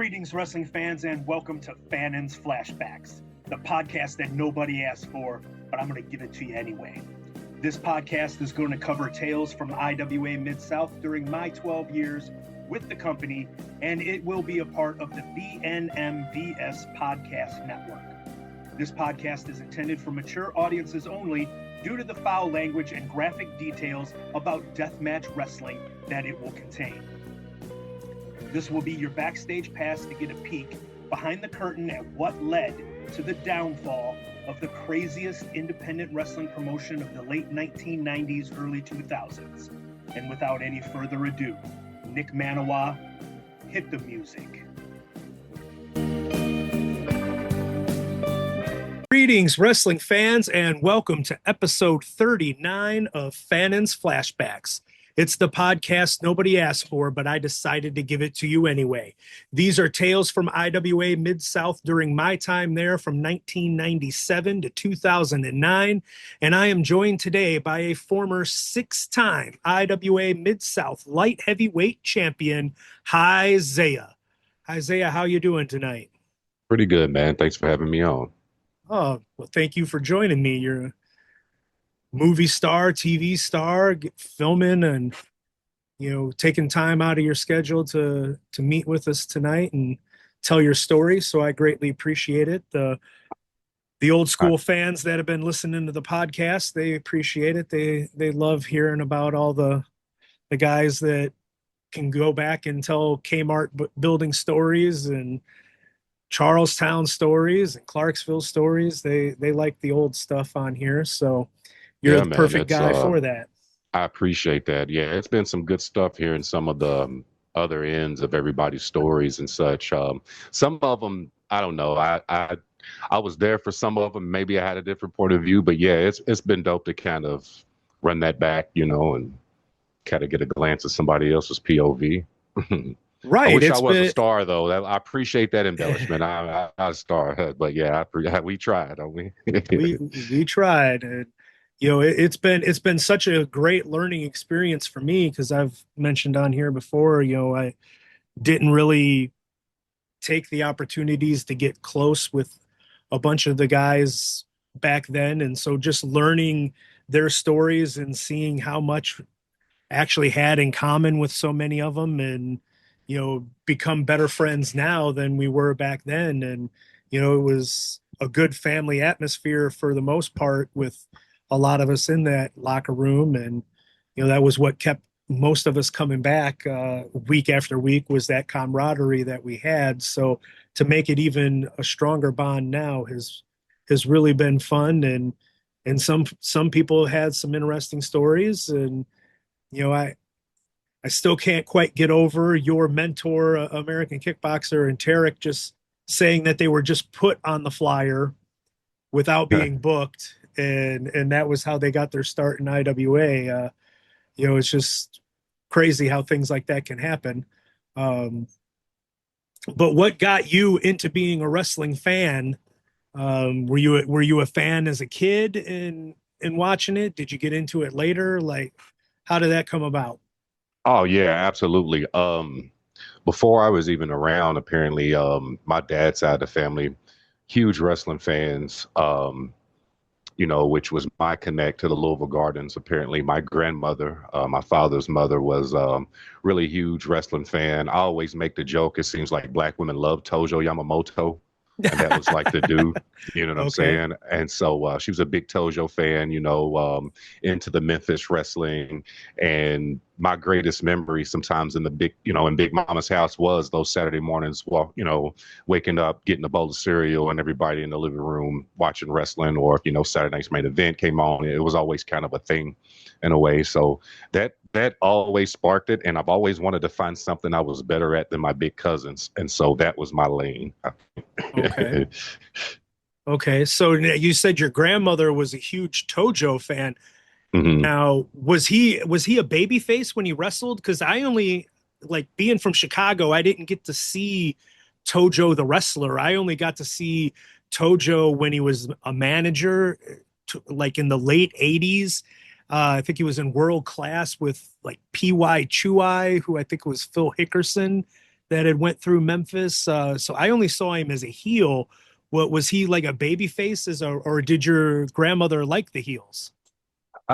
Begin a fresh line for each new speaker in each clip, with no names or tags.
Greetings, wrestling fans, and welcome to Fannin's Flashbacks, the podcast that nobody asked for, but I'm going to give it to you anyway. This podcast is going to cover tales from IWA Mid-South during my 12 years with the company, and it will be a part of the BNMVS Podcast Network. This podcast is intended for mature audiences only due to the foul language and graphic details about deathmatch wrestling that it will contain. This will be your backstage pass to get a peek behind the curtain at what led to the downfall of the craziest independent wrestling promotion of the late 1990s, early 2000s. And without any further ado, Nick Manawa, hit the music. Greetings, wrestling fans, and welcome to episode 39 of Fannin's Flashbacks. It's the podcast nobody asked for, but I decided to give it to you anyway. These are tales from IWA Mid-South during my time there from 1997 to 2009, and I am joined today by a former six-time IWA Mid-South light heavyweight champion, Hy-Zaya. Hy-Zaya, how you doing tonight?
Pretty good, man. Thanks for having me on.
Oh, well, thank you for joining me. You're a movie star, TV star, filming and, taking time out of your schedule to meet with us tonight and tell your story. So I greatly appreciate it. The old school fans that have been listening to the podcast, they appreciate it. They love hearing about all the guys that can go back and tell Kmart building stories and Charlestown stories and Clarksville stories. They like the old stuff on here. So you're the perfect guy for that.
I appreciate that. Yeah, it's been some good stuff here in some of the other ends of everybody's stories and such. Some of them, I don't know. I was there for some of them. Maybe I had a different point of view, but yeah, it's been dope to kind of run that back, and kind of get a glance at somebody else's POV.
Right.
I wish I was a star, though. I appreciate that embellishment. I'm a star, but yeah, we tried, don't we?
we tried. And, it's been such a great learning experience for me because I've mentioned on here before, I didn't really take the opportunities to get close with a bunch of the guys back then. And so just learning their stories and seeing how much actually had in common with so many of them and, become better friends now than we were back then. And, it was a good family atmosphere for the most part with a lot of us in that locker room. And, that was what kept most of us coming back week after week was that camaraderie that we had. So to make it even a stronger bond now has really been fun. And some people had some interesting stories. And, I still can't quite get over your mentor, American Kickboxer, and Tarek just saying that they were just put on the flyer without being booked. And that was how they got their start in IWA. It's just crazy how things like that can happen. But what got you into being a wrestling fan? Were you a fan as a kid and watching it? Did you get into it later? Like, how did that come about?
Oh yeah, absolutely. Before I was even around, apparently, my dad's side of the family, huge wrestling fans. Which was my connect to the Louisville Gardens. Apparently, my grandmother, my father's mother, was really huge wrestling fan. I always make the joke. It seems like black women love Tojo Yamamoto. And that was like the dude, you know what I'm saying? And so she was a big Tojo fan, into the Memphis wrestling. And my greatest memory sometimes in in Big Mama's house was those Saturday mornings, waking up, getting a bowl of cereal and everybody in the living room watching wrestling, or, Saturday night's main event came on. It was always kind of a thing in a way. So that always sparked it. And I've always wanted to find something I was better at than my big cousins. And so that was my lane.
Okay. Okay. So you said your grandmother was a huge Tojo fan.
Mm-hmm.
Now, was he a baby face when he wrestled? Because I only, being from Chicago, I didn't get to see Tojo the wrestler. I only got to see Tojo when he was a manager, in the late 80s. I think he was in World Class with P.Y. Chuai, who I think was Phil Hickerson. that had went through Memphis. So I only saw him as a heel. What was he like, a baby face, or did your grandmother like the heels?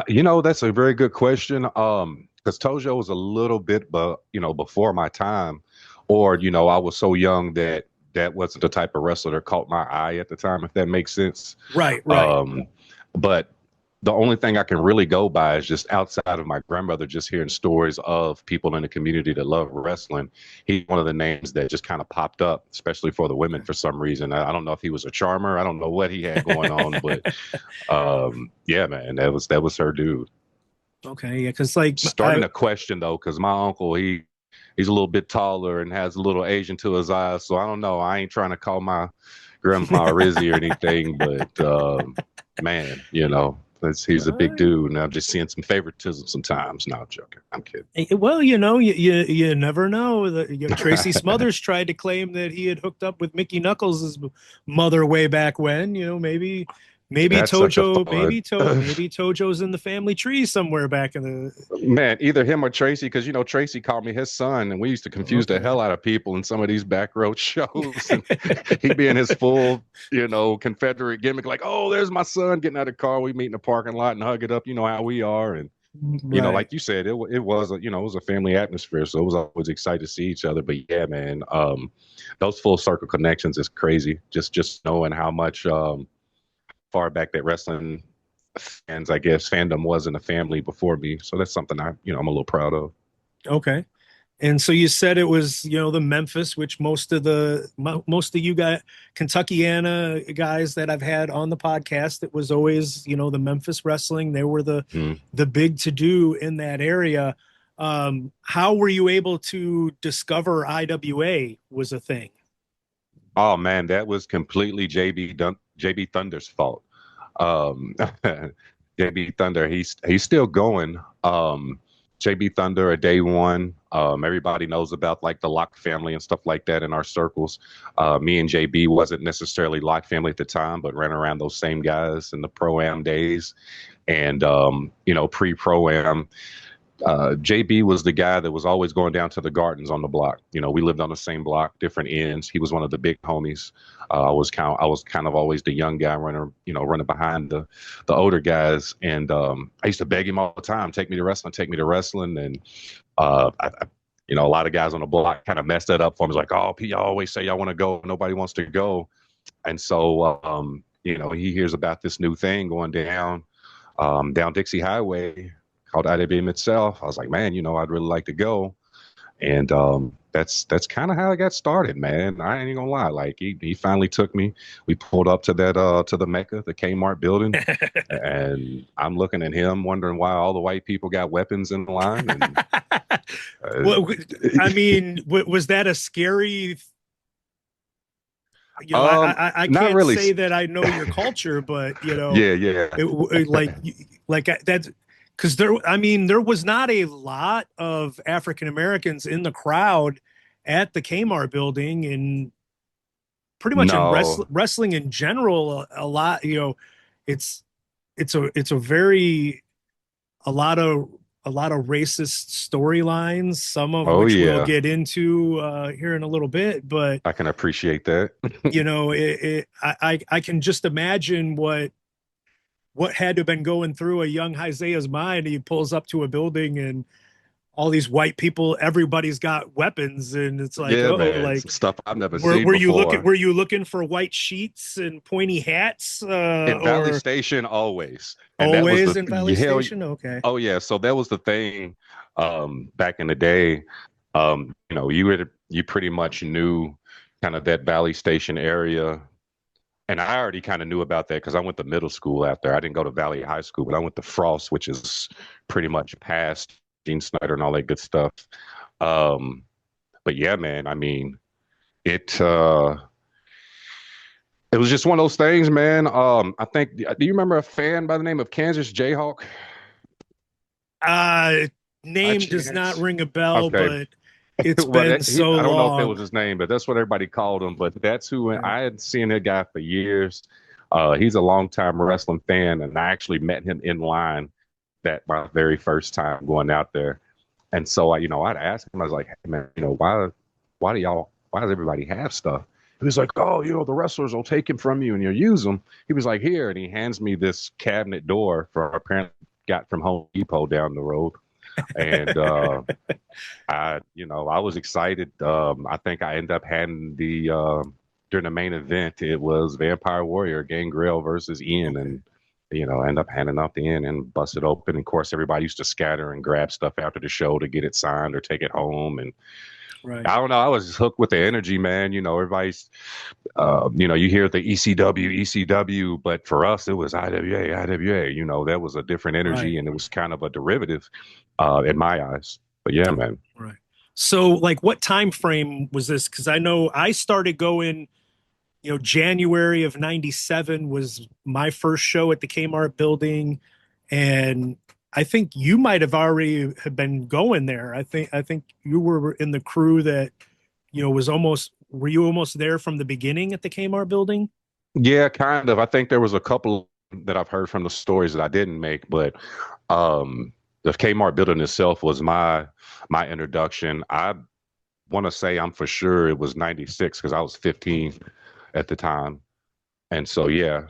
That's a very good question. Because Tojo was a little bit, but before my time, or I was so young that that wasn't the type of wrestler that caught my eye at the time, if that makes sense.
Right, right.
Um, but the only thing I can really go by is just outside of my grandmother, just hearing stories of people in the community that love wrestling. He's one of the names that just kind of popped up, especially for the women for some reason. I don't know if he was a charmer. I don't know what he had going on, but yeah, man, that was her dude.
Okay, yeah, because like
Starting a question though, because my uncle he's a little bit taller and has a little Asian to his eyes, so I don't know. I ain't trying to call my grandpa Rizzy or anything, but man, he's a big dude, and I'm just seeing some favoritism sometimes. No, I'm joking. I'm kidding.
well, you never know. Tracy Smothers tried to claim that he had hooked up with Mickey Knuckles' mother way back when. Maybe
That's such a
Tojo,
fun.
maybe Tojo's in the family tree somewhere back in the.
Man, either him or Tracy, because Tracy called me his son, and we used to confuse the
Okay.
hell out of people in some of these back road shows. And he'd be in his full, Confederate gimmick, like, "Oh, there's my son getting out of the car. We meet in the parking lot and hug it up. You know how we are." And
Right.
like you said, it was it was a family atmosphere, so it was always excited to see each other. But yeah, man, those full circle connections is crazy. Just knowing how much far back that wrestling fans, I guess, fandom was in the family before me. So that's something I'm a little proud of.
Okay. And so you said it was, the Memphis, which most of you guys, Kentuckiana guys that I've had on the podcast, it was always, the Memphis wrestling. They were
Mm.
the big to do in that area. How were you able to discover IWA was a thing?
Oh man, that was completely JB Thunder's fault. Um, JB Thunder, he's still going. JB Thunder, a day one. Everybody knows about like the Lock family and stuff like that in our circles. Me and JB wasn't necessarily Lock family at the time, but ran around those same guys in the pro am days, and pre pro am. JB was the guy that was always going down to the gardens on the block. We lived on the same block, different ends. He was one of the big homies. I was kind of always the young guy running behind the older guys. And I used to beg him all the time, take me to wrestling, take me to wrestling. And a lot of guys on the block kind of messed that up for me. It's like, oh, P, y'all always say y'all want to go, nobody wants to go. And so he hears about this new thing going down Dixie Highway called IWM itself. I was like, man, I'd really like to go. And that's kind of how it got started, man. I ain't gonna lie. Like he finally took me. We pulled up to that to the Mecca, the Kmart building, and I'm looking at him, wondering why all the white people got weapons in the line. And uh,
Well, I mean, was that a scary? I
not
can't
really.
say that I know your culture, but
Yeah, yeah.
like that's because there was not a lot of African Americans in the crowd at the Kmart building, and pretty much in
No.
wrestling in general, a lot, it's it's a very a lot of a lot of racist storylines, some of
Oh
which we'll
yeah.
get into here in a little bit, but
I can appreciate that.
I can just imagine what had to have been going through a young Hy-Zaya's mind. He pulls up to a building and all these white people, everybody's got weapons, and it's like,
Yeah,
oh,
man. Some
like
stuff I've never
were
seen
were you looking
before.
were you looking for white sheets and pointy hats,
At Valley
or
Station, always. And that was
always
the
in Valley
hell.
Station? Okay.
Oh yeah. So that was the thing. Back in the day, you pretty much knew kind of that Valley Station area. And I already kind of knew about that because I went to middle school out there. I didn't go to Valley High School, but I went to Frost, which is pretty much past Gene Snyder and all that good stuff. Um, but yeah, man, I mean, it it was just one of those things, man. I think, do you remember a fan by the name of Kansas Jayhawk
Uh,
by
Name does not
chance?
ring a bell,
Okay.
but it's
Well,
been so
I don't know if that
long.
was his name, but that's what everybody called him. But that's who I had seen that guy for years. He's a longtime wrestling fan, and I actually met him in line that my very first time going out there. And so I'd ask him, I was like, hey man, why? why does everybody have stuff? And he's like, oh, the wrestlers will take him from you and you'll use them. He was like, here, and he hands me this cabinet door for apparently got from Home Depot down the road. And I was excited. I think I ended up having during the main event, it was Vampire Warrior Gangrel versus Ian,
Okay.
and I ended up handing out the end and busted open. And of course, everybody used to scatter and grab stuff after the show to get it signed or take it home. And
Right.
I don't know, I was just hooked with the energy, man. Everybody's, you hear the ECW, ECW, but for us, it was IWA, IWA. That was a different energy,
Right.
and it was kind of a derivative, in my eyes. But yeah, man.
Right. So, like, what time frame was this? Because I know I started going, January of '97 was my first show at the Kmart building, and I think you might have already have been going there. I think you were in the crew that, was almost. Were you almost there from the beginning at the Kmart building?
Yeah, kind of. I think there was a couple that I've heard from the stories that I didn't make, but the Kmart building itself was my introduction. I want to say I'm for sure it was 96 because I was 15 at the time. And so yeah,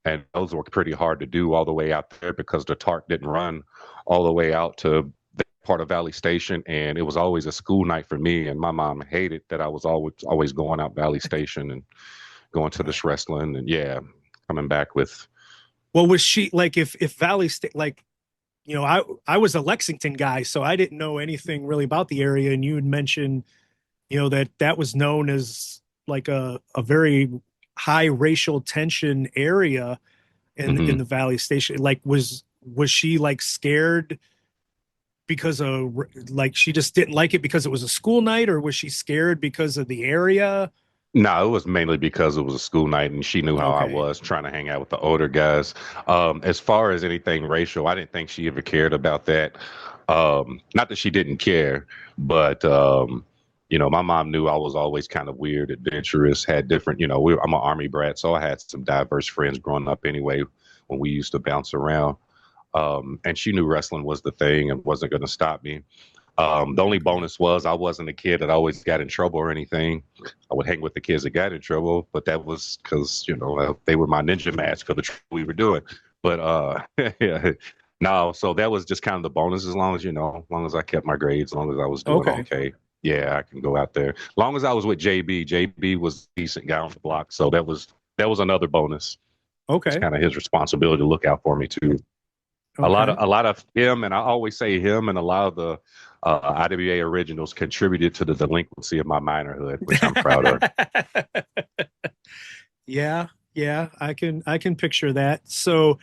and those were pretty hard to do all the way out there because the TARC didn't run all the way out to the part of Valley Station, and it was always a school night for me. And my mom hated that I was always going out Valley Station and going to
Right.
this wrestling, and yeah, coming back with.
Well, was she like if Valley State like I was a Lexington guy, so I didn't know anything really about the area, and you had mentioned that was known as like a very high racial tension area in
Mhm.
the Valley Station. Like was she like scared because of like she just didn't like it because it was a school night, or was she scared because of the area?
No, it was mainly because it was a school night and she knew how I
Okay.
was trying to hang out with the older guys. As far as anything racial, I didn't think she ever cared about that. Not that she didn't care, but my mom knew I was always kind of weird, adventurous, had different, I'm an army brat, so I had some diverse friends growing up anyway when we used to bounce around. And she knew wrestling was the thing and wasn't going to stop me. The only
Okay.
bonus was I wasn't a kid that always got in trouble or anything. I would hang with the kids that got in trouble, but that was because they were my ninja mask for the trouble we were doing. But yeah, no, so that was just kind of the bonus. As long as I kept my grades, as long as I was doing
Okay.
okay, yeah, I can go out there. As long as I was with JB, JB was a decent guy on the block, so that was another bonus. It's
Okay.
kind of his responsibility to look out for me too. a lot of
Okay.
a lot of him, and I always say him, and a lot of the IWA originals contributed to the delinquency of my minorhood, which I'm proud of.
Yeah, yeah, I can picture that. So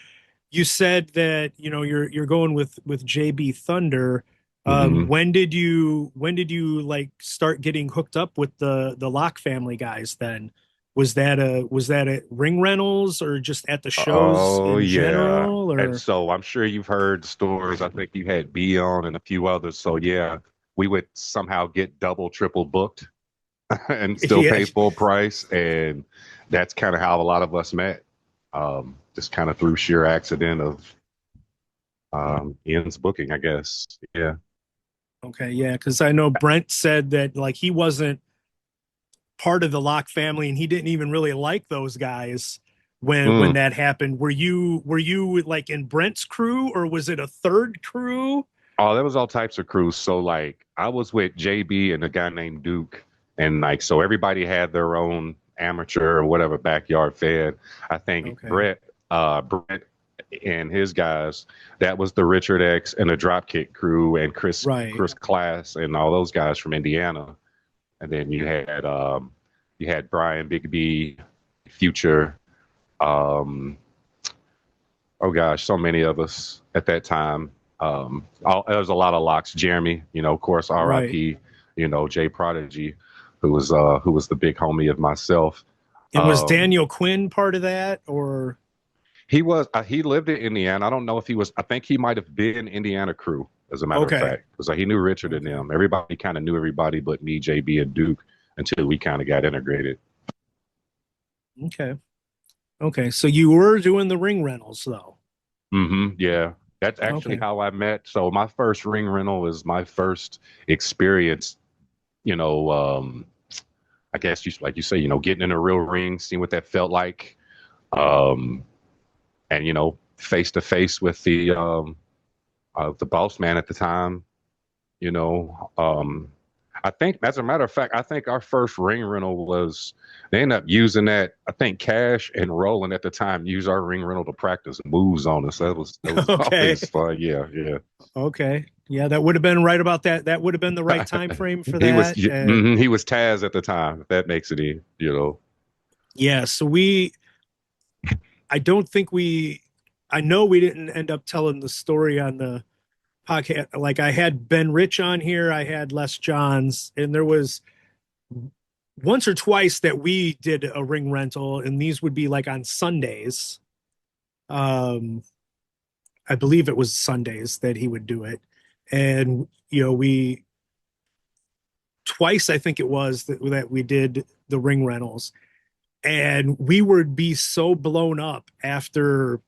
you said that you're going with JB Thunder.
Hmm.
When did you like start getting hooked up with the Lock family guys then? Was that at Ring Rentals or just at the shows
Oh
in
yeah,
general
and
or
so I'm sure you've heard stories. I think you had B on and a few others. So yeah, we would somehow get double, triple booked and still
yeah,
pay full price, and that's kind of how a lot of us met. Just kind of through sheer accident of Ian's booking, I guess. Yeah.
okay, yeah, because I know Brent said that like he wasn't part of the Lock family and he didn't even really like those guys when
Mm.
that happened. Were you like in Brent's crew or was it a third crew?
Oh, there was all types of crews. So like I was with JB and a guy named Duke, and like so everybody had their own amateur or whatever backyard fed. I think
Okay.
Brett and his guys, that was the Richard X and the Dropkick crew and
Right.
Chris Class and all those guys from Indiana. And then you had Brian Big B, Future, um, oh gosh, so many of us at that time. There was a lot of locks. Jeremy, of course,
Right.
R.I.P. Jay Prodigy, who was the big homie of myself.
And was
Um,
Daniel Quinn part of that or
he lived in Indiana. I don't know if he was. I think he might have been Indiana crew, as a matter of
okay.
fact, because he knew Richard and
Okay.
them. Everybody kind of knew everybody, but me, JB, and Duke until we kind of got integrated.
Okay. Okay. So you were doing the ring rentals though.
Yeah, that's actually
Okay.
how I met. So my first ring rental is my first experience, you know, um, I guess you like you say, getting in a real ring, seeing what that felt like, um, and face to face with the boss man at the time. You know, I think, as a matter of fact, I think our first ring rental was they ended up using that. I think Cash and Roland at the time used our ring rental to practice moves on us. That was
Okay.
always fun. Yeah, yeah.
Okay. Yeah, that would have been right about that. That would have been the right time frame for
He was
that. And
he was Taz at the time. If that makes it in.
yeah, so I don't think I know we didn't end up telling the story on the podcast. Like I had Ben Rich on here, I had Les Johns, and there was once or twice that we did a ring rental, and these would be like on Sundays. Um, I believe it was Sundays that he would do it. And, we twice, I think it was that we did the ring rentals. And we would be so blown up after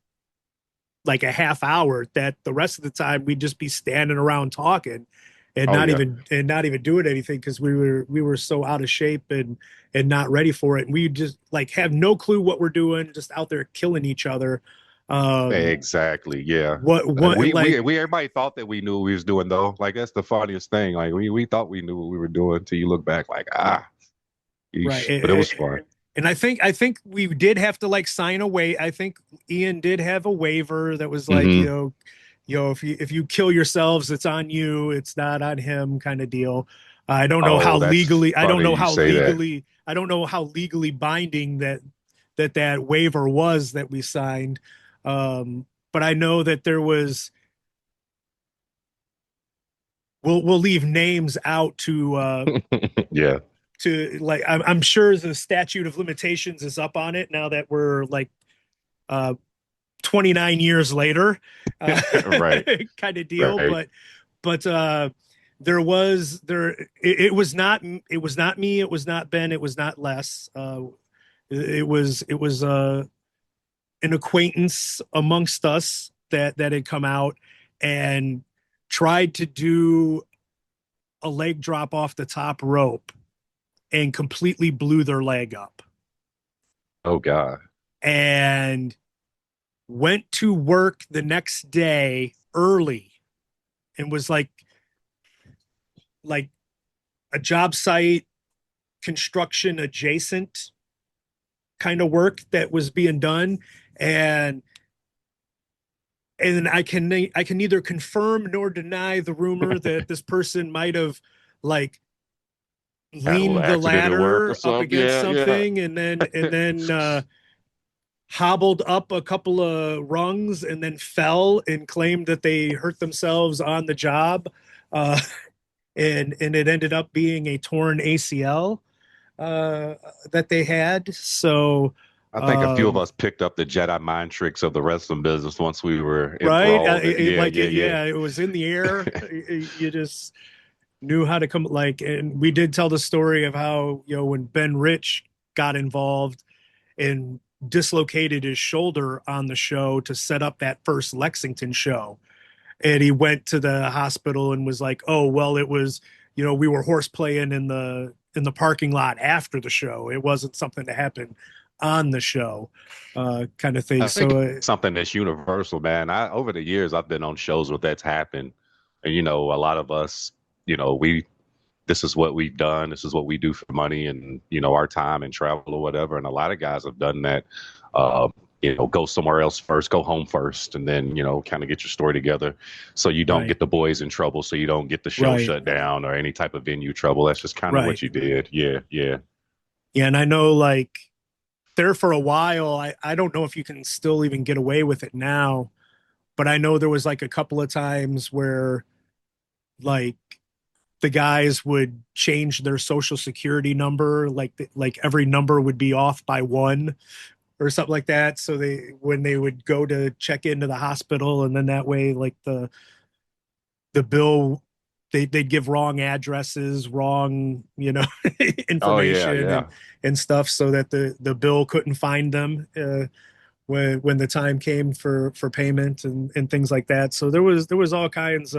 like a half hour that the rest of the time we'd just be standing around talking and
Oh yeah,
not even doing anything because we were so out of shape and not ready for it. And we just like have no clue what we're doing, just out there killing each other. Um,
exactly. Yeah.
what like
We everybody thought that we knew what we was doing though. Like that's the funniest thing. Like we thought we knew what we were doing till you look back like
right.
yeesh. But it was fun.
And I think we did have to like sign away. I think Ian did have a waiver that was like,
Hmm.
if you kill yourselves, it's on you, it's not on him, kind of deal. I don't know how
Oh, that's
legally. I don't
funny
know
you
how
say that.
legally. I don't know how legally binding that waiver was that we signed. But I know that there was. We'll leave names out
Yeah.
to like. I'm sure the statute of limitations is up on it now that we're like uh 29 years later, uh,
Right.
kind of deal.
Right.
But it was not me, it was not Ben, it was not Les. It was an acquaintance amongst us that had come out and tried to do a leg drop off the top rope and completely blew their leg up
Oh God.
and went to work the next day early and was like a job site construction adjacent kind of work that was being done. And I can neither confirm nor deny the rumor that this person might have like
Had a little
leaned the
accident at work or
ladder up
something.
against
Yeah, yeah.
something and then hobbled up a couple of rungs and then fell and claimed that they hurt themselves on the job. Uh, and it ended up being a torn ACL uh, that they had. So,
I think a few of
um,
us picked up the Jedi mind tricks of the wrestling business once we were
right,
enthralled. Yeah,
like
yeah,
it,
yeah.
yeah, it was in the air. You just knew how to come. Like, and we did tell the story of how when Ben Rich got involved and dislocated his shoulder on the show to set up that first Lexington show. And he went to the hospital and was like, "Oh, well, it was, we were horse playing in the parking lot after the show. It wasn't something that happened on the show, kind of thing."
I think
So,
it's something that's universal, man. I over the years I've been on shows where that's happened. And a lot of us, we this is what we've done, this is what we do for money and our time and travel or whatever. And a lot of guys have done that. Uh, go somewhere else first, go home first, and then, kind of get your story together so you don't
right,
get the boys in trouble, so you don't get the show
right,
shut down or any type of venue trouble. That's just kind of
right.
what you did. Yeah, yeah.
Yeah, and I know like there for a while, I don't know if you can still even get away with it now, but I know there was like a couple of times where like the guys would change their social security number, like every number would be off by one or something like that. So when they would go to check into the hospital, and then that way, like the bill, they'd give wrong addresses, wrong,
Oh yeah,
information and
yeah.
stuff, so that the bill couldn't find them when the time came for payment and things like that. So there was all kinds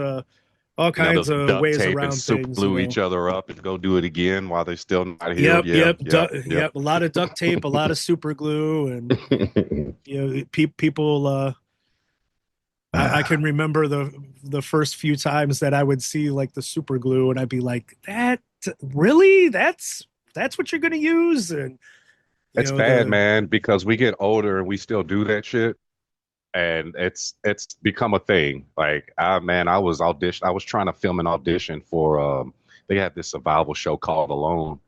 all
They'll
kinds of
duct
ways
tape and
around
super
things, you
glue
know.
each other up and go do it again while they're still not healed.
Yep,
Yeah,
yep,
yeah, yeah.
yep. A lot of duct tape, a lot of super glue, and people. I can remember the first few times that I would see like the super glue, and I'd be like, "That really? That's what you're going to use?" And
It's bad,
the
man, because we get older and we still do that shit. And it's become a thing. Like I was trying to film an audition for they had this survival show called Alone,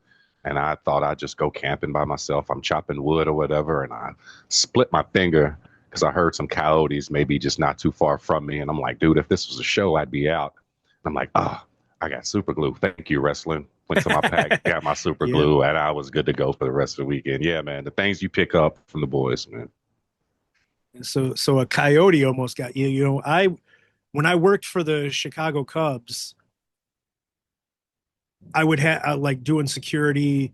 and I thought I'd just go camping by myself. I'm chopping wood or whatever, and I split my finger because I heard some coyotes maybe just not too far from me, and I'm like, dude, if this was a show, I'd be out. I'm like, I got super glue. Thank you, wrestling. Went to my pack, got my super
yeah.
glue, and I was good to go for the rest of the weekend. Yeah, man, the things you pick up from the boys, man.
So a coyote almost got you. I when I worked for the Chicago Cubs, I would have like doing security.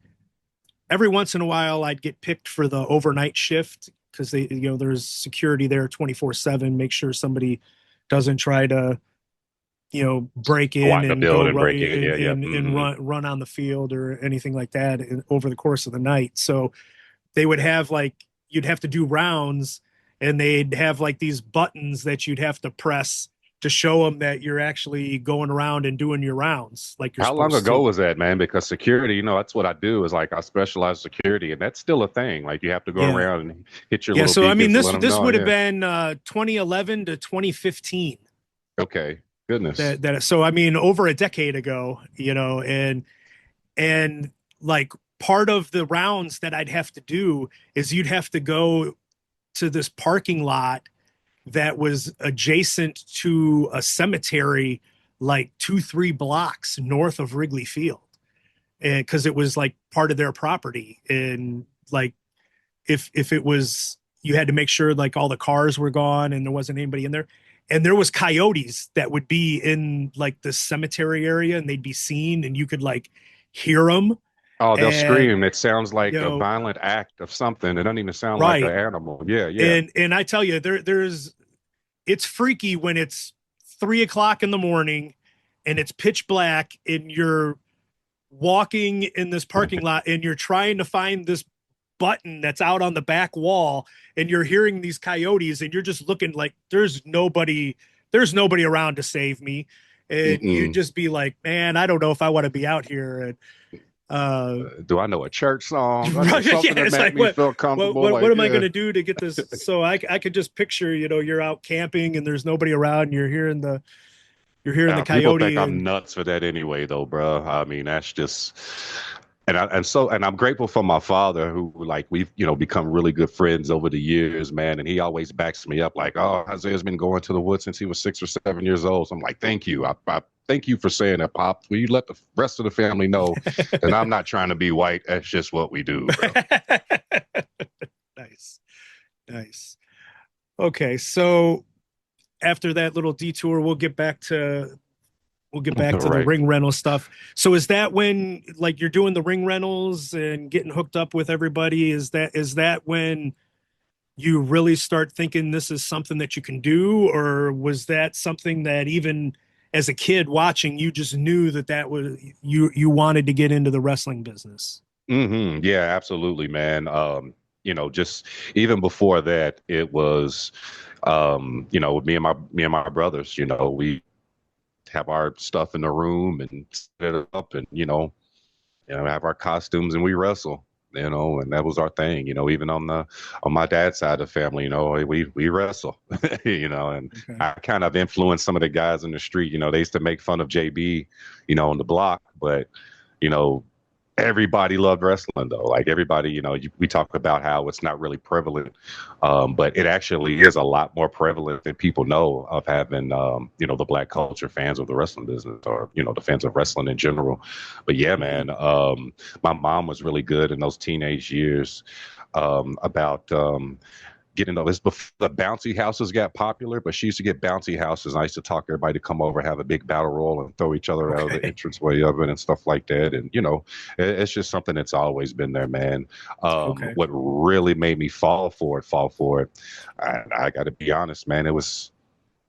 Every once in a while, I'd get picked for the overnight shift because there's security there 24/7. Make sure somebody doesn't try to break
Go
in
out in the
and go
building,
run
break in. Yeah, yeah.
and run on the field or anything like that over the course of the night. So they would have like you'd have to do rounds, and they'd have like these buttons that you'd have to press to show them that you're actually going around and doing your rounds like you're
How long
supposed
ago
to.
was that, man? Because security, that's what I do is like I specialize in security, and that's still a thing. Like you have to go
Yeah.
around and hit your
Yeah,
little
so I mean
beacons to
this
let them
this
know.
would have
Yeah.
been 2011 to 2015.
Okay. Goodness.
That so I mean over a decade ago, and like part of the rounds that I'd have to do is you'd have to go to this parking lot that was adjacent to a cemetery like 2-3 blocks north of Wrigley Field. And because it was like part of their property. And like if it was you had to make sure like all the cars were gone and there wasn't anybody in there. And there was coyotes that would be in like the cemetery area and they'd be seen and you could like hear them.
Oh, they'll
And
scream. It sounds like
you
a
know,
violent act of something. It doesn't even sound like an
right.
animal. Yeah, yeah.
And I tell you, there's it's freaky when it's 3 o'clock in the morning and it's pitch black and you're walking in this parking lot and you're trying to find this button that's out on the back wall and you're hearing these coyotes and you're just looking like there's nobody around to save me. And you
Mm-mm.
just be like, man, I don't know if I want to be out here. And
Do I know a church song? Do I know
right,
something
yeah,
that
it's
make
like
me
what
feel
what
comfortable?
what, what
Like,
am I going
yeah.
to do to get this? So I could just picture, you're out camping and there's nobody around and you're hearing the
People think
coyote
I'm
and
nuts for that anyway, though, bro. I mean, that's just, and I'm grateful for my father, who like we've become really good friends over the years, man. And he always backs me up, like, oh, Isaiah's been going to the woods since he was 6 or 7 years old. So I'm like, thank you, I thank you for saying that, Pop. Will you let the rest of the family know that I'm not trying to be white? That's just what we do, bro.
nice, nice. Okay, so after that little detour, we'll get back to the
Right.
ring rental stuff. So is that when like you're doing the ring rentals and getting hooked up with everybody? Is that when you really start thinking this is something that you can do, or was that something that even as a kid watching you just knew that was you wanted to get into the wrestling business?
Yeah, absolutely, man. Just even before that, it was, me and my brothers, we have our stuff in the room and set it up and, have our costumes and we wrestle, and that was our thing, even on my dad's side of the family, we wrestle, and
Okay.
I kind of influenced some of the guys in the street, they used to make fun of JB, on the block, but, you know, everybody loved wrestling though. Like everybody, we talk about how it's not really prevalent, but it actually is a lot more prevalent than people know of having, the black culture fans of the wrestling business or, the fans of wrestling in general. But yeah,
Mhm.
man, my mom was really good in those teenage years about getting this before the bouncy houses got popular, but she used to get bouncy houses. And I used to talk everybody to come over, have a big battle roll, and throw each other out of the
Okay.
entranceway of it and stuff like that. And it's just something that's always been there, man.
Okay.
What really made me fall for it, I got to be honest, man. It was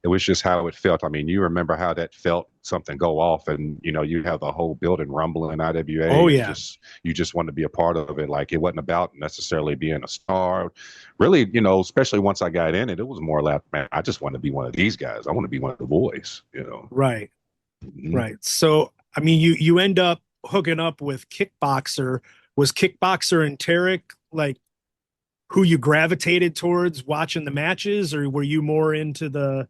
it was just how it felt. I mean, you remember how that felt, something go off and, you know, you have the whole building rumbling
Oh
IWA and
yeah.
just, you just want to be a part of it. Like it wasn't about necessarily being a star. Really, you know, especially once I got in it, it was more like, man, I just want to be one of these guys. I want to be one of the boys, you know.
Right.
Mhm.
Right. So I mean, you end up hooking up with Kickboxer. Was Kickboxer and Tarek like who you gravitated towards watching the matches, or were you more into the,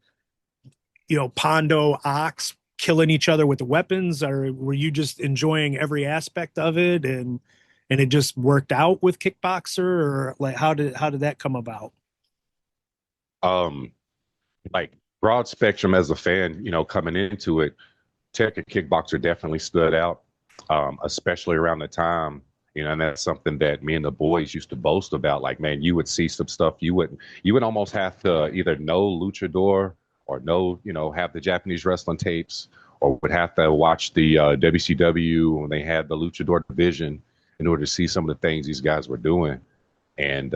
Pondo Ox killing each other with the weapons, or were you just enjoying every aspect of it and it just worked out with Kickboxer, or like how did that come about?
Um, like broad spectrum as a fan, you know, coming into it, Tech and Kickboxer definitely stood out, especially around the time, you know, and that's something that me and the boys used to boast about. Like, man, you would see some stuff you would almost have to either know Luchador or know, you know, have the Japanese wrestling tapes, or would have to watch the WCW when they had the Luchador division in order to see some of the things these guys were doing. And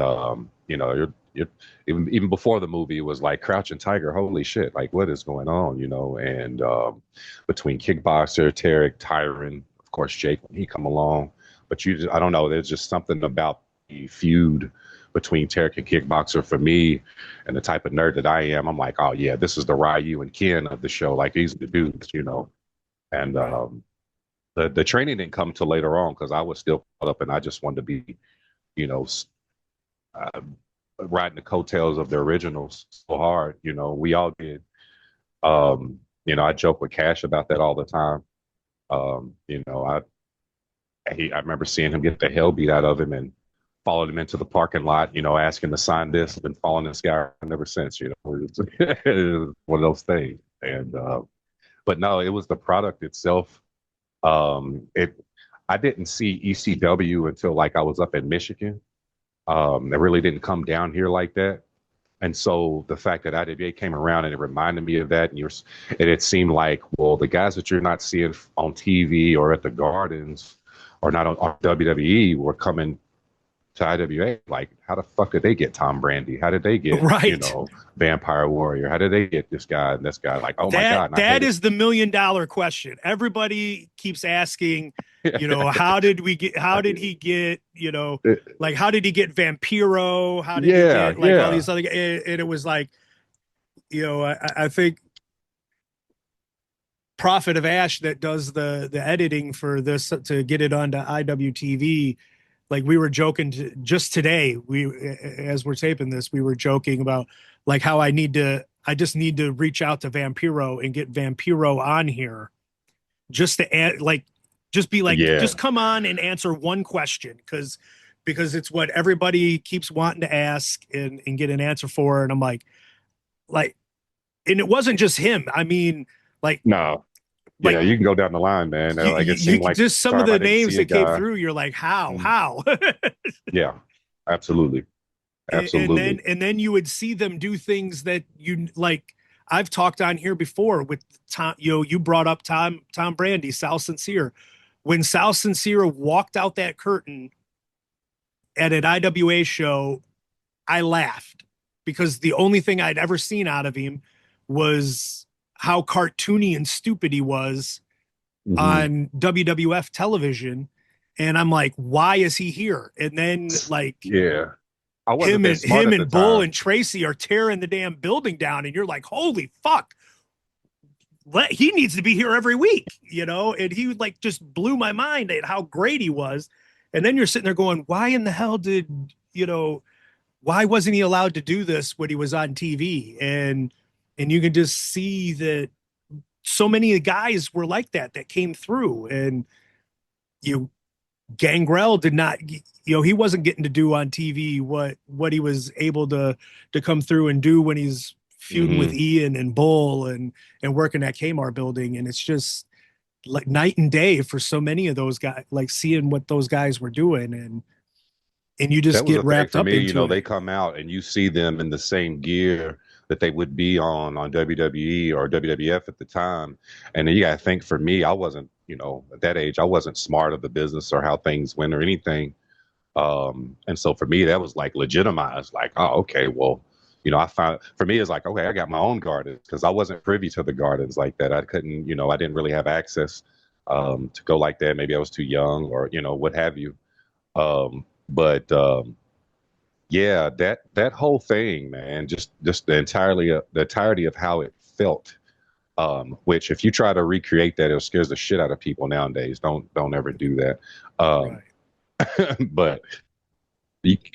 you know, you're even before the movie, it was like Crouching Tiger, holy shit, like what is going on, you know? And between Kickboxer, Tarek, Tyron, of course, Jake when he come along, but I don't know, there's just something about the feud between Tarek and Kickboxer for me, and the type of nerd that I am. I'm like, oh yeah, this is the Ryu and Ken of the show. Like these are the dudes, you know. And
Right.
the training didn't come till later on because I was still caught up and I just wanted to be, you know, uh, riding the coattails of the originals so hard. You know, we all did. You know, I joke with Cash about that all the time. You know, I remember seeing him get the hell beat out of him and followed him into the parking lot, you know, asking to sign this. I've been following this guy ever since, you know. It was one of those things. And but no, it was the product itself. It I didn't see ECW until like I was up in Michigan. It really didn't come down here like that. And so the fact that IWA came around and it reminded me of that, and it seemed like, well, the guys that you're not seeing on TV or at the Gardens or not on WWE were coming to IWA. Like, how the fuck did they get Tom Brandy? How did they get, you
Right.
know, Vampire Warrior? How did they get this guy and this guy? Like, oh my
That
God, and I
that
hated.
is the $1 million question. Everybody keeps asking, how
I
did
did.
he get, like how did he get Vampiro? How did he
Yeah,
get like all
yeah.
these other, and it was like, I think Prophet of Ash that does the editing for this to get it onto IWTV. Like we were joking just today, we as we're taping this, we were joking about like how I just need to reach out to Vampiro and get Vampiro on here just to like just be like
Yeah.
just come on and answer one question because it's what everybody keeps wanting to ask and get an answer for. And I'm like, and it wasn't just him. I mean, like
No. Yeah,
like
you can go down the line, man. Like it
you
seemed like
just some of
time I
the
didn't
names
see a
that came
guy.
through, you're like,
Mm.
how
Yeah, absolutely.
and then
Absolutely.
you would see them do things that you like. I've talked on here before with Tom. You brought up Tom Brandy, Sal Sincere. When Sal Sincere walked out that curtain at an IWA show, I laughed because the only thing I'd ever seen out of him was how cartoony and stupid he was
Hmm.
on WWF television. And I'm like, why is he here? And then like
Yeah. I wasn't
him
that
and
smart
him
at the
and Bull
time.
and Tracy are tearing the damn building down, and you're like, holy fuck, he needs to be here every week, And he like just blew my mind at how great he was. And then you're sitting there going, why in the hell did why wasn't he allowed to do this when he was on TV? And you can just see that so many guys were like that came through, and you Gangrel did not, he wasn't getting to do on TV what he was able to come through and do when he's feuding with
Hmm.
Ian and Bull and working at Kmart building. And it's just like night and day for so many of those guys, like seeing what those guys were doing, and you just
That was
get
the thing
wrapped
for
up
me. You
into
know, they
it.
come out and you see them in the same gear that they would be on WWE or WWF at the time. And then you got to think for me, I wasn't, you know, at that age, I wasn't smart of the business or how things went or anything. And so for me, that was like legitimized, like, oh, okay, well, I found for me it's like, okay, I got my own gardens because I wasn't privy to the gardens like that. I couldn't, I didn't really have access to go like that. Maybe I was too young or what have you. But yeah, that whole thing, man, just the entirety of how it felt. Which if you try to recreate that, it scares the shit out of people nowadays. Don't ever do that. Um,
Right.
but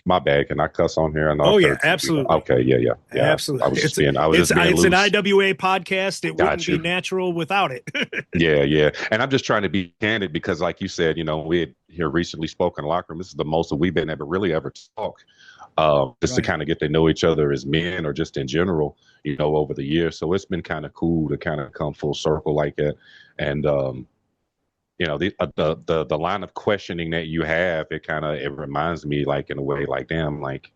my bad. Can I cuss on here? I know
Oh
I've
yeah,
heard some people.
absolutely.
Okay, yeah, yeah, yeah. I
Absolutely.
was just being, I was just being
It's an
loose.
IWA podcast. It wouldn't
Got
be
you.
natural without it.
Yeah, yeah. And I'm just trying to be candid because, like you said, we had here recently spoken in the locker room. This is the most that we've been ever really ever talk, just to
Right.
kind of get to know each other as men or just in general, over the years. So it's been kind of cool to kind of come full circle like that. And the line of questioning that you have, it reminds me like in a way like damn like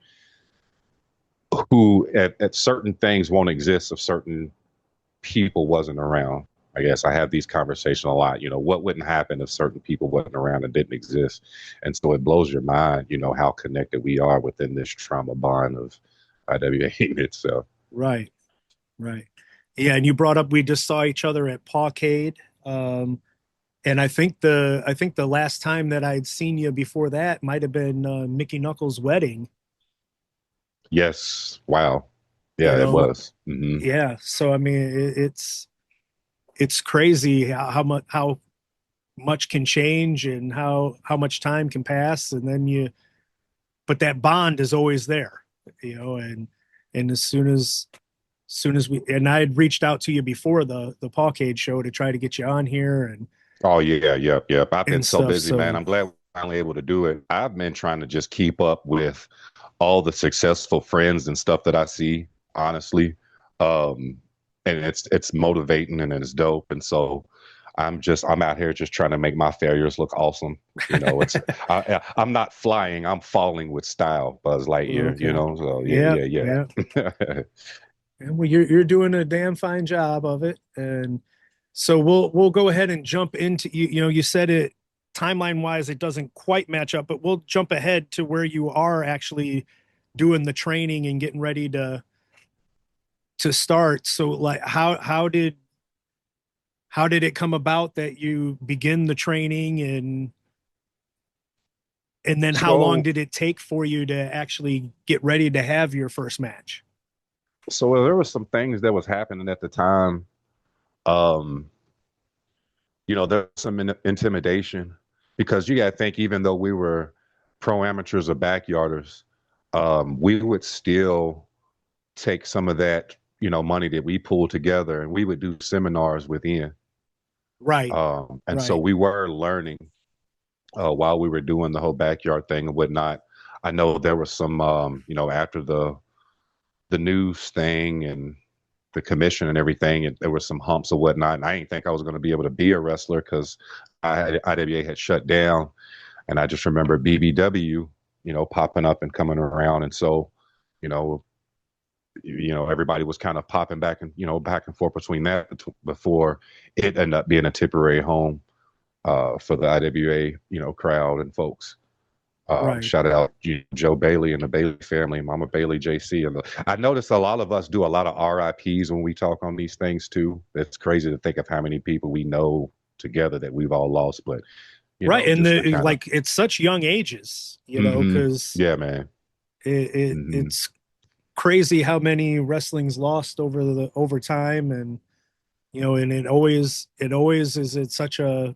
who at certain things won't exist if certain people wasn't around. I guess I have these conversations a lot. What wouldn't happen if certain people wasn't around and didn't exist? And so it blows your mind, how connected we are within this trauma bond of IWA itself.
Right. Right. Yeah, and you brought up we just saw each other at Pawcade. And I think the last time that I'd seen you before that might have been Mickey Knuckles' wedding.
Yes. Wow.
You
Yeah, it
know,
was. Hmm.
yeah. So I mean, it's crazy how much can change and how much time can pass, and then but that bond is always there. And as soon as we and I had reached out to you before the Pawcade show to try to get you on here
Oh yeah, yep, yep. I've been
and
so
stuff.
busy, man.
So
I'm glad we're finally able to do it. I've been trying to just keep up with all the successful friends and stuff that I see, honestly. Um, and it's motivating and it's dope. And so I'm out here just trying to make my failures look awesome. It's I'm not flying, I'm falling with style, Buzz Lightyear,
okay,
So
yeah,
yeah,
yeah.
yeah.
And well, you're doing a damn fine job of it, and so we'll go ahead and jump into you said it timeline wise it doesn't quite match up, but we'll jump ahead to where you are actually doing the training and getting ready to start. So like how did it come about that you begin the training and then how long
So
did it take for you to actually get ready to have your first match?
so there was some things that was happening at the time. Um, there's some intimidation because you got to think, even though we were pro amateurs or backyarders, we would still take some of that, money that we pulled together and we would do seminars within.
Right,
And so
right,
we were learning while we were doing the whole backyard thing and whatnot. I know there was some, after the news thing and the commission and everything, and there were some humps or whatnot. And I didn't think I was going to be able to be a wrestler because IWA had shut down. And I just remember BBW, popping up and coming around. And so, you know, everybody was kind of popping back and, back and forth between that before it ended up being a temporary home for the IWA, crowd and folks.
right.
Shout out Joe Bailey and the Bailey family, Mama Bailey, JC. I noticed a lot of us do a lot of RIPs when we talk on these things too. It's crazy to think of how many people we know together that we've all lost, but
Right. And
just to
the
kind of,
like it's such young ages,
hmm,
because
yeah, man. Hmm.
it's crazy how many wrestling's lost over time, and and it always is at such an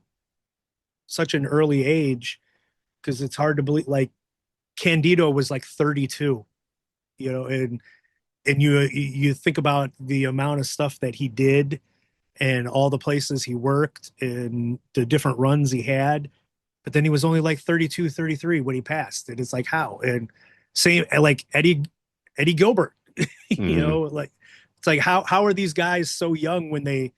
early age, because it's hard to believe like Candido was like 32, and you think about the amount of stuff that he did and all the places he worked and the different runs he had, but then he was only like 32, 33 when he passed. And it's like, how? And same like Eddie Gilbert,
Hmm.
like it's like how are these guys so young when they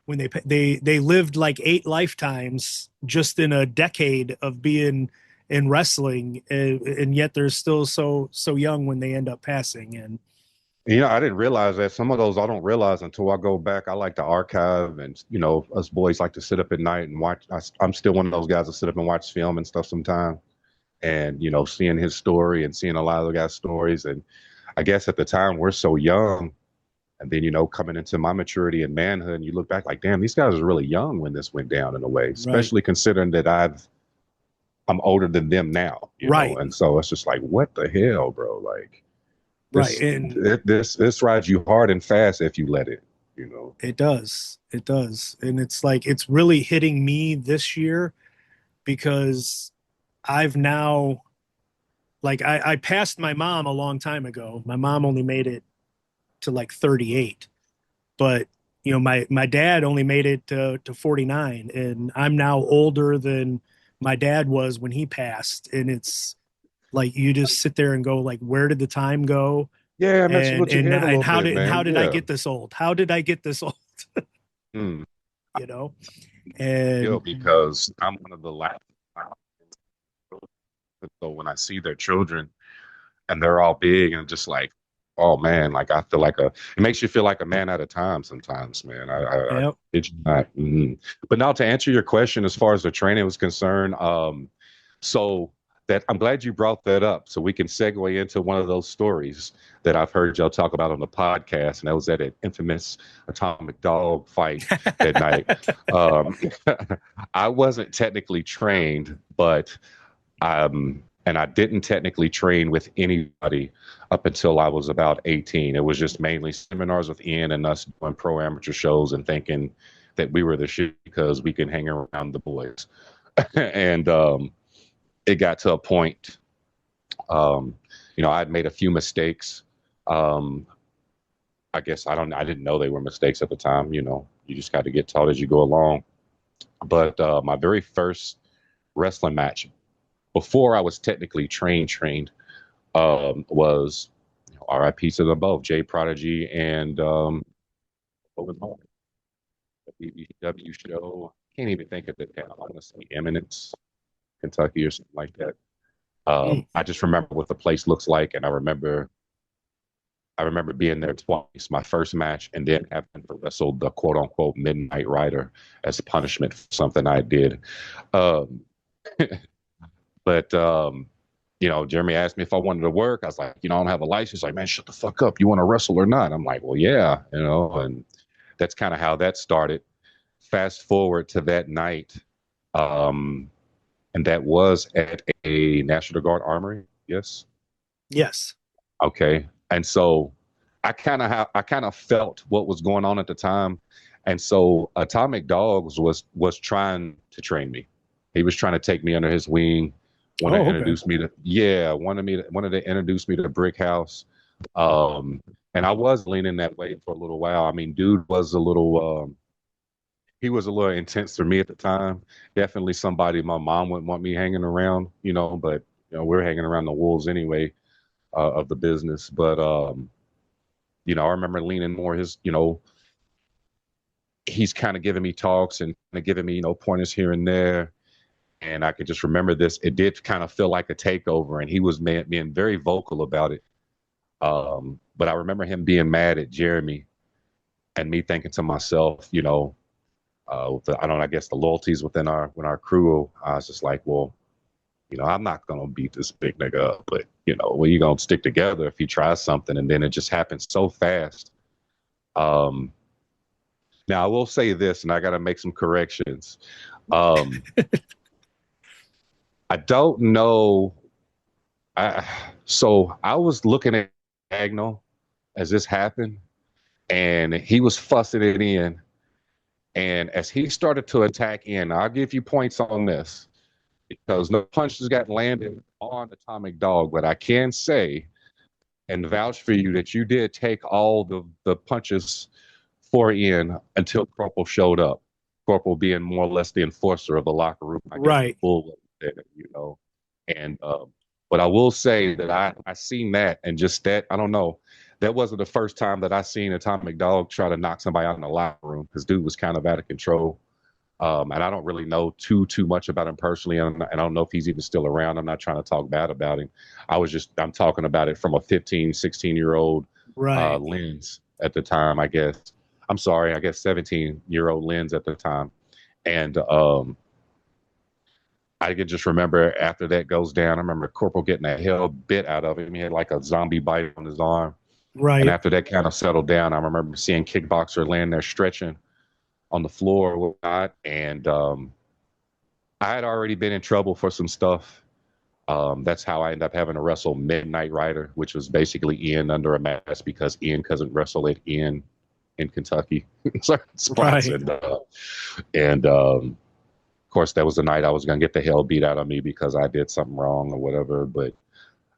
lived like 8 lifetimes just in a decade of being in wrestling, and yet they're still so young when they end up passing. And
I didn't realize that some of those I don't realize until I go back. I like to archive, and us boys like to sit up at night and watch. I'm still one of those guys that sit up and watch film and stuff sometimes, and seeing his story and seeing a lot of the guys' stories, and I guess at the time we're so young, and then coming into my maturity and manhood, and you look back like, damn, these guys are really young when this went down in a way,
Right.
especially considering that I'm older than them now,
Right.
and so it's just like, what the hell, bro? Like
Right. And
this rides you hard and fast if you let it, you know.
it does. It does. And it's like it's really hitting me this year because I've now like I passed my mom a long time ago. My mom only made it to like 38, but my dad only made it to 49, and I'm now older than my dad was when he passed. And it's like you just sit there and go like, where did the time go?
Yeah, it messes
And
with your
and
head a
and
little
how
bit,
did and how
man.
did I
Yeah.
get this old? How did I get this old?
Mm.
You know?
Ill
And
because I'm one of the last. So when I see their children and they're all big and just like, oh man, like I feel like it makes you feel like a man at a time sometimes, man. I
yeah,
it's not. But now to answer your question, as far as the training was concerned, so that I'm glad you brought that up, so we can segue into one of those stories that I've heard y'all talk about on the podcast, and that was that infamous atomic dog fight that night. Um, I wasn't technically trained, but and I didn't technically train with anybody up until I was about 18. It was just mainly seminars with Ian and us doing pro amateur shows and thinking that we were the shit because we can hang around the boys. And it got to a point, um, I'd made a few mistakes. Um, I guess I didn't know they were mistakes at the time. You just got to get taught as you go along. But my very first wrestling match, before I was technically trained, was RIP to them both, Jay Prodigy and what was the BBW show? Can't even think of the town. I want to say Eminence, Kentucky, or something like that.
mm,
I just remember what the place looks like, and I remember being there twice, my first match, and then having to wrestle the quote unquote Midnight Rider as punishment for something I did. Um, but Jeremy asked me if I wanted to work. I was like, I don't have a license. Like, man, shut the fuck up. You want to wrestle or not? I'm like, well, yeah, and that's kind of how that started. Fast forward to that night, um, and that was at a National Guard Armory. Yes.
yes,
Okay. And so I kind of felt what was going on at the time. And so Atomic Dogs was trying to train me. He was trying to take me under his wing, wanted to
oh, okay,
introduce me to yeah, wanted to introduce me to Brick House. Um and I was leaning that way for a little while. I mean, dude was a little he was a little intense for me at the time. Definitely somebody my mom wouldn't want me hanging around, but we're hanging around the wolves anyway, of the business. But I remember leaning more his, he's kind of giving me talks and kind of giving me, pointers here and there. And I could just remember this. It did kind of feel like a takeover, and he was being very vocal about it. But I remember him being mad at Jeremy, and me thinking to myself, I guess the loyalties within our crew. I was just like, well, I'm not gonna beat this big nigga up, but well, you gonna stick together if he tries something, and then it just happens so fast. Um, Now I will say this, and I got to make some corrections. Um, I don't know. I, so I was looking at Agnell as this happened, and he was fussing it in. And as he started to attack in, I'll give you points on this because no punches got landed on Atomic Dog, but I can say and vouch for you that you did take all the punches for Ian until Corporal showed up. Corporal being more or less the enforcer of the locker room, I guess the
right.
bull there. And but I will say that I seen that, and just that, I don't know. That wasn't the first time that I seen Atomic Dog try to knock somebody out in the locker room, because dude was kind of out of control. And I don't really know too much about him personally, and I don't know if he's even still around. I'm not trying to talk bad about him. I'm talking about it from a 15, 16-year-old
Right.
lens at the time, I guess. I'm sorry, I guess 17-year-old lens at the time. And I can just remember after that goes down, I remember Corporal getting the hell bit out of him. He had like a zombie bite on his arm. And
Right,
after that kind of settled down, I remember seeing Kickboxer laying there stretching on the floor or whatnot. And I had already been in trouble for some stuff. That's how I ended up having to wrestle Midnight Rider, which was basically Ian under a mask because Ian couldn't wrestle it in Kentucky. Certain spots.
right,
And of course, that was the night I was going to get the hell beat out of me because I did something wrong or whatever. But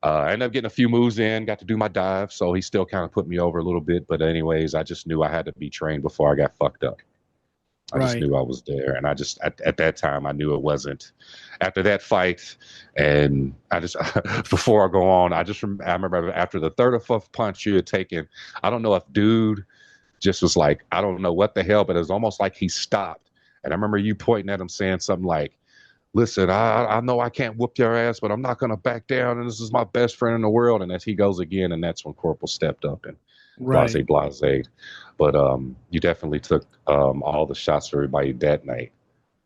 I ended up getting a few moves in, got to do my dive. So he still kind of put me over a little bit. But, anyways, I just knew I had to be trained before I got fucked up. I just
right.
knew I was there. And I just, at that time, I knew it wasn't. After that fight, and I just, before I go on, I remember after the third or fourth punch you had taken, I don't know if dude just was like, I don't know what the hell, but it was almost like he stopped. And I remember you pointing at him saying something like, listen, I know I can't whoop your ass, but I'm not going to back down. And this is my best friend in the world. And as he goes again, and that's when Corporal stepped up and
Right.
blase. But you definitely took all the shots for everybody that night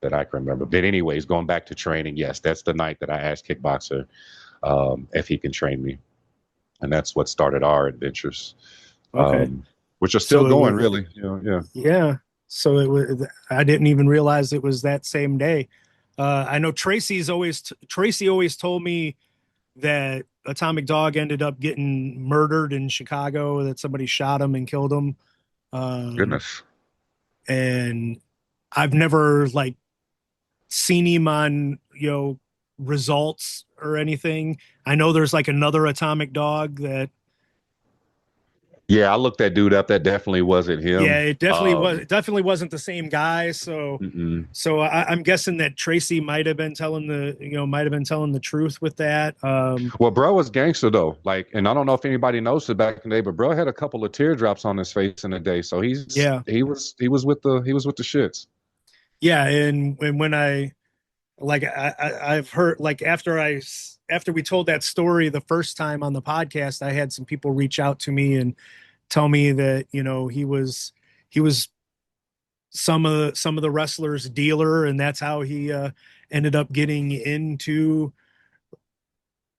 that I can remember. But anyways, going back to training, yes, that's the night that I asked Kickboxer if he can train me. And that's what started our adventures,
Okay.
which are still
So it
going,
was,
really. You know, yeah.
yeah. So it was. I didn't even realize it was that same day. I know Tracy always told me that Atomic Dog ended up getting murdered in Chicago. That somebody shot him and killed him. Um,
Goodness.
and I've never like seen him on results or anything. I know there's like another Atomic Dog that.
Yeah, I looked that dude up. That definitely wasn't
Yeah,
him.
it definitely was. It definitely wasn't the same guy. So,
Mm-mm.
I'm guessing that Tracy might have been telling the truth with that.
Well, bro was gangster though. Like, and I don't know if anybody knows it back in the day, but bro had a couple of teardrops on his face in the day. So
Yeah,
he was with the shits.
yeah, and when I've heard like after we told that story the first time on the podcast, I had some people reach out to me and tell me that he was some of the wrestlers dealer, and that's how he ended up getting into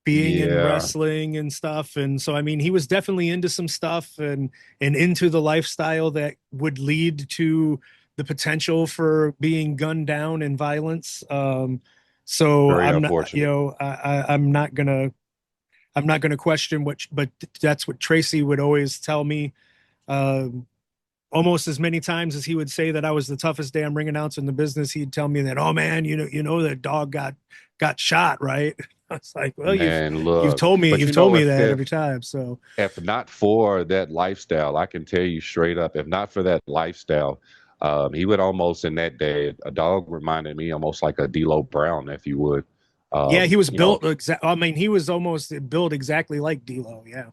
being in
Yeah,
wrestling and stuff. And so I mean he was definitely into some stuff and into the lifestyle that would lead to the potential for being gunned down and violence. So
very
I'm not,
unfortunate.
I'm not gonna question but that's what Tracy would always tell me. um Almost as many times as he would say that I was the toughest damn ring announcer in the business, he'd tell me that, oh man, that dog got shot, right? I was like, well,
Man, look, but
you've
you
told
know,
me that every time. So
if not for that lifestyle, I can tell you straight up, if not for that lifestyle, he would almost in that day, a dog reminded me almost like a D'Lo Brown, if you would.
yeah, he was
You know,
built I mean, he was almost built exactly like D'Lo. Yeah,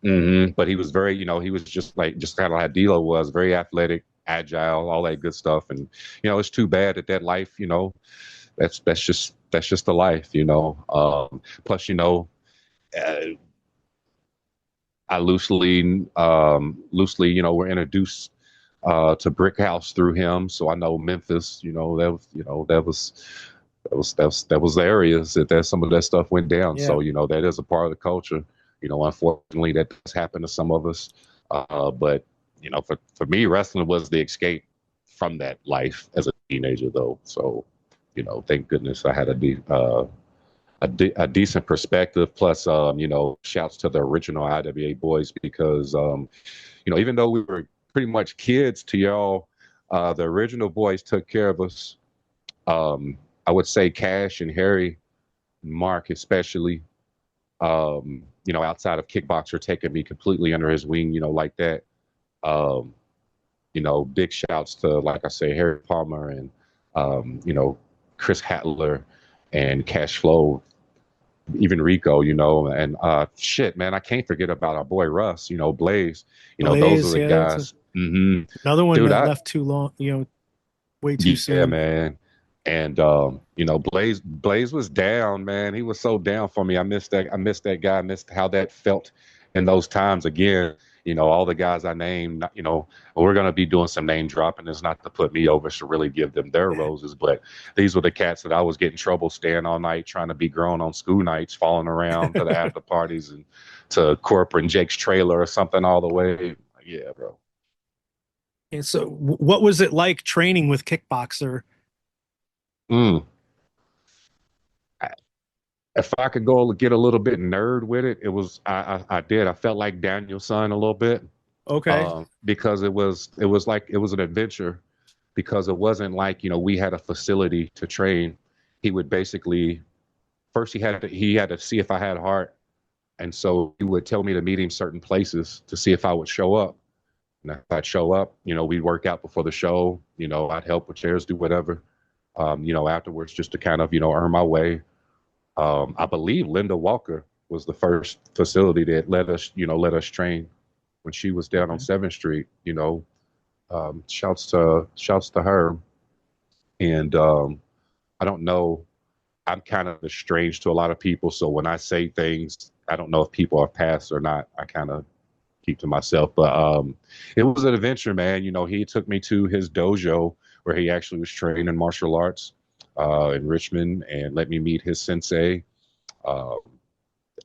but he was very, he was just kind of like D'Lo was, very athletic, agile, all that good stuff. And it's too bad that life, that's just the life, Plus, uh, I loosely, were introduced to Brick House through him, so I know Memphis. That was the areas that some of that stuff went down.
yeah.
So that is a part of the culture. Unfortunately, that does happen to some of us. But for me, wrestling was the escape from that life as a teenager, though. So thank goodness I had a decent perspective. Plus, shouts to the original IWA boys because, even though we were pretty much kids to y'all, the original boys took care of us. I would say Cash and Harry, Mark especially, outside of Kickboxer taking me completely under his wing, like that. Um, big shouts to, like I say, Harry Palmer and, Chris Hatler and Cash Flow, even Rico, and shit, man, I can't forget about our boy Russ, Blaze, those are
Blaze,
the
yeah, that's
guys.
another one
Dude,
that left too long, way too
yeah,
soon.
man. And Blaze was down, man. He was so down for me. I missed that guy. I missed how that felt in those times again. all the guys I named, we're going to be doing some name dropping. It's not to put me over, to really give them their roses, but these were the cats that I was getting trouble staying all night, trying to be grown on school nights, falling around to the after parties and to corporate and Jake's trailer or something all the way. Yeah, bro.
And so, what was it like training with Kickboxer?
Mm. If I could go get a little bit nerd with it, it was I did. I felt like Daniel's son a little bit,
Okay.
because it was an adventure, because it wasn't like we had a facility to train. He would basically first he had to see if I had heart, and so he would tell me to meet him certain places to see if I would show up. And if I'd show up, we'd work out before the show. I'd help with chairs, do whatever. Afterwards, just to kind of earn my way. I believe Linda Walker was the first facility that let us train when she was down on
Okay.
7th Street. Shouts to her. And I don't know. I'm kind of strange to a lot of people, so when I say things, I don't know if people are passed or not. I kind of keep to myself. But it was an adventure, man. He took me to his dojo where he actually was trained in martial arts in Richmond, and let me meet his sensei. Uh,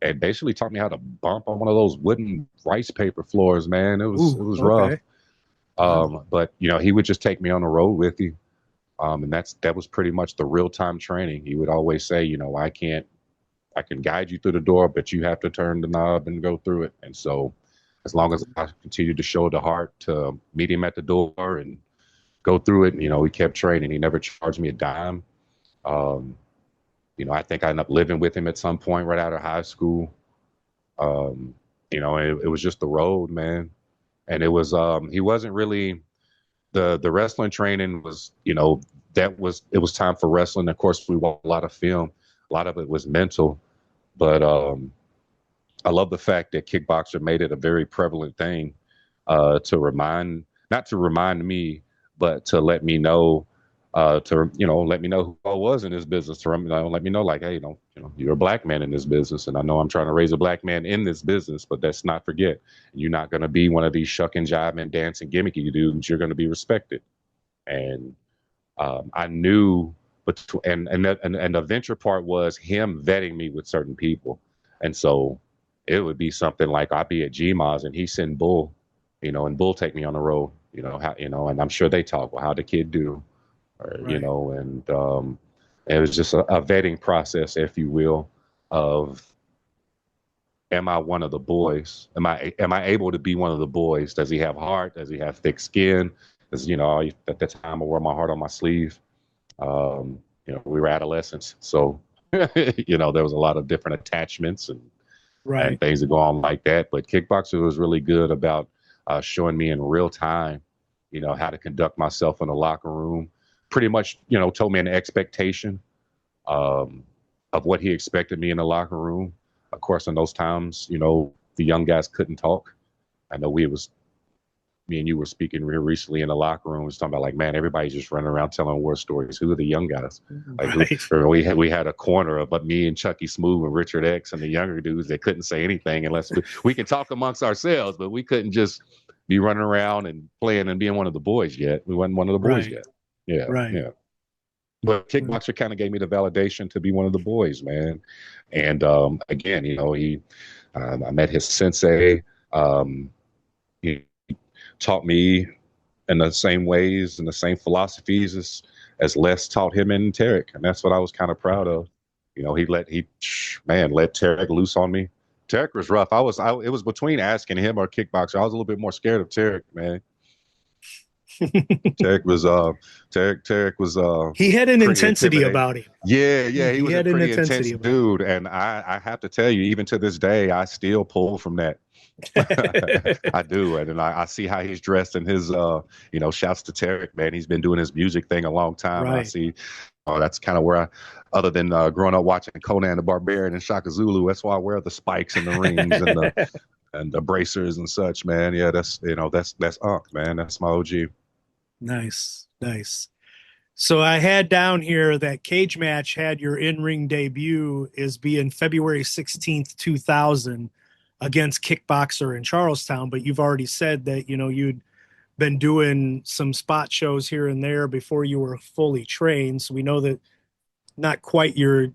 and basically taught me how to bump on one of those wooden rice paper floors, man. It
Ooh,
was rough.
okay. Wow.
But he would just take me on the road with you. And that was pretty much the real time training. He would always say, I can guide you through the door, but you have to turn the knob and go through it. And so as long as I continued to show the heart to meet him at the door and go through it, he kept training. He never charged me a dime. Um, I think I ended up living with him at some point right out of high school. Um, it was just the road, man. And he wasn't really the wrestling training was, it was time for wrestling. Of course, we watched a lot of film. A lot of it was mental, but I love the fact that Kickboxer made it a very prevalent thing to not to remind me, but to let me know, let me know who I was in this business. To let me know, like, hey, you're a black man in this business, and I know I'm trying to raise a black man in this business, but let's not forget, you're not going to be one of these shuck and jive and dancing gimmicky dudes. You're going to be respected, and I knew, but and the venture part was him vetting me with certain people, and so it would be something like I'd be at GMA's and he send Bull, and Bull take me on the road, and I'm sure they talk, well, how the kid do, or
Right.
and it was just a vetting process, if you will, of am I one of the boys? Am I able to be one of the boys? Does he have heart? Does he have thick skin? Because at that time I wore my heart on my sleeve. We were adolescents, so there was a lot of different attachments and
Right.
things that go on like that. But Kickboxer was really good about showing me in real time, how to conduct myself in the locker room. Pretty much, told me an expectation um, of what he expected me in the locker room. Of course, in those times, the young guys couldn't talk. I know me and you were speaking here recently in the locker room. We was talking about like, man, everybody's just running around telling war stories. Who are the young guys? Like,
Right.
we had a corner of but me and Chucky Smooth and Richard X and the younger dudes that couldn't say anything unless we can talk amongst ourselves, but we couldn't just be running around and playing and being one of the boys yet. We wasn't one of the boys
Right.
yet. Yeah,
Right.
yeah. But
Mm.
Kickboxer kind of gave me the validation to be one of the boys, man. And again, I met his sensei. Um, he taught me in the same ways and the same philosophies as Les taught him in Tarek, and that's what I was kind of proud of. Let Tarek loose on me. Tarek was rough. It was between asking him or Kickboxer. I was a little bit more scared of Tarek, man. Tarek was
He had an
pretty
intensity
intimidating.
about him.
Yeah,
He,
yeah, he
he
was a
had an
pretty
intensity
intense
about
dude, and I have to tell you, even to this day, I still pull from that.
him.
I do, and I see how he's dressed in his, shouts to Tarek, man. He's been doing his music thing a long time, and I
Right.
see, that's kind of where other than growing up watching Conan the Barbarian and Shaka Zulu, that's why I wear the spikes and the rings and the bracers and such, man. Yeah, that's Unc, man. That's my OG.
Nice. Nice. So I had down here that Cage Match had your in-ring debut is being February 16th, 2000. against Kickboxer in Charlestown, but you've already said that, you'd been doing some spot shows here and there before you were fully trained. So we know that not quite your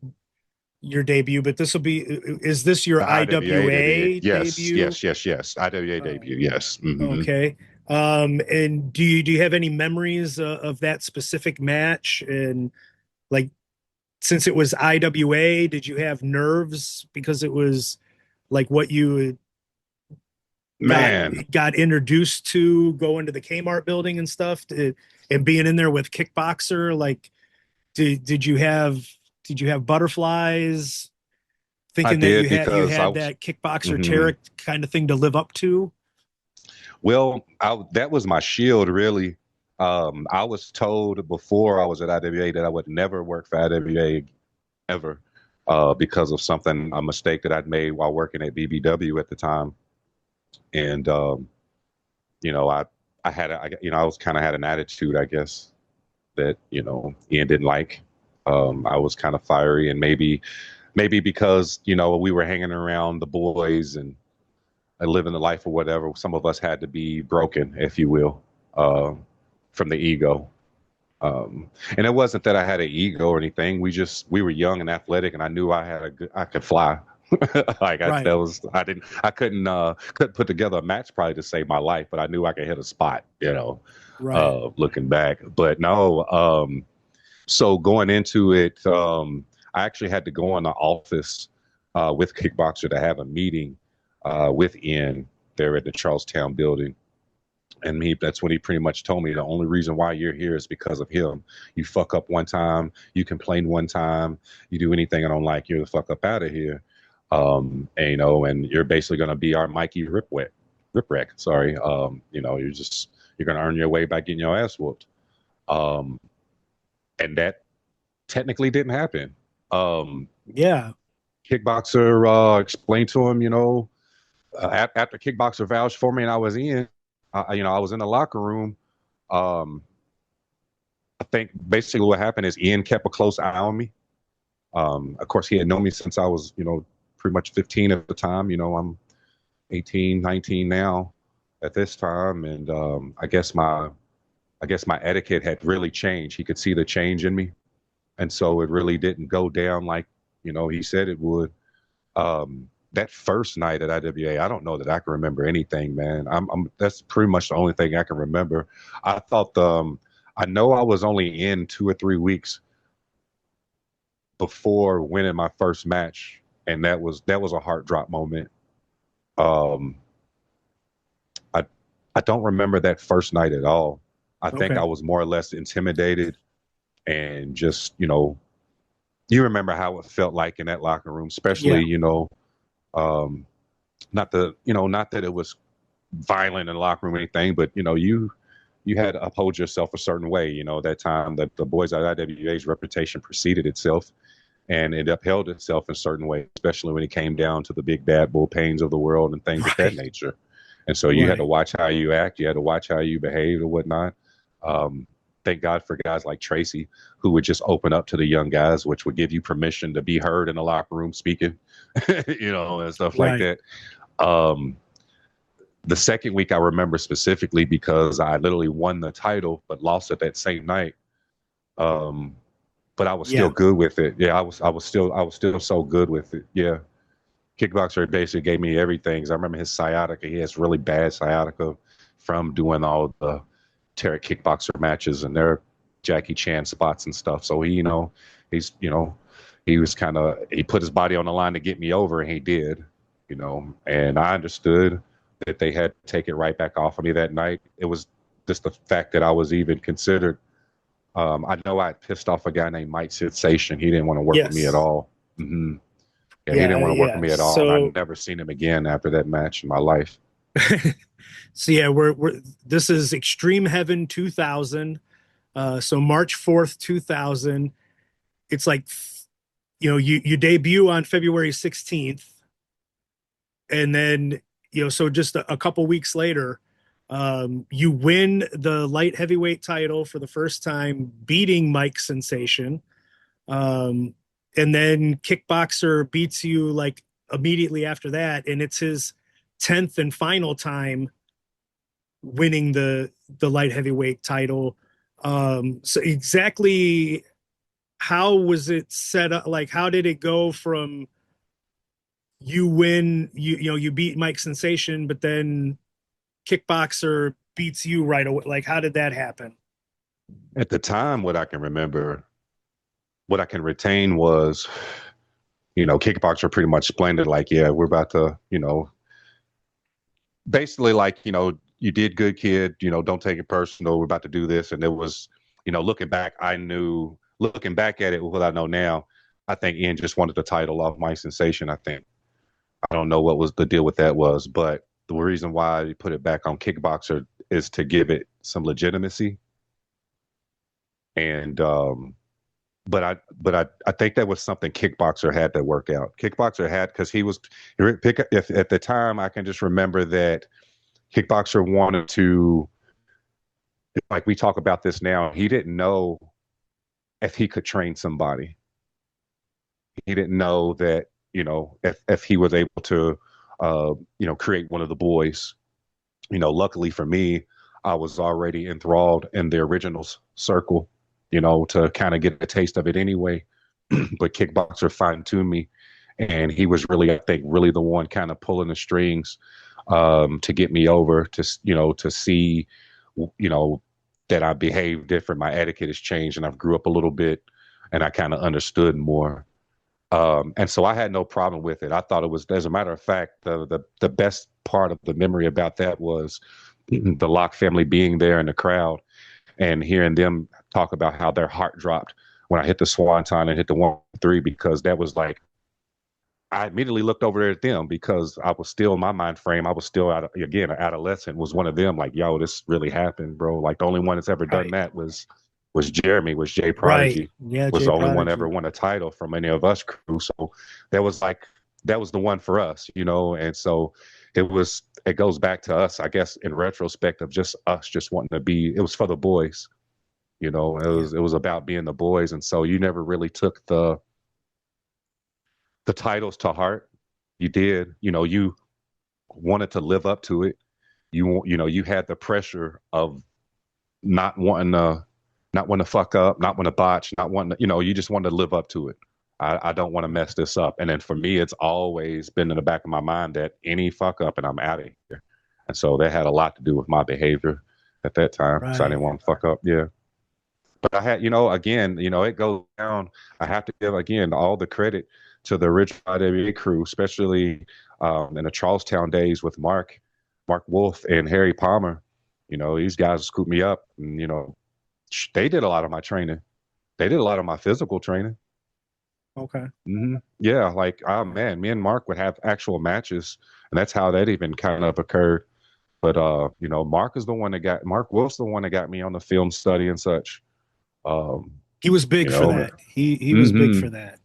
debut, but this will be, is this your
The IWA debut.
IWA
Yes,
debut?
yes, yes, yes. IWA
Uh,
debut. Yes.
okay. And do you have any memories of that specific match? And like, since it was IWA, did you have nerves because it was like what you got
Man,
got introduced to going to the Kmart building and stuff and being in there with Kickboxer? Like, did you have butterflies
I
thinking that
did
you
because I
had
was.
that Kickboxer
Mhm.
Tarek kind of thing to live up to?
Well, that was my shield, really. I was told before I was at IWA that I would never work for IWA ever, because of a mistake that I'd made while working at BBW at the time. And you know, I had I was kind of had an attitude, I guess, that Ian didn't like. I was kind of fiery, and maybe because we were hanging around the boys and living the life or whatever. Some of us had to be broken, if you will, uh, from the ego. And it wasn't that I had an ego or anything. We were young and athletic, and I knew I could fly. Like
Right,
I couldn't put together a match probably to save my life, but I knew I could hit a spot,
right.
looking back. But no, so going into it, I actually had to go in the office with Kickboxer to have a meeting with Ian there at the Charlestown building. And that's when he pretty much told me the only reason why you're here is because of him. You fuck up one time, you complain one time, you do anything I don't like, you're the fuck up out of here. And you're basically going to be our Mikey Ripwreck. Sorry. You're going to earn your way by getting your ass whooped. Um, and that technically didn't happen. Um,
Yeah.
Kickboxer explained to him, after Kickboxer vouched for me and I was in, I was in the locker room. Um, I think basically what happened is Ian kept a close eye on me. Of course, he had known me since I was, pretty much 15 at the time. I'm 18, 19 now at this time, and I guess my etiquette had really changed. He could see the change in me, and so it really didn't go down like he said it would. That first night at IWA, I don't know that I can remember anything, man. That's pretty much the only thing I can remember. I thought I know I was only in 2 or 3 weeks before winning my first match, and that was a heart drop moment. Um, I I don't remember that first night at all. I think
Okay.
I was more or less intimidated and just you remember how it felt like in that locker room, especially
Yeah.
um, not that it was violent in the locker room or anything, but you had to uphold yourself a certain way. That time that the boys at IWA's reputation preceded itself and it upheld itself in a certain way, especially when it came down to the big bad bull pains of the world and things of that
Right.
nature. And so you had to
Right.
watch how you act, you had to watch how you behaved or whatnot. Um, thank God for guys like Tracy who would just open up to the young guys, which would give you permission to be heard in the locker room speaking, and stuff like
Right.
that. Um, the second week I remember specifically because I literally won the title but lost it that same night. Um, but I was still
Yeah.
good with it. Yeah, I was still so good with it. Yeah. Kickboxer basically gave me everything. 'Cause I remember his sciatica. He has really bad sciatica from doing all the Terra Kickboxer matches and their Jackie Chan spots and stuff. So he's he was he put his body on the line to get me over, and he did. And I understood that they had to take it right back off of me that night. It was just the fact that I was even considered. I know I pissed off a guy named Mike Sensation. He didn't want to work with me at
Yes.
all. hmm Yeah, he didn't
Yeah.
want to work with
Yeah.
me at all, and I
So,
never seen him again after that match in my life.
so yeah, we're this is Extreme Heaven 2000. So March 4th, 2000. It's like, you debut on February 16th, and then, so just a couple weeks later, you win the light heavyweight title for the first time, beating Mike Sensation. Um, and then Kickboxer beats you like immediately after that, and it's his 10th and final time winning the light heavyweight title. So exactly how was it set up? Like, how did it go from you win, you know, you beat Mike Sensation, but then Kickboxer beats you right away? Like, how did that happen?
At the time, what I can remember, what I can retain was, Kickboxer pretty much explained it like, yeah, we're about to, basically like, you did good, kid, don't take it personal. We're about to do this. And it was, looking back at it with what I know now, I think Ian just wanted the title off my sensation. I don't know what was the deal with that was, but the reason why he put it back on Kickboxer is to give it some legitimacy. And, but I think that was something Kickboxer had to work out. Kickboxer had, because if at the time I can just remember that Kickboxer wanted to, like we talk about this now, he didn't know if he could train somebody. He didn't know that, if he was able to, create one of the boys. Luckily for me, I was already enthralled in the originals circle, to kind of get a taste of it anyway. But Kickboxer fine-tuned me, and he was really, I think, really the one kind of pulling the strings, to get me over to, to see, that I behave different. My etiquette has changed, and I've grew up a little bit, and I kind of understood more. And so I had no problem with it. I thought it was, as a matter of fact, the best part of the memory about that was the Locke family being there in the crowd and hearing them talk about how their heart dropped when I hit the swanton and hit the 1-3, because that was like, I immediately looked over there at them because I was still in my mind frame. I was still again, an adolescent, was one of them like, yo, this really happened, bro. Like the only one that's ever done
Right.
that was Jeremy, was Jay
Right.
Prodigy,
Yeah,
was
Jay
the only one
Prodigy.
ever won a title from any of us crew. So that was like, that was the one for us, and so it goes back to us, I guess, in retrospect, of just us just wanting to be, it was for the boys,
Yeah.
it was about being the boys. And so you never really took the titles to heart. You did, you wanted to live up to it. You had the pressure of not wanting to not want to fuck up, not want to botch, not wanting to, you just want to live up to it. I don't want to
Right.
mess this up. And then for me, it's always been in the back of my mind that any fuck up and I'm out of here. And so that had a lot to do with my behavior at that time. Because I didn't
Right.
want to fuck up. Yeah. But I had, again, it goes down. I have to give, again, all the credit to the original IWA crew, especially in the Charlestown days with Mark Wolf and Harry Palmer. These guys scooped me up, and, they did a lot of my training. They did a lot of my physical training.
Okay.
Yeah, like, oh man, me and Mark would have actual matches, and that's how that even kind of occurred. But Mark Wolf's the one that got me on the film study and such. Um,
He was
you
big for
know,
that. He was big
hmm
for that.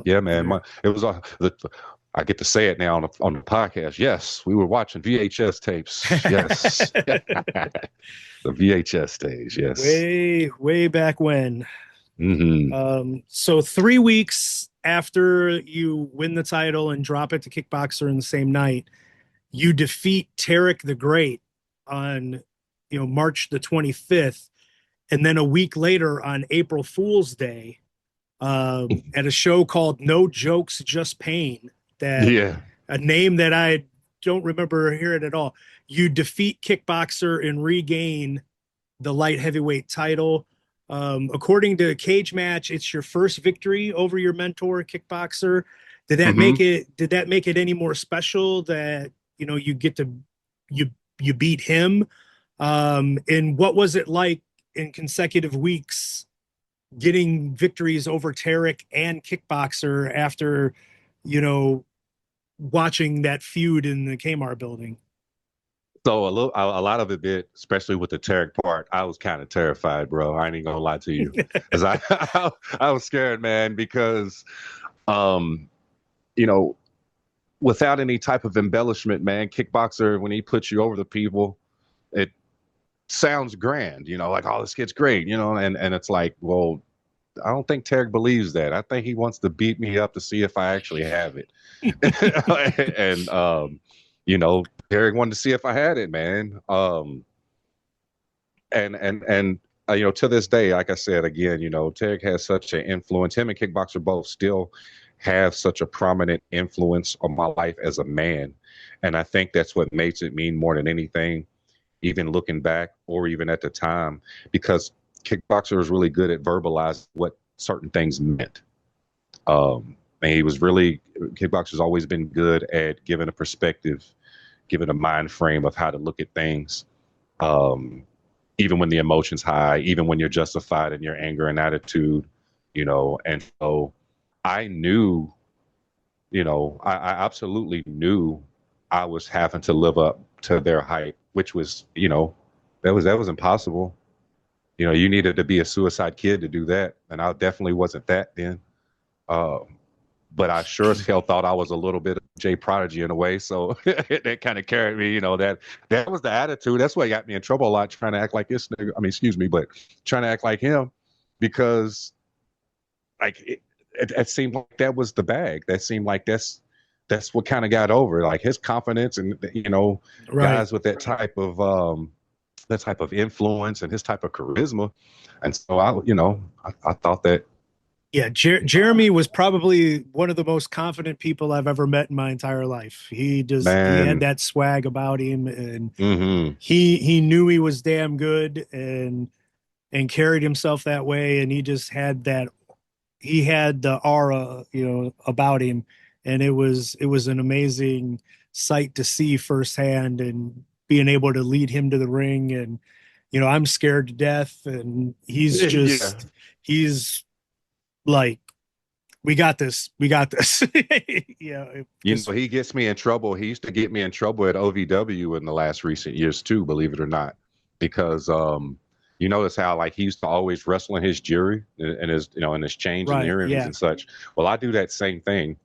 yeah, man,
There.
it was I get to say it now on the podcast. Yes, we were watching VHS tapes. Yes, the VHS days. Yes.
Way back when.
Hmm.
So 3 weeks after you win the title and drop it to Kickboxer in the same night, you defeat Tarek the Great on, March the 25th. And then a week later on April Fool's Day, at a show called No Jokes, Just Pain, that
Yeah.
a name that I don't remember hearing at all. You defeat Kickboxer and regain the light heavyweight title. According to Cage Match, it's your first victory over your mentor, Kickboxer. Did that make
Hmm.
it? Did that make it any more special that you get to you you beat him? And what was it like in consecutive weeks getting victories over Tarek and Kickboxer after you know watching that feud in the Kmart building?
So a lot of it, especially with the Tarek part, I was kind of terrified, bro. I ain't even gonna lie to you, because I was scared, man, because um, you know, without any type of embellishment, man, Kickboxer, when he puts you over the people, it sounds grand, like, oh, this kid's great, and it's like, well, don't think Tarek believes that. I think he wants to beat me up to see if I actually have it. And Tarek wanted to see if I had it, man. And to this day, like I said again, Tarek has such an influence. Him and Kickboxer both still have such a prominent influence on my life as a man, and I think that's what makes it mean more than anything, even looking back or even at the time, because Kickboxer was really good at verbalizing what certain things meant. And Kickboxer's always been good at giving a perspective, giving a mind frame of how to look at things. Um, Even when the emotion's high, even when you're justified in your anger and attitude, and so I knew, I absolutely knew I was having to live up to their hype, which was, that was impossible. You needed to be a suicide kid to do that, and I definitely wasn't that then. Um, but I sure as hell thought I was a little bit of Jay Prodigy in a way, so that kind of carried me. That was the attitude. That's what got me in trouble a lot, trying to act like this nigga. I mean, excuse me, but trying to act like him, because like it seemed like that was the bag. That seemed like that's what kind of got over, like, his confidence, and
Right.
guys with that type of influence and his type of charisma. And so I thought that.
Yeah, Jeremy was probably one of the most confident people I've ever met in my entire life. He had
Man.
that swag about him, and
Hmm.
he knew he was damn good, and carried himself that way, and he had the aura, about him, and it was an amazing sight to see firsthand, and being able to lead him to the ring. And I'm scared to death, and
Yeah.
he's like, we got this. Because
He gets me in trouble. He used to get me in trouble at OVW in the last recent years too, believe it or not, because you notice how, like, he used to always wrestle in his jewelry and his and his chains and
right,
earrings
yeah,
and such. Well, I do that same thing,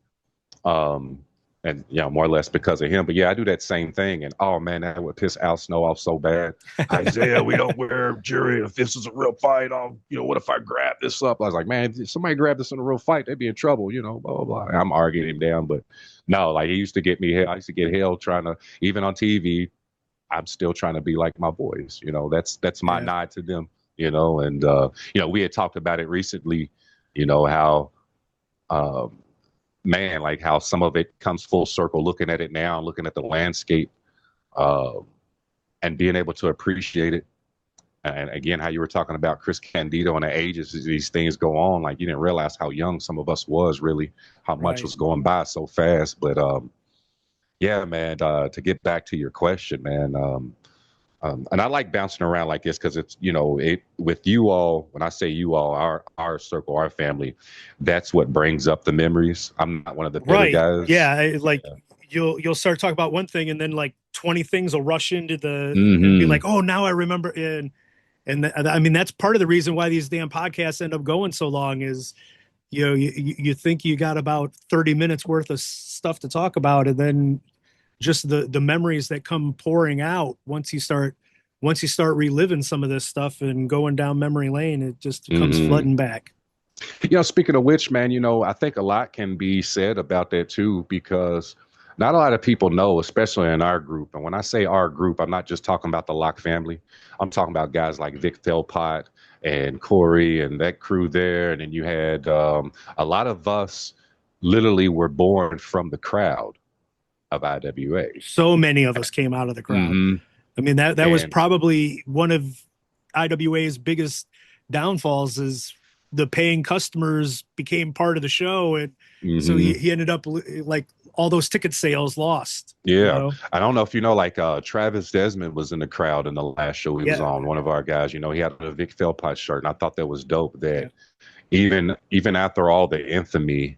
um, and more or less because of him. But yeah, I do that same thing, and oh man, that would piss Al Snow off so bad. Isaiah, we don't wear jewelry. If this is a real fight, what if I grab this up? I was like, man, if somebody grabbed this in a real fight, they'd be in trouble, blah blah blah. And I'm arguing him down, but no, like, he used to get me hell. I used to get hell trying to, even on TV. I'm still trying to be like my boys. That's my
yeah,
nod to them. And we had talked about it recently. How. Um, Man, like, how some of it comes full circle, looking at it now, looking at the landscape, uh, and being able to appreciate it. And again, how you were talking about Chris Candido and the ages these things go on, like, you didn't realize how young some of us was, really, how much
right.
was going by so fast. But yeah, man, to get back to your question, man, and I like bouncing around like this because it's, it with you all. When I say you all, our circle, our family, that's what brings up the memories. I'm not one of the bitter
Right.
guys.
Yeah. Like, you'll start talking about one thing, and then like 20 things will rush into and be
Hmm.
like, oh, now I remember. I mean, that's part of the reason why these damn podcasts end up going so long is, you think you got about 30 minutes worth of stuff to talk about, and then just the memories that come pouring out once you start reliving some of this stuff and going down memory lane, it just comes
Hmm.
flooding back.
Speaking of which, man, I think a lot can be said about that too, because not a lot of people know, especially in our group. And when I say our group, I'm not just talking about the Locke family. I'm talking about guys like Vic Philpott and Corey and that crew there. And then you had a lot of us literally were born from the crowd of IWA.
So many of us came out of the crowd.
Hmm.
I mean, that was
And
probably one of IWA's biggest downfalls, is the paying customers became part of the show, and so he,
hmm
he ended up like all those ticket sales lost.
yeah, I don't know if like, Travis Desmond was in the crowd in the last show he was
Yeah,
on. One of our guys, he had a Vic Philpott shirt, and I thought that was dope.
yeah.
That even after all the infamy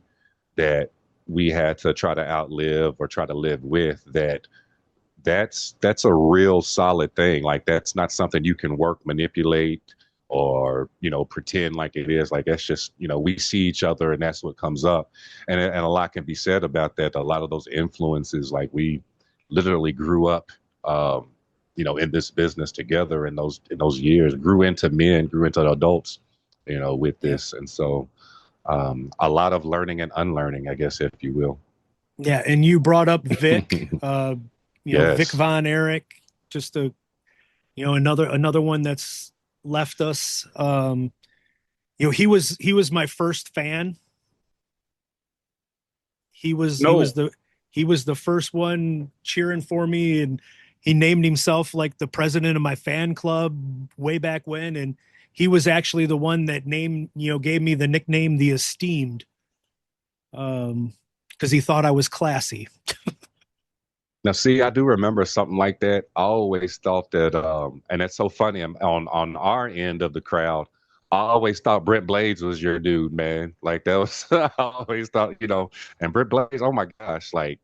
that we had to try to outlive or try to live with, that's a real solid thing. Like, that's not something you can work, manipulate, or pretend like it is. Like, that's just, we see each other and that's what comes up. And a lot can be said about that. A lot of those influences, like, we literally grew up in this business together in those years, grew into men, grew into adults with
Yeah.
this. And so a lot of learning and unlearning, I guess, if you will.
Yeah. And you brought up Vic, Vic
Yes.
Von Erich, just a, another one that's left us. He was my first fan. He was he was
No.
the he was the first one cheering for me, and he named himself like the president of my fan club way back when. And he was actually the one that gave me the nickname the Esteemed, because he thought I was classy.
Now, see, I do remember something like that. I always thought that, and it's so funny. On our end of the crowd, I always thought Brent Blades was your dude, man. Like that was, I always thought, and Brent Blades. Oh my gosh, like,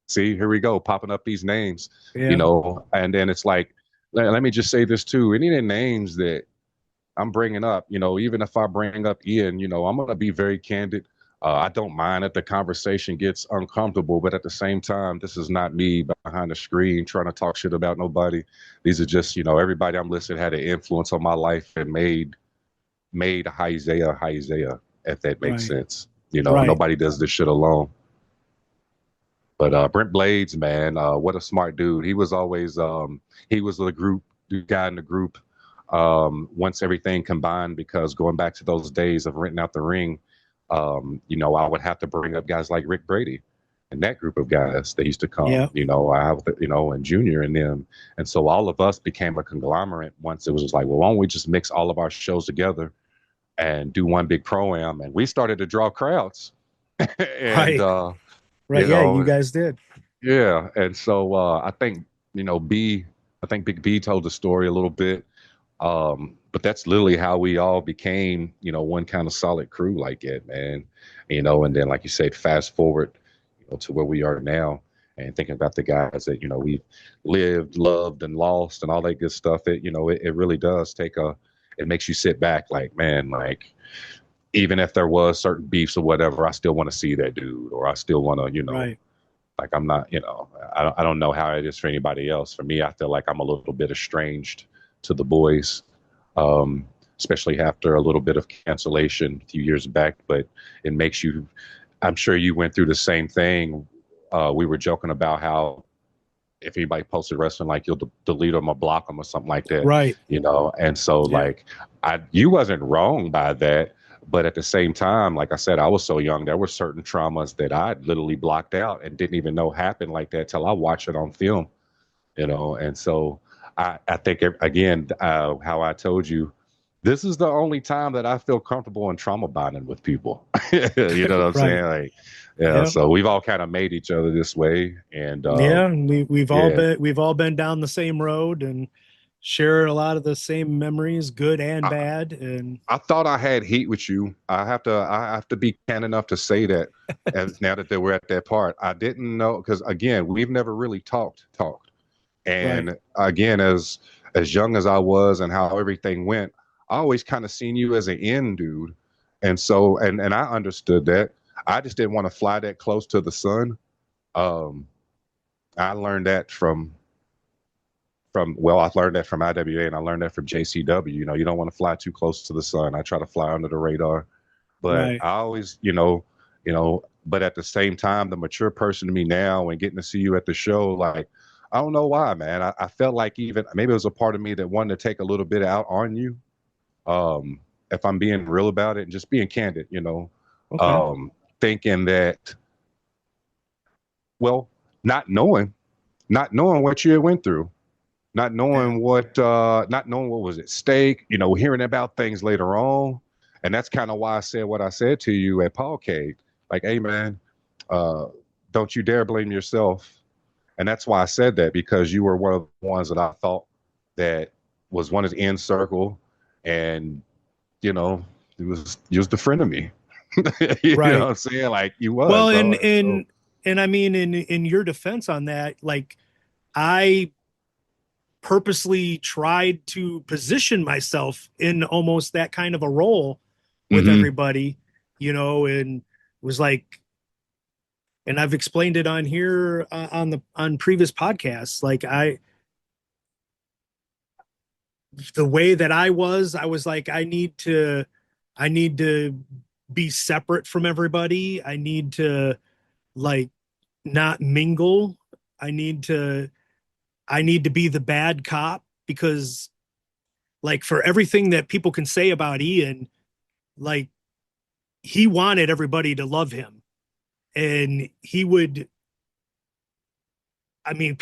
see, here we go, popping up these names,
Yeah.
and then it's like, let me just say this too. Any of the names that I'm bringing up, even if I bring up Ian, I'm going to be very candid. I don't mind if the conversation gets uncomfortable, but at the same time, this is not me behind the screen trying to talk shit about nobody. These are just, everybody I'm listed had an influence on my life and made Hy-Zaya, if that makes
Right.
sense.
Right.
Nobody does this shit alone. But Brent Blades, man, what a smart dude. He was the guy in the group once everything combined, because going back to those days of renting out the ring, I would have to bring up guys like Rick Brady and that group of guys that used to come,
Yeah.
I have, and Junior and them. And so all of us became a conglomerate once it was just like, well, why don't we just mix all of our shows together and do one big pro-am? And we started to draw crowds. and,
Right.
uh,
Right.
you
Yeah. You
know,
guys did.
yeah, and so I think B. I think Big B told the story a little bit, but that's literally how we all became, one kind of solid crew like it, man. And then like you said, fast forward, to where we are now, and thinking about the guys that we've lived, loved, and lost, and all that good stuff. It really does it makes you sit back, like, man, like even if there was certain beefs or whatever, I still want to see that dude, or I still want to,
Right.
like I'm not, I don't know how it is for anybody else. For me, I feel like I'm a little bit estranged to the boys, um, especially after a little bit of cancellation a few years back. But it makes you, I'm sure you went through the same thing. We were joking about how if anybody posted wrestling, like you'll delete them or block them or something like that,
Right.
And so
Yeah.
like, you wasn't wrong by that, but at the same time, like I said, I was so young. There were certain traumas that I literally blocked out and didn't even know happened like that till I watched it on film, And so I think again, how I told you, this is the only time that I feel comfortable in trauma bonding with people. You know what I'm
Right.
saying? Like, yeah.
Yeah.
So we've all kind of made each other this way, and
Yeah. And
yeah.
we've all been down the same road and share a lot of the same memories, good and
I,
bad. And
I thought I had heat with you. I have to be candid enough to say that, as now that we're at that part. I didn't know, because again, we've never really talked.
right.
And again, as young as I was and how everything went, I always kind of seen you as an end dude. And so and I understood that. I just didn't want to fly that close to the sun. Um I learned that I learned that from IWA, and I learned that from JCW. You don't want to fly too close to the sun. I try to fly under the radar. But
Right.
I always, but at the same time, the mature person to me now, and getting to see you at the show, like, I don't know why, man. I felt like even maybe it was a part of me that wanted to take a little bit out on you. Um, if I'm being real about it and just being candid,
Okay.
um, thinking that, well, not knowing, not knowing what you went through,
Yeah.
not knowing what was at stake, hearing about things later on. And that's kind of why I said what I said to you at Paulcade. Like, hey man, uh, don't you dare blame yourself. And that's why I said that, because you were one of the ones that I thought that was one of the inner circle, and you know, you was the friend of me. You know what
Right.
I'm saying? Like you
Well,
was, bro.
and I mean, in your defense on that, like, I purposely tried to position myself in almost that kind of a role with
Mm-hmm.
everybody, and was like, and I've explained it on here, on previous podcasts. Like, the way that I was like, I need to, I need to be separate from everybody. I need to like not mingle. I need to I need to be the bad cop because like for everything that people can say about Ian, like he wanted everybody to love him and he would I mean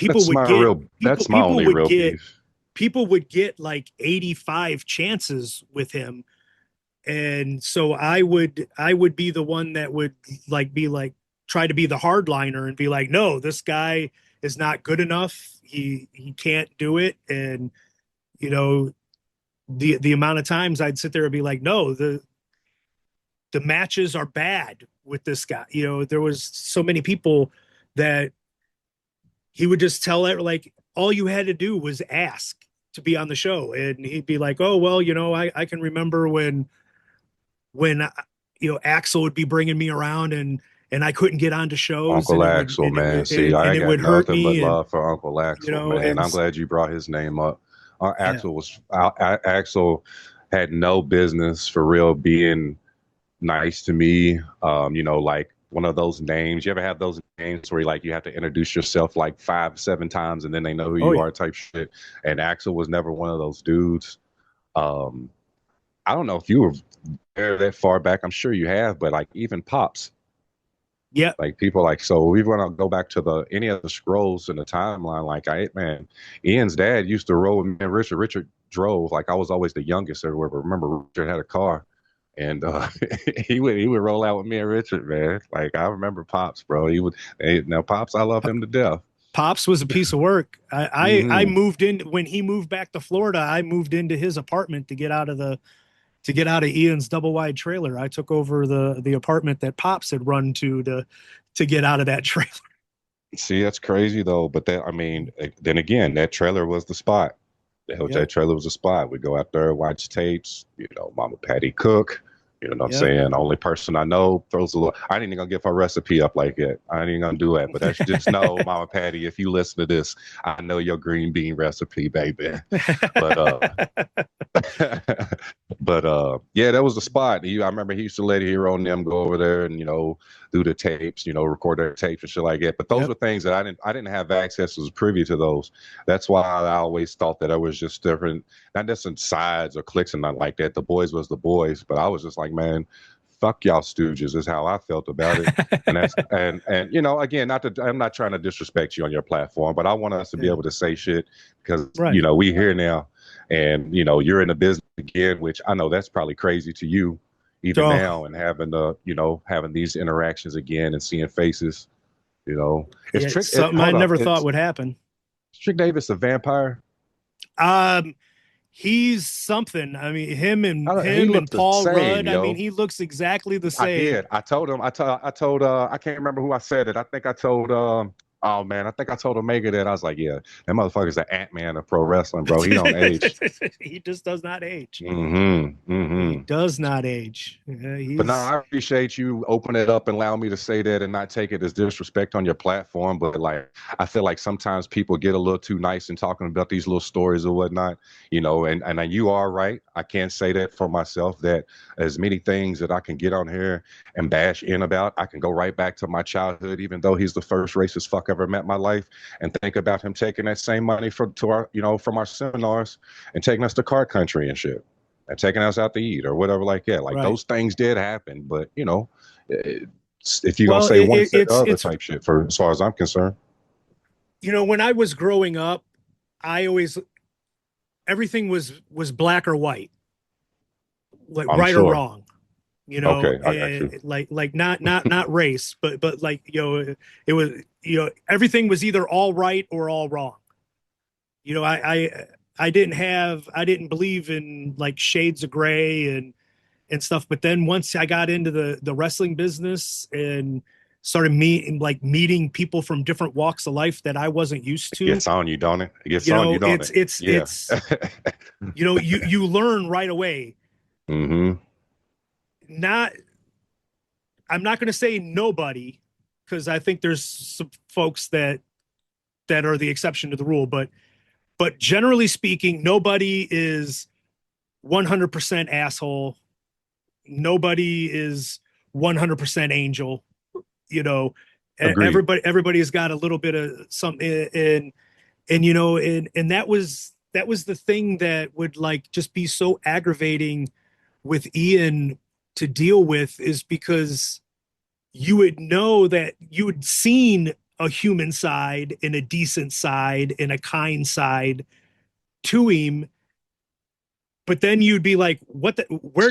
That's my only real beef.
people would get like 85 chances with him and so I would be the one that would like be like try to be the hardliner and be like no this guy is not good enough he can't do it and you know the amount of times I'd sit there and be like no the matches are bad with this guy you know there was so many people that he would just tell it like all you had to do was ask to be on the show and he'd be like oh well you know I can remember when you know Axel would be bringing me around and I couldn't get onto shows
Uncle Axel, man. See,
and
I
it
got
would hurt
nothing but
me and
love for Uncle
you
Axel,
know
man.
and
I'm glad you brought his name up.
yeah
Axel had no business for real being nice to me. Like one of those names. You ever have those names where like you have to introduce yourself like 5, 7 times and then they know who
oh
you
yeah
are type shit. And Axel was never one of those dudes. Um, I don't know if you were there that far back. I'm sure you have, but like even Pops,
yeah
like people like so we want to go back to the any of the scrolls in the timeline. Like I man, Ian's dad used to roll with me and Richard. Richard drove. Like I was always the youngest everywhere, but remember Richard had a car. And he would roll out with me and Richard, man. Like I remember Pops, bro. Now Pops, I love him to death.
Pops was a piece of work. I
Hmm.
moved in when he moved back to Florida. I moved into his apartment to get out of Ian's double wide trailer. I took over the apartment that Pops had run to get out of that trailer.
See, that's crazy though. But that, I mean, then again, that trailer was the spot.
Yep,
That trailer was a spot. We go out there, watch tapes. Mama Patty cook. You know what I'm
yep.
saying? Only person I know throws a little. I ain't even gonna give her recipe up like that. I ain't even gonna do that. But that's just know, Mama Patty, if you listen to this, I know your green bean recipe, baby. But but yeah, that was the spot. I remember he used to let Hero and them go over there and do the tapes, record their tapes and shit like that. But those
Yep.
were things that I didn't have access, was privy to those. That's why I always thought that I was just different, not just in sides or cliques and not like that. The boys was the boys, but I was just like, man, fuck y'all stooges is how I felt about it. And that's and again, not to I'm not trying to disrespect you on your platform, but I want us to be
Yeah.
able to say shit because
Right.
we here now and you're in the business again, which I know that's probably crazy to you even
Oh,
now, and having having these interactions again and seeing faces. It's
yeah,
trick.
something I
Hold up,
never thought
it's
would happen.
Trick Davis a vampire?
Um, he's something. I mean,
He
him and
looked the
Paul
same,
Rudd. I mean,
yo.
he looks exactly the
I
same.
did. I told him. I told. I can't remember who I said it. I think I told. Oh man, I think I told Omega that I was like, yeah, that motherfucker's the Ant Man of pro wrestling, bro. He don't age.
He just does not age.
Mm-hmm.
He
Mm-hmm.
does not age.
But no,
He's
I appreciate you opening it up and allowing me to say that and not take it as disrespect on your platform. But like, I feel like sometimes people get a little too nice and talking about these little stories or whatnot, and you are right. I can't say that for myself, that as many things that I can get on here and bash in about, I can go right back to my childhood, even though he's the first racist fuck I ever met in my life, and think about him taking that same money from our seminars and taking us to car country and shit and taking us out to eat or whatever like that. Like
right.
those things did happen, but if you're gonna
Well,
say one, say the other
it's
type shit. For as far as I'm concerned,
when I was growing up, I always everything was black or white, like
I'm
right or
sure.
wrong.
Okay, I got you.
Like not race, but like it was everything was either all right or all wrong. You know, I didn't believe in like shades of gray and stuff. But then once I got into the wrestling business and started meeting people from different walks of life that I wasn't used
It
to,
gets on you, don't it? It gets on you, don't it? Yeah.
it's you learn right away.
Hmm.
Not I'm not going to say nobody because I think there's some folks that are the exception to the rule, but generally speaking, nobody is 100% asshole. nobody is 100% angel, you know.
Agreed.
Everybody's got a little bit of something, and and that was the thing that would like just be so aggravating with Ian to deal with, is because you would know that you had seen a human side and a decent side and a kind side to him, but then you'd be like, where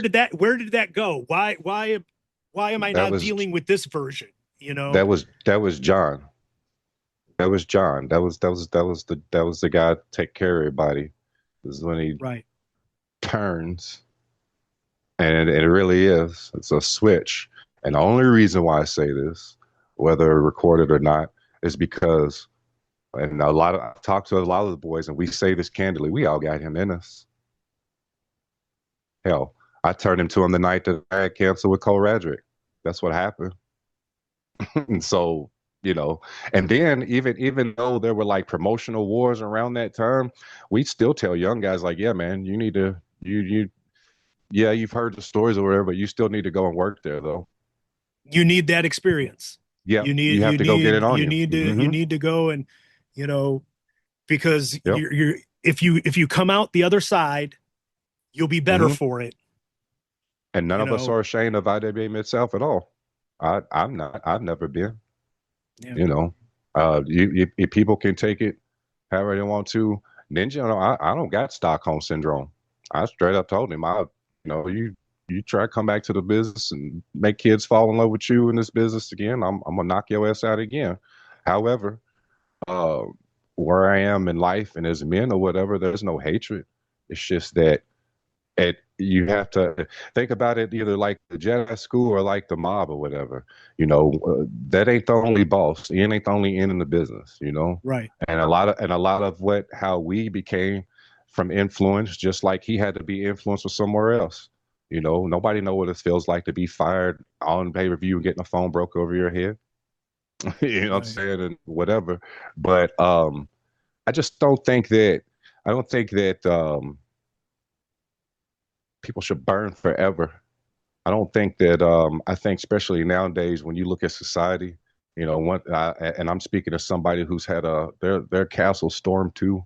did that go? Why am I
That
not
was
dealing with this version, you know?
that was John. That was John. That was the guy to take care of everybody. This is when he
Right.
turns, and it really is. It's a switch. And the only reason why I say this, whether recorded or not, is because, and I talk to a lot of the boys, and we say this candidly, we all got him in us. Hell, I turned him to him the night that I had cancer with Cole Radrick. That's what happened. And so, you know, and then even though there were like promotional wars around that time, we still tell young guys like, yeah, man, you need to you yeah, you've heard the stories or whatever, but you still need to go and work there though.
You need that experience.
Yep,
You need
you have
you
to go get
need
it on
you
you.
need to you need to go, and you know, because
Yep.
you're if you come out the other side, you'll be better
hmm
for it,
And none
you
of us
know.
are ashamed of IWM itself at all. I'm not. I've never been.
Yeah.
You know, if people can take it however they want to. Ninja, I don't got Stockholm syndrome. I straight up told him, you try to come back to the business and make kids fall in love with you in this business again, I'm gonna knock your ass out again. However, uh, where I am in life and as men or whatever, there's no hatred. It's just that you have to think about it either like the Jedi school or like the mob or whatever. That ain't the only boss. Ian ain't the only end in the business.
Right.
And a lot of what how we became from influence, just like he had to be influenced with somewhere else. Nobody know what it feels like to be fired on pay-per-view and getting a phone broke over your head. You know what I'm
Right.
saying? And whatever. But I just don't think that I don't think that people should burn forever. I think especially nowadays when you look at society, and I'm speaking as somebody who's had their castle stormed too.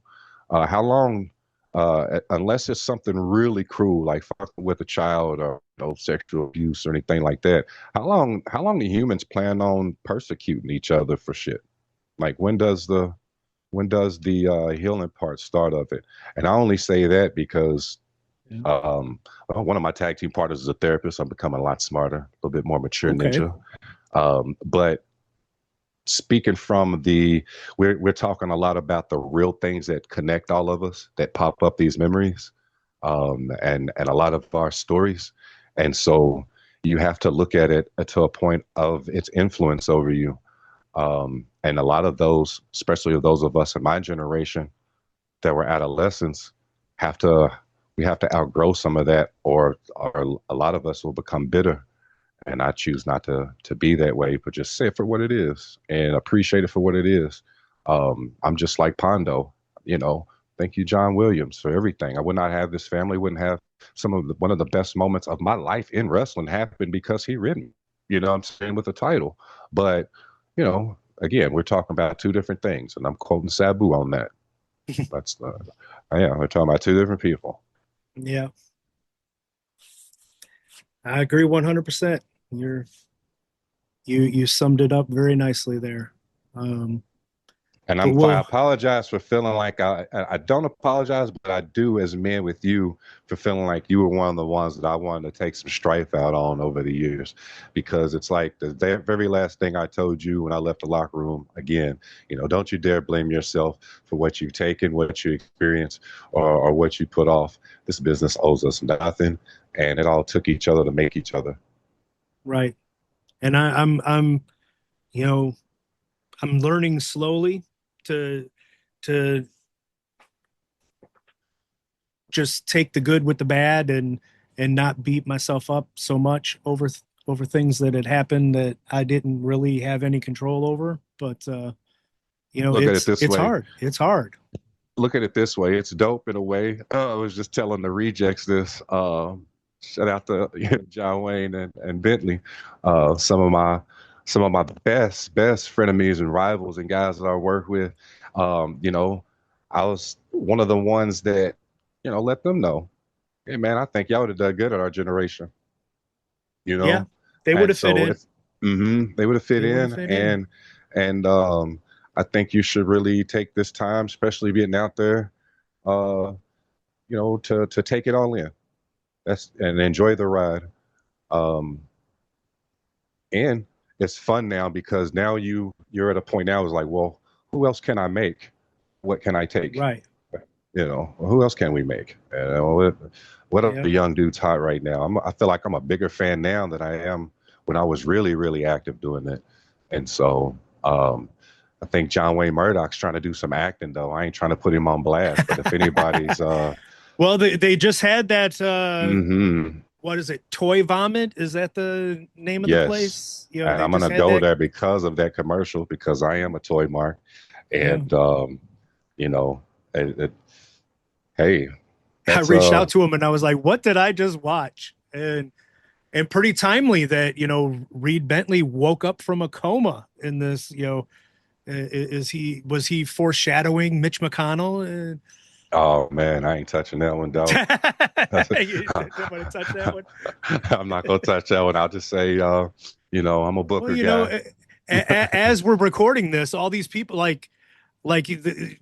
How long, unless it's something really cruel like fucking with a child or sexual abuse or anything like that, how long do humans plan on persecuting each other for shit? Like when does the healing part start of it? And I only say that because
Yeah.
one of my tag team partners is a therapist. I'm becoming a lot smarter, a little bit more mature
Okay.
ninja. But speaking from we're talking a lot about the real things that connect all of us, that pop up these memories, and a lot of our stories. And so you have to look at it to a point of its influence over you. And a lot of those, especially those of us in my generation that were adolescents, have to we have to outgrow some of that, or a lot of us will become bitter. And I choose not to be that way, but just say it for what it is and appreciate it for what it is. I'm just like Pondo, you know. Thank you, John Williams, for everything. I would not have this family, wouldn't have one of the best moments of my life in wrestling happen because he written. You know what I'm saying, with the title. But, again, we're talking about two different things, and I'm quoting Sabu on that. That's yeah, we're talking about two different people.
Yeah. I agree 100%. You're you summed it up very nicely there. Um,
And
but
I
we'll
apologize for feeling like I don't apologize, but I do as men with you for feeling like you were one of the ones that I wanted to take some strife out on over the years, because it's like the very last thing I told you when I left the locker room. Again, don't you dare blame yourself for what you've taken, what you experienced, or what you put off. This business owes us nothing, and it all took each other to make each other.
right. And you know, I'm learning slowly to to just take the good with the bad, and not beat myself up so much over things that had happened that I didn't really have any control over. But
Look at it this
it's
way.
hard. It's hard.
Look at it this way. It's dope in a way. I was just telling the rejects this. Shout out to John Wayne and Bentley. Some of my best frenemies and rivals and guys that I work with. You know, I was one of the ones that, let them know, hey man, I think y'all would have done good at our generation, you
Yeah,
know?
they would
And
have fit
so
in.
it's they would have fit
They would have
in,
fit in.
and I think you should really take this time, especially being out there, uh, to take it all in. That's and enjoy the ride. Um, and it's fun now because now you're at a point now is like, well, who else can I make? What can I take?
Right.
Who else can we make? What are
Yeah.
the young dudes hot right now? I feel like I'm a bigger fan now than I am when I was really, really active doing it. And so I think John Wayne Murdoch's trying to do some acting though. I ain't trying to put him on blast, but if anybody's
Well, they just had that
hmm
what is it? Toy Vomit? Is that the name of the
yes.
place? You know,
And
they
I'm
just
gonna
had
go
that.
there because of that commercial because I am a toy mark.
Yeah.
And you know, hey,
I
that's
reached out to him and I was like, "What did I just watch?" And pretty timely that, Reed Bentley woke up from a coma in this, was he foreshadowing Mitch McConnell?
oh man, I ain't touching that one though.
You didn't want to touch that one.
I'm not gonna touch that one. I'll just say, I'm a
Well,
Booker guy.
as we're recording this, all these people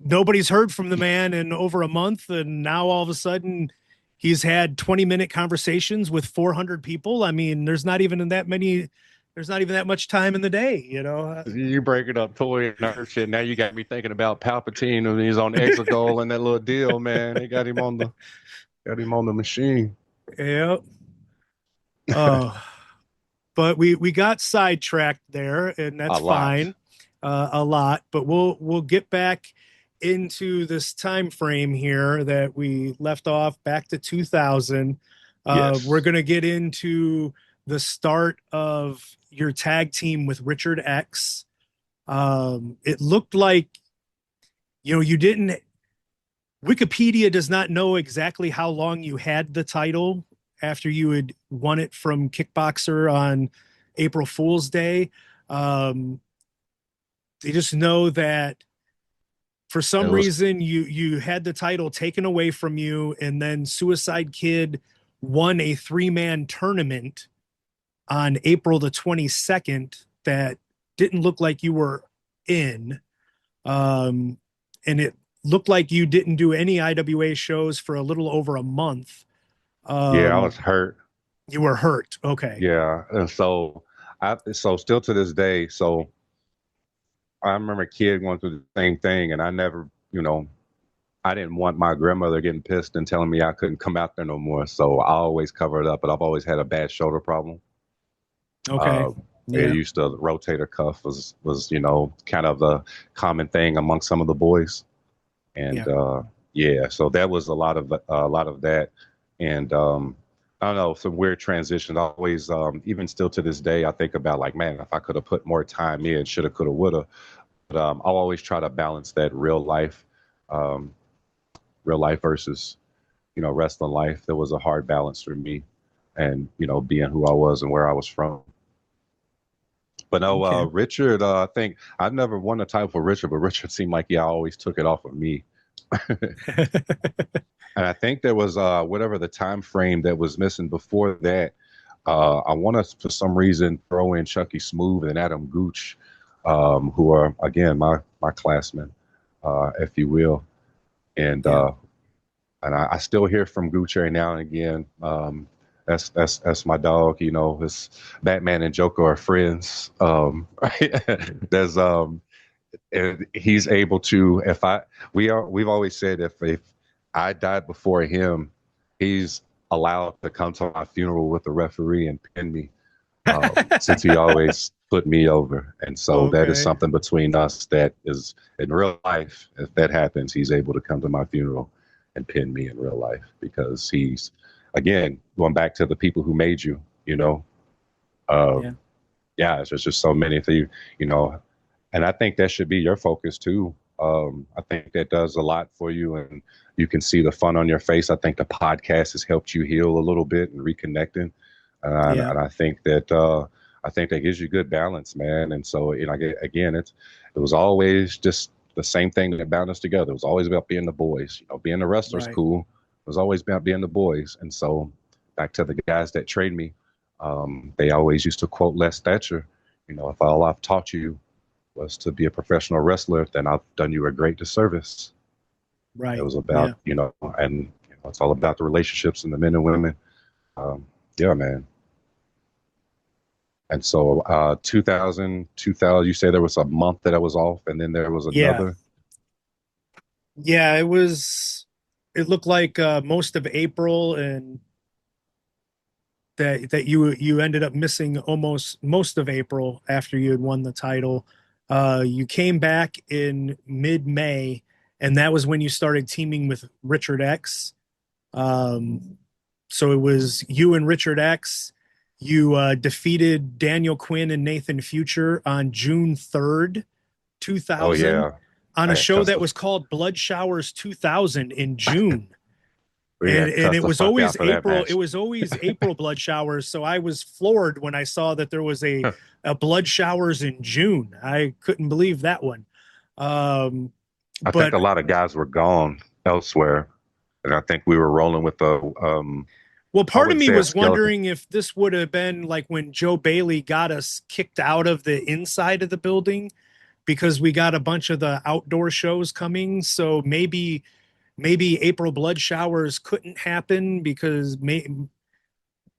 nobody's heard from the man in over a month, and now all of a sudden he's had 20-minute conversations with 400 people. I mean, there's not even that much time in the day.
You breaking up toy and nerd shit. Now you got me thinking about Palpatine and he's on Exegol and that little deal, man. They got him on the machine.
Yeah. Oh, but we got sidetracked there, and
A
that's
lot.
fine, a lot. But we'll get back into this time frame here that we left off back to 2000. We're
Yes.
gonna get into the start of your tag team with Richard X. It looked like you didn't. Wikipedia does not know exactly how long you had the title after you had won it from Kickboxer on April Fool's Day. Um, they just know that for
It
some
was
reason you had the title taken away from you, and then Suicide Kid won a 3-man tournament on April the 22nd that didn't look like you were in. Um, and it looked like you didn't do any IWA shows for a little over a month.
yeah, I
Um,
was hurt.
you were hurt. Okay.
Yeah. And so still to this day, so I remember a kid going through the same thing and I never, I didn't want my grandmother getting pissed and telling me I couldn't come out there no more. So I always covered it up, but I've always had a bad shoulder problem.
Okay.
Uh, it
Yeah.
used to rotator cuff was kind of the common thing among some of the boys, and
Yeah.
yeah, so that was a lot of that, and I don't know, some weird transitions. I always, even still to this day, I think about like, man, if I could have put more time in, shoulda, coulda, woulda. But I'll always try to balance that um, real life versus wrestling life. There was a hard balance for me, and being who I was and where I was from. But no,
Okay.
Richard, I think I've never won a title for Richard, but Richard seemed like he always took it off of me. And I think there was whatever the time frame that was missing before that. I want to, for some reason, throw in Chucky Smooth and Adam Gooch, who are again my classmen, if you will. And
Yeah.
I still hear from Gooch every now and again. That's my dog. His Batman and Joker are friends. There's and he's able to. If I we've always said if I died before him, he's allowed to come to my funeral with the referee and pin me, since he always put me over. And so that is
Okay.
something between us that is in real life. If that happens, he's able to come to my funeral and pin me in real life because he's, again, going back to the people who made you,
Yeah.
yeah, it's just so many things, you know, and I think that should be your focus too. I think that does a lot for you, and you can see the fun on your face. I think the podcast has helped you heal a little bit and reconnecting,
Yeah,
and I think that gives you good balance, man. And so, again, it was always just the same thing that bound us together. It was always about being the boys. Being the wrestlers
right.
cool. It was always about being the boys. And so, back to the guys that trained me, they always used to quote Les Thatcher. If all I've taught you was to be a professional wrestler, then I've done you a great disservice. It
Right.
was
Yeah.
about, and it's all about the relationships and the men and women. Um, yeah, man. And so 2000, you say there was a month that I was off, and then there was
Yeah.
another.
Yeah. It looked like most of April, and that you ended up missing almost most of April after you had won the title. You came back in mid-May, and that was when you started teaming with Richard X. Um, so it was you and Richard X. You defeated Daniel Quinn and Nathan Future on June 3rd,
Oh
2000,
yeah,
on
I
a
had
show
cussed
that
the
was called Blood Showers 2000 in June.
we
And
had cussed
it
the
was
fuck
always
out for that
April. It
match.
was always April blood showers. So I was floored when I saw that there was a blood showers in June. I couldn't believe that one. Um,
I think
but
a lot of guys were gone elsewhere, and I think we were rolling with the
well,
I
part of
wouldn't
me
say a
was
skeleton.
wondering if this would have been like when Joe Bailey got us kicked out of the inside of the building because we got a bunch of the outdoor shows coming. So maybe April blood showers couldn't happen because maybe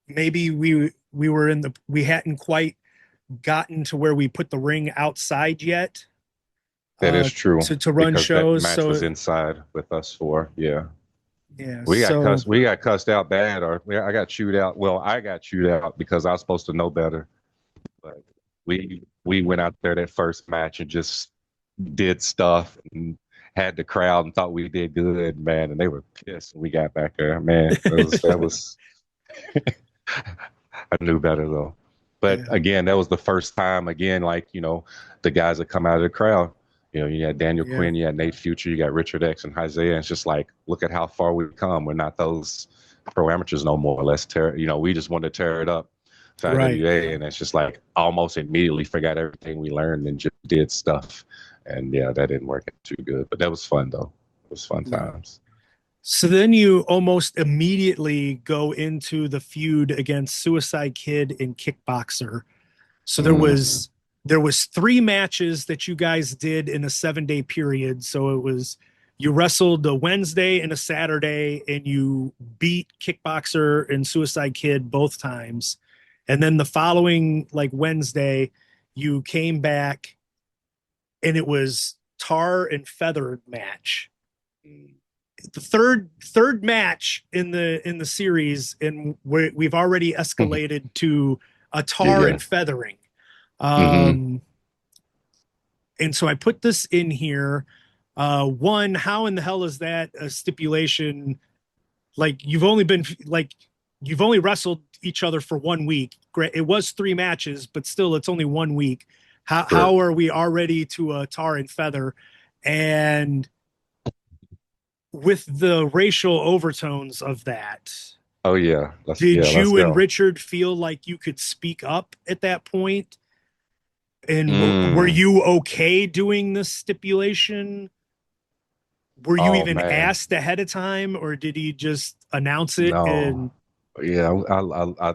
we hadn't quite gotten to where we put the ring outside yet
That is true
to run
because that
shows.
match was
So
inside with us four. Yeah.
yeah,
We got
so
cussed. We got cussed out bad, or I got chewed out. Well, I got chewed out because I was supposed to know better. But we went out there that first match and just did stuff and had the crowd and thought we did good, man. And they were pissed. When we got back there, man. That was. I knew better though. But
yeah,
again, that was the first time. Again, like the guys that come out of the crowd. You had Daniel
yeah,
Quinn, you had Nate Future, you got Richard X and Hy-Zaya. And it's just like, look at how far we've come. We're not those pro amateurs no more. Let's tear. We just want to tear it up to
right.
IWA, and it's just like almost immediately forgot everything we learned and just did stuff. And yeah, that didn't work out too good. But that was fun though. It was fun
Yeah.
times.
So then you almost immediately go into the feud against Suicide Kid and Kickboxer. So
Mm,
there was three matches that you guys did in a 7 day period. So it was you wrestled a Wednesday and a Saturday, and you beat Kickboxer and Suicide Kid both times. And then the following like Wednesday, you came back and it was tar and feathered match. The third match in the series, and we've already escalated to a tar
yeah.
and feathering.
Hmm.
Um, and so I put this in here. One, how in the hell is that a stipulation? Like you've only wrestled each other for 1 week. Great, it was three matches, but still, it's only 1 week.
Sure.
How are we already to a tar and feather? And with the racial overtones of that,
Oh yeah.
did
Let's
you and
go.
Richard feel like you could speak up at that point? And were
Mm.
you okay doing this stipulation? Were you
Oh
even
man.
asked ahead of time, or did he just announce it?
No.
And
Yeah,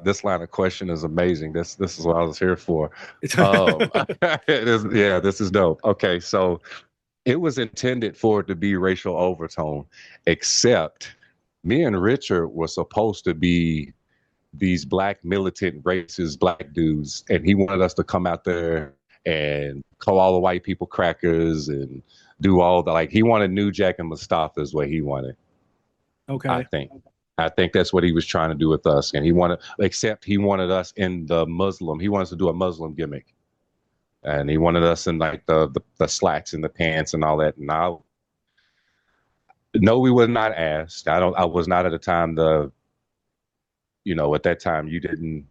this line of question is amazing. This is what I was here for. Um, it is, yeah, this is dope. Okay, so it was intended for it to be racial overtone, except me and Richard were supposed to be these black militant racist black dudes, and he wanted us to come out there and call all the white people crackers and do all the like. He wanted New Jack and Mustafa is what he wanted. I
okay,
think. I think that's what he was trying to do with us. And except he wanted us in the Muslim. He wanted us to do a Muslim gimmick. And he wanted us in like the slacks and the pants and all that. And no, we were not asked. I was not at the time at that time you didn't,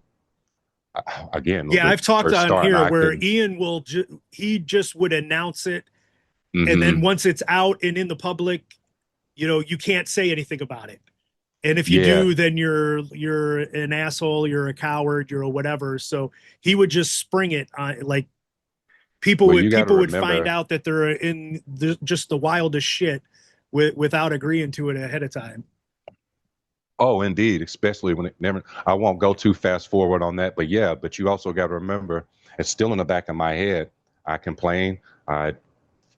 again,
yeah,
with
I've talked
first
on
starting,
here
I
where
couldn't,
Ian he just would announce it And then
Hmm.
once it's out and in the public, you can't say anything about it. And if you
Yeah.
do, then you're an asshole, you're a coward, you're a whatever. So he would just spring it on, like, people
Well,
would
you got to
people would find
remember.
out that they're in just the wildest shit without agreeing to it ahead of time.
Oh, indeed, especially when it never. I won't go too fast forward on that, but yeah, but you also got to remember, it's still in the back of my head. I complain. I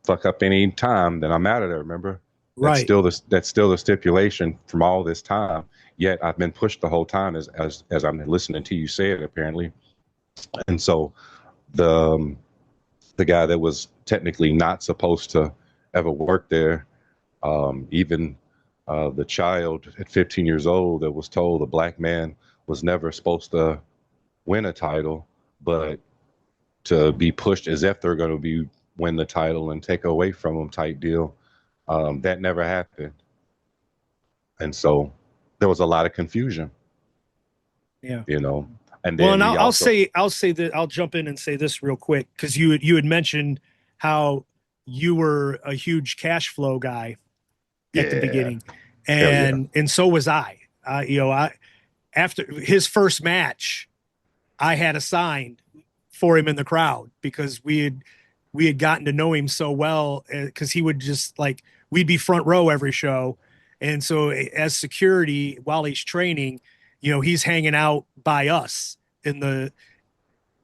fuck up any time, then I'm out of there. Remember,
Right.
that's still the stipulation from all this time. Yet I've been pushed the whole time as I'm listening to you say it, apparently. And so the the guy that was technically not supposed to ever work there, even the child at 15 years old that was told a black man was never supposed to win a title, but to be pushed as if they're going to be win the title and take away from them type deal. That never happened, and so there was a lot of confusion,
Yeah.
you know. And
Well,
then
and
we also,
I'll say that I'll jump in and say this real quick because you had mentioned how you were a huge cash flow guy at the
yeah,
beginning,
hell yeah,
and so was I. I after his first match, I had a sign for him in the crowd because we had gotten to know him so well because he would just like we'd be front row every show, and so as security while he's training, he's hanging out by us in the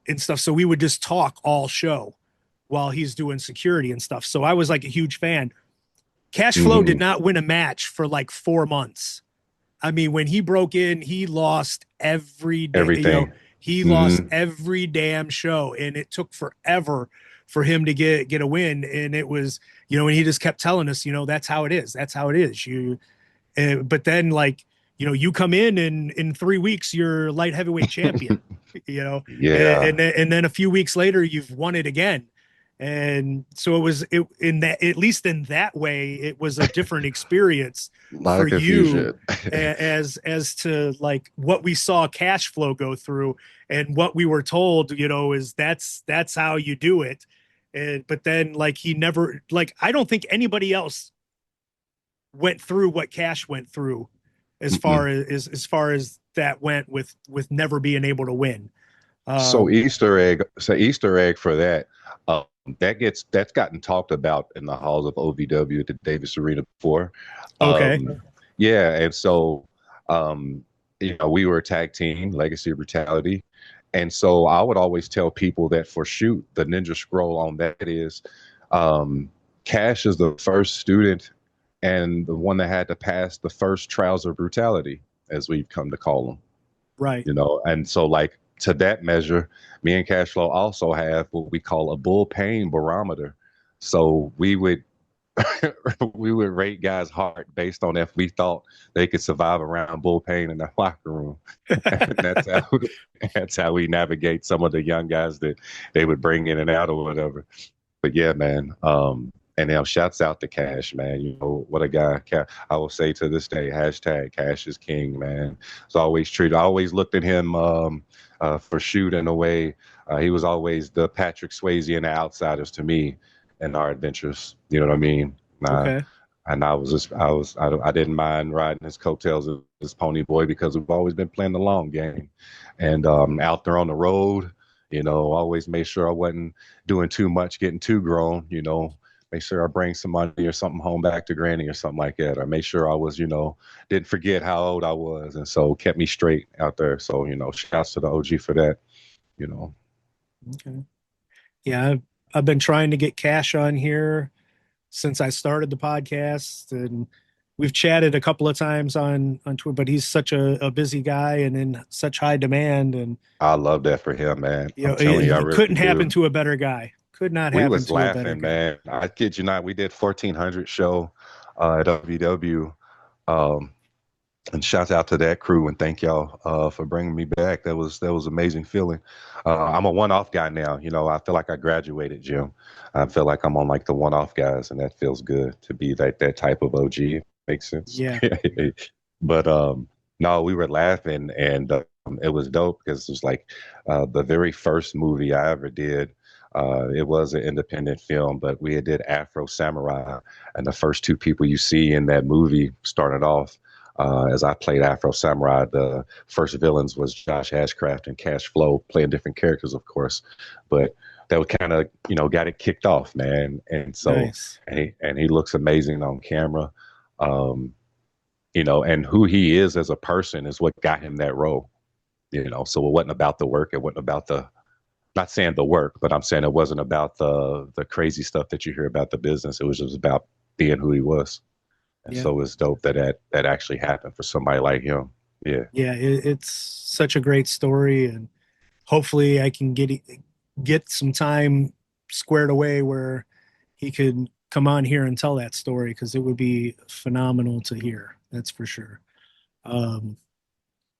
and stuff. So we would just talk all show while he's doing security and stuff. So I was like a huge fan. Cash Flow did
hmm,
not win a match for like 4 months. I mean, when he broke in, he lost every day.
everything.
He lost
Hmm.
every damn show, and it took forever for him to get a win. And it was, and he just kept telling us, that's how it is. That's how it is. But then like, you come in and in 3 weeks you're light heavyweight champion, you know,
Yeah,
and then a few weeks later you've won it again. And so it in that, at least in that way, it was a different experience
a lot
for
of
you
confusion.
as to like what we saw Cash Flow go through and what we were told, is that's how you do it. And but then like he never like I don't think anybody else went through what Cash went through
Mm-mm.
as far as that went with never being able to win.
So
Um,
Easter egg for that. Um, that's gotten talked about in the halls of OVW at the Davis Arena before.
okay,
Um, yeah, and so we were a tag team, Legacy of Brutality, and so I would always tell people that for shoot, the Ninja Scroll on that is, um, Cash is the first student and the one that had to pass the first trials of brutality, as we've come to call them.
right,
And so like to that measure, me and Cashflow also have what we call a bull pain barometer. So we would we would rate guys' heart based on if we thought they could survive around bull pain in the locker room. And that's how we navigate some of the young guys that they would bring in and out or whatever. But yeah, man. And shouts out to Cash, man. You know what a guy. I will say to this day, hashtag Cash is king, man. It's always treated. I always looked at him for shoot in a way. He was always the Patrick Swayze and the Outsiders to me in our adventures. You know what I mean? Uh,
okay,
and I didn't mind riding his coattails as his pony boy because we've always been playing the long game, and out there on the road, always made sure I wasn't doing too much, getting too grown, make sure I bring some money or something home back to Granny or something like that, or make sure I was, didn't forget how old I was, and so kept me straight out there. So shouts to the OG for that. You know,
okay, yeah. I've been trying to get Cash on here since I started the podcast, and we've chatted a couple of times on Twitter. But he's such a busy guy and in such high demand, and
I love that for him, man. I'm telling you, I
it
really
couldn't happen
do.
to a better guy. Could not
We
happen
was
to a better
laughing,
guy.
man. I kid you not. We did 1400 show at WW. Um, and shout out to that crew and thank y'all for bringing me back. That was amazing feeling. I'm a one-off guy now. I feel like I graduated, Jim. I feel like I'm on like the one-off guys, and that feels good to be that type of OG. Makes sense.
Yeah,
But no, we were laughing, and it was dope because it was like the very first movie I ever did. It was an independent film, but we did Afro Samurai, and the first two people you see in that movie started off as I played Afro Samurai. The first villains was Josh Ashcraft and Cash Flow, playing different characters, of course, but that was kind of got it kicked off, man. And so
Nice.
and he looks amazing on camera. Um, and who he is as a person is what got him that role. So it wasn't about the work. It wasn't about the not saying the work, but I'm saying it wasn't about the crazy stuff that you hear about the business. It was just about being who he was. And
Yeah.
so it's dope that actually happened for somebody like him. Yeah.
Yeah, it's such a great story, and hopefully I can get some time squared away where he could come on here and tell that story because it would be phenomenal to hear. That's for sure. Um,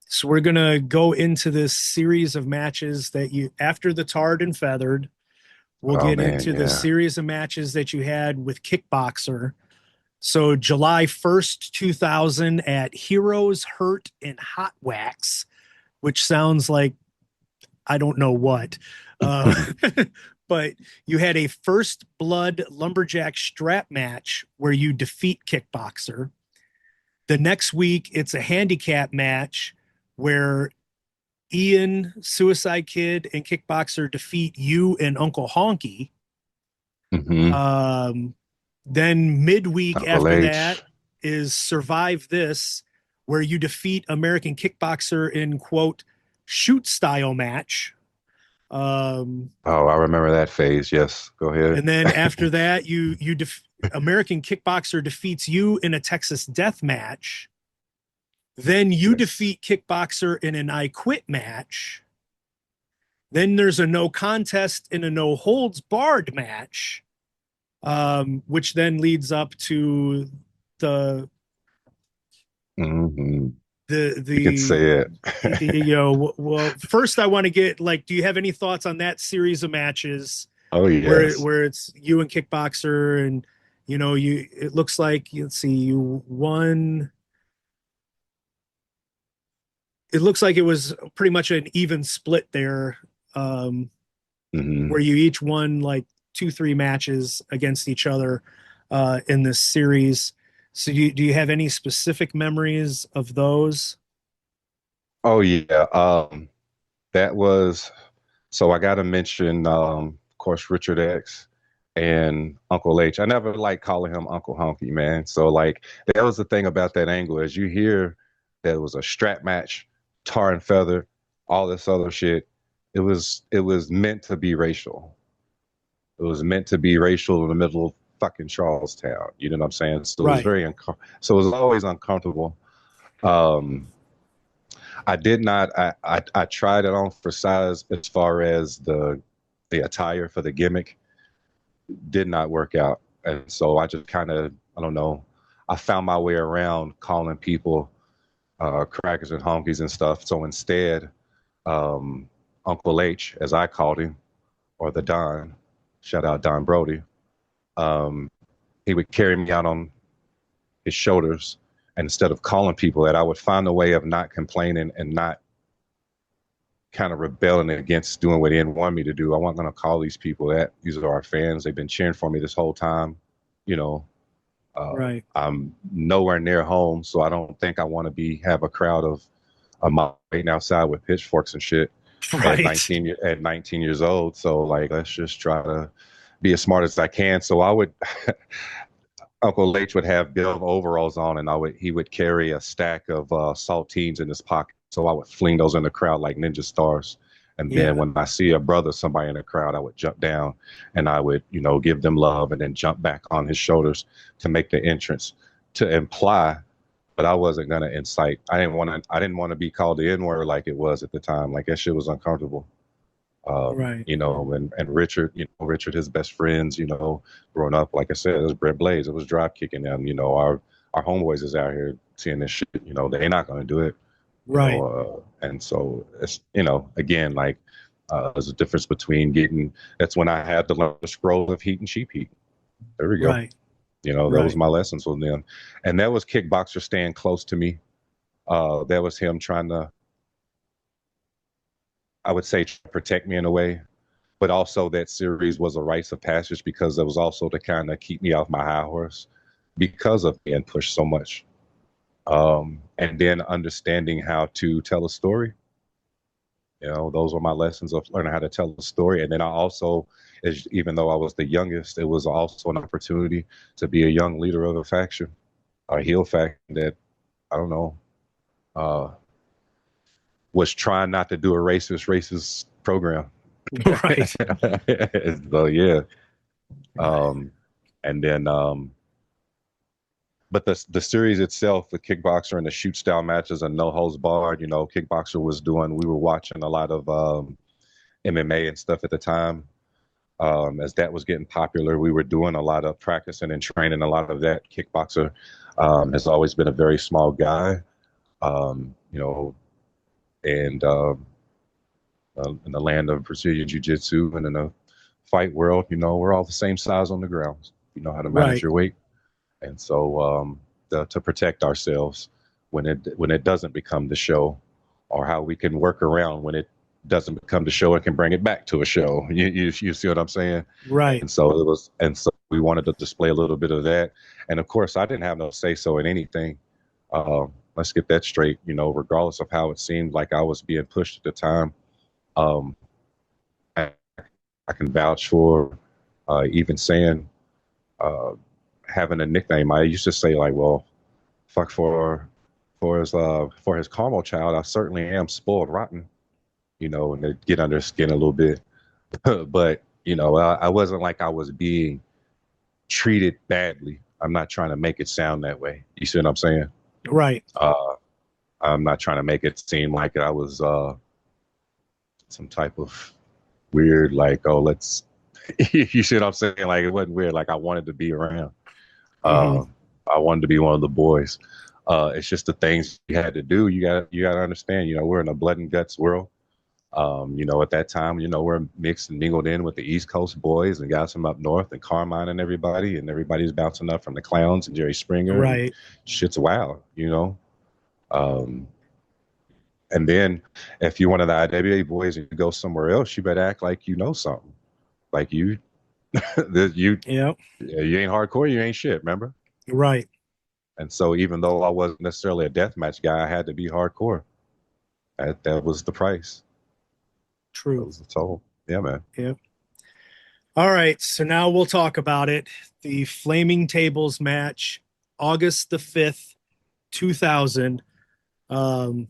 so we're gonna go into this series of matches that you after the tarred and feathered. We'll
Oh
get
man,
into the
yeah.
series of matches that you had with Kickboxer. So July 1st, 2000 at Heroes Hurt and Hot Wax, which sounds like I don't know what. Uh, but you had a first blood lumberjack strap match where you defeat Kickboxer. The next week, it's a handicap match where Ian, Suicide Kid, and Kickboxer defeat you and Uncle Honky.
hmm
Um, then midweek
Uncle
after that
H.
is Survive This, where you defeat American Kickboxer in quote shoot style match. Um,
Oh, I remember that phase. Yes. Go ahead.
and then after that, American Kickboxer defeats you in a Texas death match. Then you
Yes.
defeat Kickboxer in an I Quit match. Then there's a no contest in a no holds barred match, which then leads up to the
hmm
the
You can
the
say it.
well, first I want to get like, do you have any thoughts on that series of matches
Oh yes.
where it's you and Kickboxer and you it looks like let's see you won. It looks like it was pretty much an even split there, um,
hmm
where you each won like 2-3 matches against each other in this series. So do you have any specific memories of those?
Oh yeah. That was so I gotta mention of course Richard X and Uncle H. I never like calling him Uncle Honky, man. So like that was the thing about that angle as you hear that it was a strap match, tar and feather, all this other shit. It was meant to be racial. It was meant to be racial in the middle of fucking Charlestown. You know what I'm saying? So it was
Right,
so it was always uncomfortable. Um I did not. I tried it on for size as far as the attire for the gimmick did not work out, and so I just kind of I don't know. I found my way around calling people crackers and honkies and stuff. So instead, um, Uncle H, as I called him, or the Don, shout out Don Broady, um, he would carry me out on his shoulders. And instead of calling people that, I would find a way of not complaining and not kind of rebelling against doing what he didn't want me to do. I wasn't going to call these people that. These are our fans. They've been cheering for me this whole time. You know,
right,
I'm nowhere near home, so I don't think I want to have a crowd of a mile waiting outside with pitchforks and shit at
right,
19 years old. So like, let's just try to be as smart as I can. So I would Uncle H would have Bill overalls on, and he would carry a stack of saltines in his pocket. So I would fling those in the crowd like ninja stars. And then
yeah,
when I see a brother, somebody in the crowd, I would jump down and I would, give them love and then jump back on his shoulders to make the entrance to imply, but I wasn't gonna incite. I didn't want to be called the N-word like it was at the time. Like that shit was uncomfortable.
right,
And Richard, Richard, his best friends, growing up, like I said, it was Brett Blaze, it was drop kicking them, our homeboys is out here seeing this shit, they're not gonna do it,
right,
and so it's, again, like there's a difference between that's when I had to learn the scroll of heat and sheep heat. There we go.
right,
That was
right,
my lessons with them. And that was Kickboxer staying close to me. That was him trying to, I would say, protect me in a way, but also that series was a rites of passage because it was also to kind of keep me off my high horse because of being pushed so much. And then understanding how to tell a story. You know, those were my lessons of learning how to tell a story. And then I also, even though I was the youngest, it was also an opportunity to be a young leader of a faction, a heel faction that, I don't know, uh, was trying not to do a racist program.
Right.
So yeah.
Right.
And then but the series itself, the Kickboxer and the shoot style matches and no holds barred, you know, Kickboxer was doing, we were watching a lot of MMA and stuff at the time. As that was getting popular, we were doing a lot of practicing and training. A lot of that. Kickboxer has always been a very small guy, you know, and in the land of Brazilian Jiu-Jitsu and in the fight world, you know, we're all the same size on the ground. You know how to manage
Right.
your weight. And so to protect ourselves when it doesn't become the show, or how we can work around when it doesn't become the show and can bring it back to a show. You see what I'm saying?
Right.
And so we wanted to display a little bit of that. And of course, I didn't have no say so in anything. Let's get that straight. You know, regardless of how it seemed like I was being pushed at the time, um, I, I can vouch for even saying. Uh, Having a nickname. I used to say like, well, fuck for his caramel child, I certainly am spoiled rotten, you know, and they get under skin a little bit. But, you know, I wasn't like I was being treated badly. I'm not trying to make it sound that way. You see what I'm saying?
Right.
Uh, I'm not trying to make it seem like I was some type of weird, like, oh, let's, you see what I'm saying? Like, it wasn't weird. Like, I wanted to be around.
Hmm.
Uh, I wanted to be one of the boys. It's just the things you had to do. You got to understand. You know, we're in a blood and guts world. You know, at that time, you know, we're mixed and mingled in with the East Coast boys and guys from up north and Carmine and everybody's bouncing up from the Clowns and Jerry Springer and
Right.
shit's wild. You know, um, and then if you're one of the IWA boys and you go somewhere else, you better act like you know something. Like you, you,
Yep.
you ain't hardcore. You ain't shit. Remember?
Right.
And so even though I wasn't necessarily a deathmatch guy, I had to be hardcore. That was the price. That
True.
was the toll. Yeah, man.
Yep. All right. So now we'll talk about it. The Flaming Tables match, August the 5th, 2000. Um,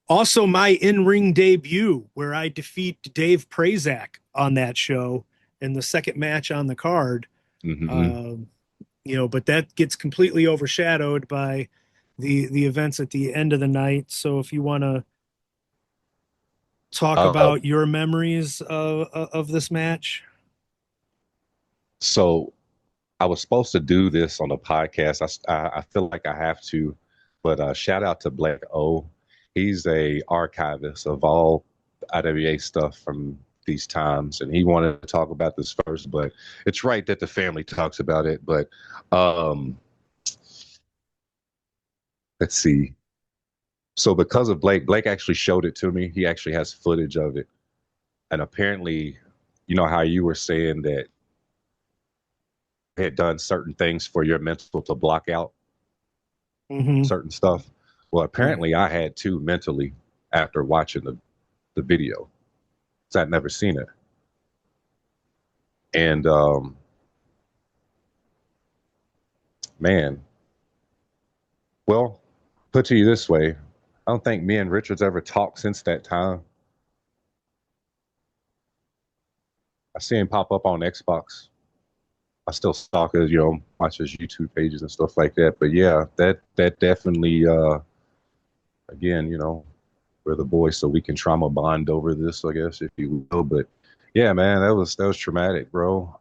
Also, my in-ring debut, where I defeat Dave Prazak on that show in the second match on the card.
Mm-hmm.
Um, but that gets completely overshadowed by the events at the end of the night. So, if you want to talk
Uh,
about your memories of this match.
so I was supposed to do this on the podcast. I feel like I have to, but shout out to Black O. He's a archivist of all IWA stuff from these times, and he wanted to talk about this first. But it's right that the family talks about it. But um, let's see. So because of Blake actually showed it to me. He actually has footage of it. And apparently, you know how you were saying that had done certain things for your mental to block out
Hmm.
certain stuff. Well,
Right.
apparently I had too mentally after watching the video. So I'd never seen it. And man, well, put to you this way, I don't think me and Richards ever talked since that time. I see him pop up on Xbox. I still stalk his, watch his YouTube pages and stuff like that. But yeah, that definitely again, we're the boys, so we can trauma bond over this, I guess, if you will. But yeah, man, that was traumatic, bro.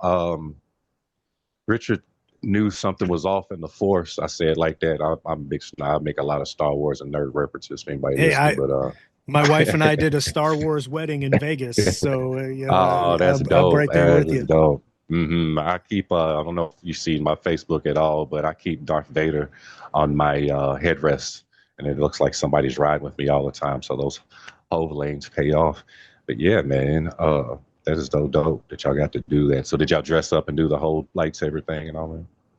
Richard knew something was off in the force. I say it like that. I'm a big snob. I make a lot of Star Wars and nerd references for anybody
Hey,
listening.
I
But
my wife and I did a Star Wars wedding in Vegas, so
oh, that's
I'm
dope.
right there
That
with
is
you.
dope. I keep I don't know if you see my Facebook at all, but I keep Darth Vader on my headrest, and it looks like somebody's riding with me all the time. So those hove lanes pay off. But yeah, man, that is so dope that y'all got to do that. So did y'all dress up and do the whole lightsaber thing and all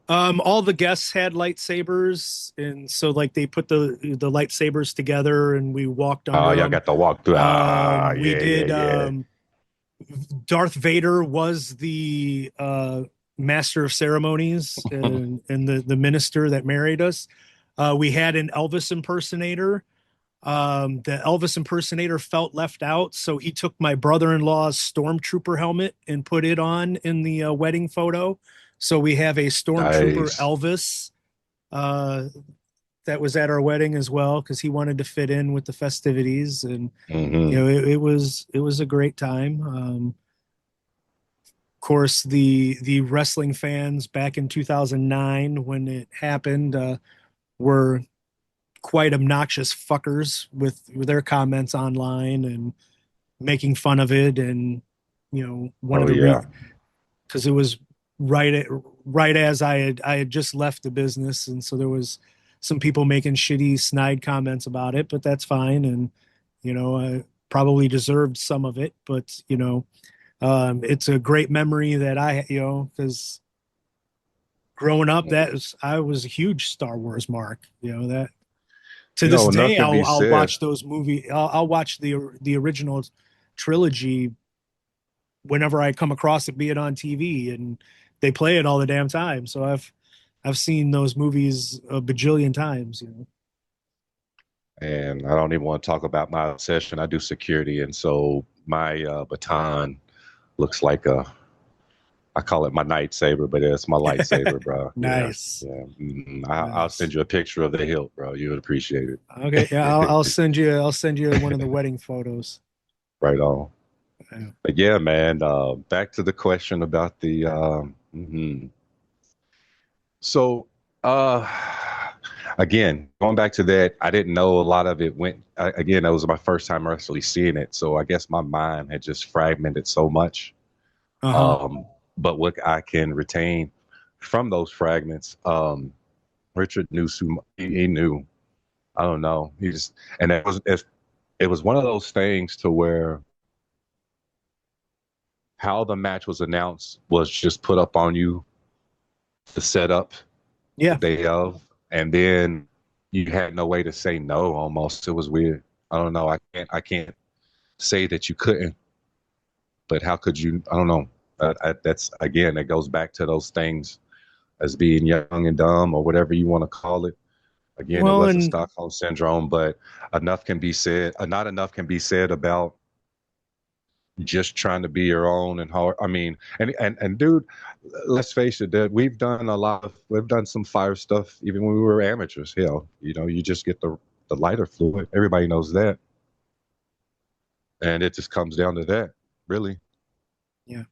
that?
All the guests had lightsabers, and so like they put the lightsabers together, and we walked
Oh,
under
y'all
them.
got to walk through. Ah,
We
yeah, yeah,
did.
yeah.
Darth Vader was the master of ceremonies and the minister that married us. We had an Elvis impersonator. The Elvis impersonator felt left out, so he took my brother-in-law's stormtrooper helmet and put it on in the wedding photo. So we have a stormtrooper
Nice.
Elvis uh, that was at our wedding as well because he wanted to fit in with the festivities, and
Hmm.
it was a great time. Of course, the wrestling fans back in 2009 when it happened were quite obnoxious fuckers with their comments online and making fun of it. And one of
Oh
the
yeah.
because it was right at, right as I had just left the business, and so there was some people making shitty snide comments about it, but that's fine. And I probably deserved some of it, but it's a great memory that because growing up, I was a huge Star Wars mark. That to this
Enough
day,
can be
I'll
said.
watch those movie. I'll watch the original trilogy whenever I come across it, be it on TV, and they play it all the damn time. So I've seen those movies a bajillion times.
And I don't even want to talk about my obsession. I do security, and so my baton looks like I call it my lightsaber, but it's my lightsaber, bro. Yeah,
Nice,
yeah. I'll
nice.
send you a picture of the hilt, bro. You would appreciate
Okay, yeah, I'll
it.
send you. I'll send you one of the wedding photos.
Right on.
Yeah.
But yeah, man. Back to the question about the. So, uh, again, going back to that, I didn't know a lot of it went. Again, that was my first time actually seeing it, so I guess my mind had just fragmented so much.
Uh-huh.
Um, but what I can retain from those fragments, Richard knew he knew. I don't know. He just and it was one of those things to where how the match was announced was just put up on you, the setup the
Yeah.
day of, and then you had no way to say no. Almost, it was weird. I don't know. I can't say that you couldn't, but how could you? I don't know. That's again, it goes back to those things as being young and dumb or whatever you want to call it. Again, it
Well,
wasn't
and
Stockholm syndrome, but enough can be said. Not enough can be said about just trying to be your own and hard. I mean, and dude, let's face it, that we've done some fire stuff even when we were amateurs. Hell, you just get the lighter fluid. Everybody knows that, and it just comes down to that, really.
yeah.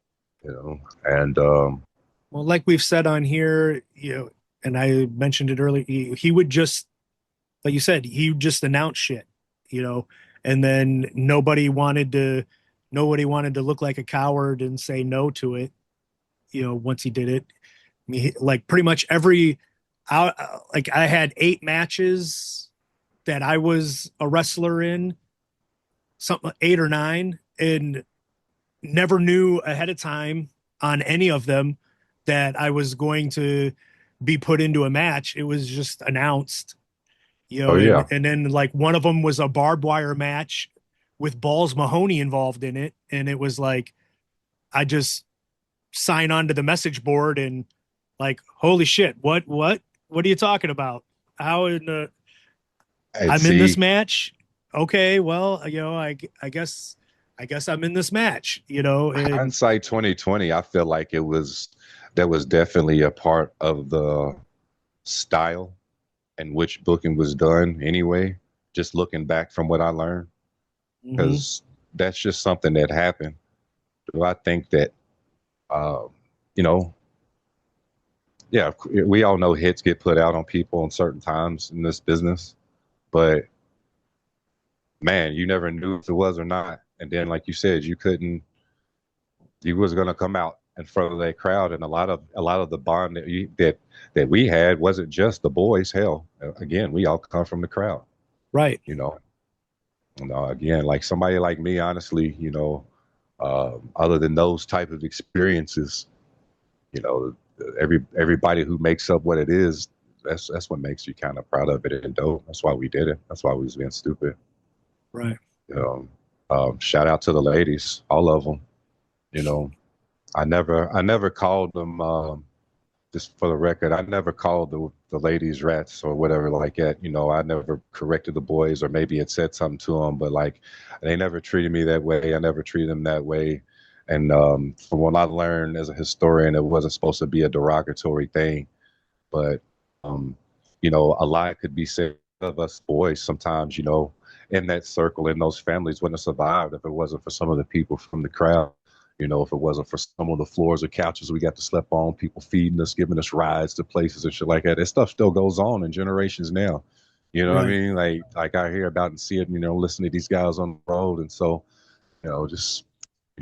And
Well, like we've said on here, and I mentioned it earlier, he would just, like you said, he would just announce shit, you know, and then nobody wanted to look like a coward and say no to it, once he did it. I mean, like pretty much like I had 8 matches that I was a wrestler in, something 8 or 9, and never knew ahead of time on any of them that I was going to be put into a match. It was just announced,
oh
and
yeah,
and then like one of them was a barbed wire match with Balls Mahoney involved in it, and it was like I just sign on to the message board and like, holy shit, what are you talking about? How in the
and
I'm in this
see,
match? Okay, well, I guess I'm in this match, and
hindsight 2020, I feel like that was definitely a part of the style and which booking was done anyway. Just looking back from what I learned,
mhm.
because that's just something that happened. Do I think that, uh, you know, yeah, we all know hits get put out on people in certain times in this business, but man, you never knew if it was or not. And then, like you said, you was gonna come out in front of that crowd, and a lot of the bond that we had wasn't just the boys. Hell, again, we all come from the crowd,
Right.
you know. Again, like somebody like me, honestly, other than those type of experiences, you know, everybody who makes up what it is, that's what makes you kind of proud of it and dope. That's why we did it. That's why we was being stupid.
Right.
You know, shout out to the ladies, all of them. You know, I never called them. Just for the record, I never called the ladies rats or whatever like that. I never corrected the boys or maybe had said something to them, but like they never treated me that way. I never treated them that way. And from what I learned as a historian, it wasn't supposed to be a derogatory thing, but um, a lot could be said of us boys sometimes. In that circle, in those families, wouldn't have survived if it wasn't for some of the people from the crowd. If it wasn't for some of the floors or couches we got to sleep on, people feeding us, giving us rides to places and shit like that. That stuff still goes on in generations now. You know what I
Right.
mean? Like I hear about and see it, listen to these guys on the road. And so, just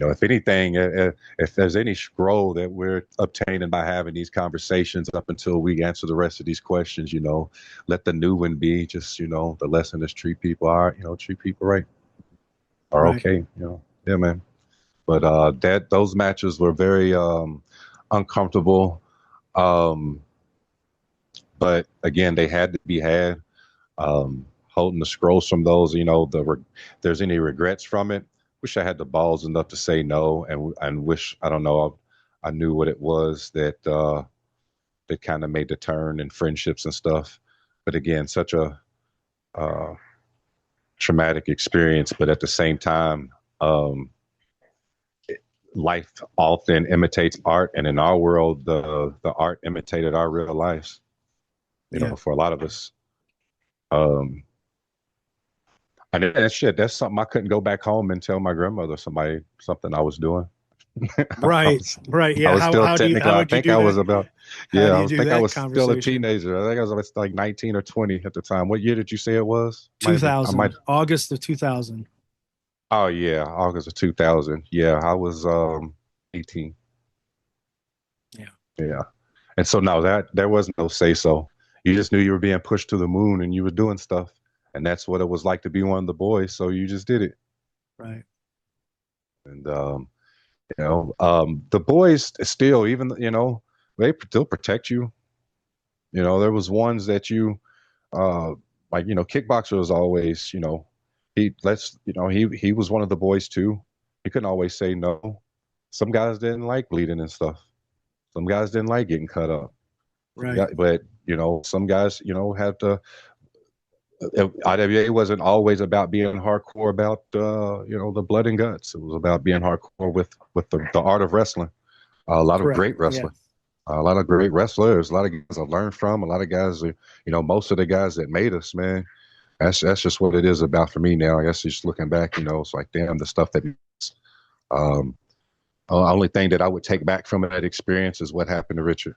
if anything, if there's any scroll that we're obtaining by having these conversations up until we answer the rest of these questions, let the new one be just, the lesson is treat people right or
Right.
okay, yeah, man. But those matches were very uncomfortable. Um, but again, they had to be had. Holding the scrolls from those, there's any regrets from it. Wish I had the balls enough to say no, and wish I don't know. I knew what it was that kind of made the turn in friendships and stuff. But again, such a uh, traumatic experience. But at the same time, um, life often imitates art, and in our world, the art imitated our real lives.
Yeah.
For a lot of us. Um, and that shit, that's something I couldn't go back home and tell my grandmother something I was doing. I
Right.
was,
Right.
I
Yeah.
was still
How
technically, I
would you
think
do
I was
that?
about,
How
yeah,
do
I
you
was
do
think I
that
was still a
conversation?
teenager. I think I was like 19 or 20 at the time. What year did you say it was? I might,
2000, August of 2000.
oh yeah, August of 2000. Yeah, I was 18.
Yeah.
Yeah. And so no, that there was no say so. You just knew you were being pushed to the moon and you were doing stuff. And that's what it was like to be one of the boys. So you just did it.
Right.
And the boys still, even they still protect you. There was ones that you uh like, kickboxer was always, he was one of the boys too. He couldn't always say no. Some guys didn't like bleeding and stuff. Some guys didn't like getting cut up.
Right.
But some guys, have to. IWA wasn't always about being hardcore about the blood and guts. It was about being hardcore with the art of wrestling. A lot of
Correct.
great
Yeah.
wrestling. A lot of great wrestlers. A lot of guys I learned from. A lot of guys, most of the guys that made us, man. That's just what it is about for me now. I guess just looking back, it's like damn the stuff that. Um, only thing that I would take back from that experience is what happened to Richard.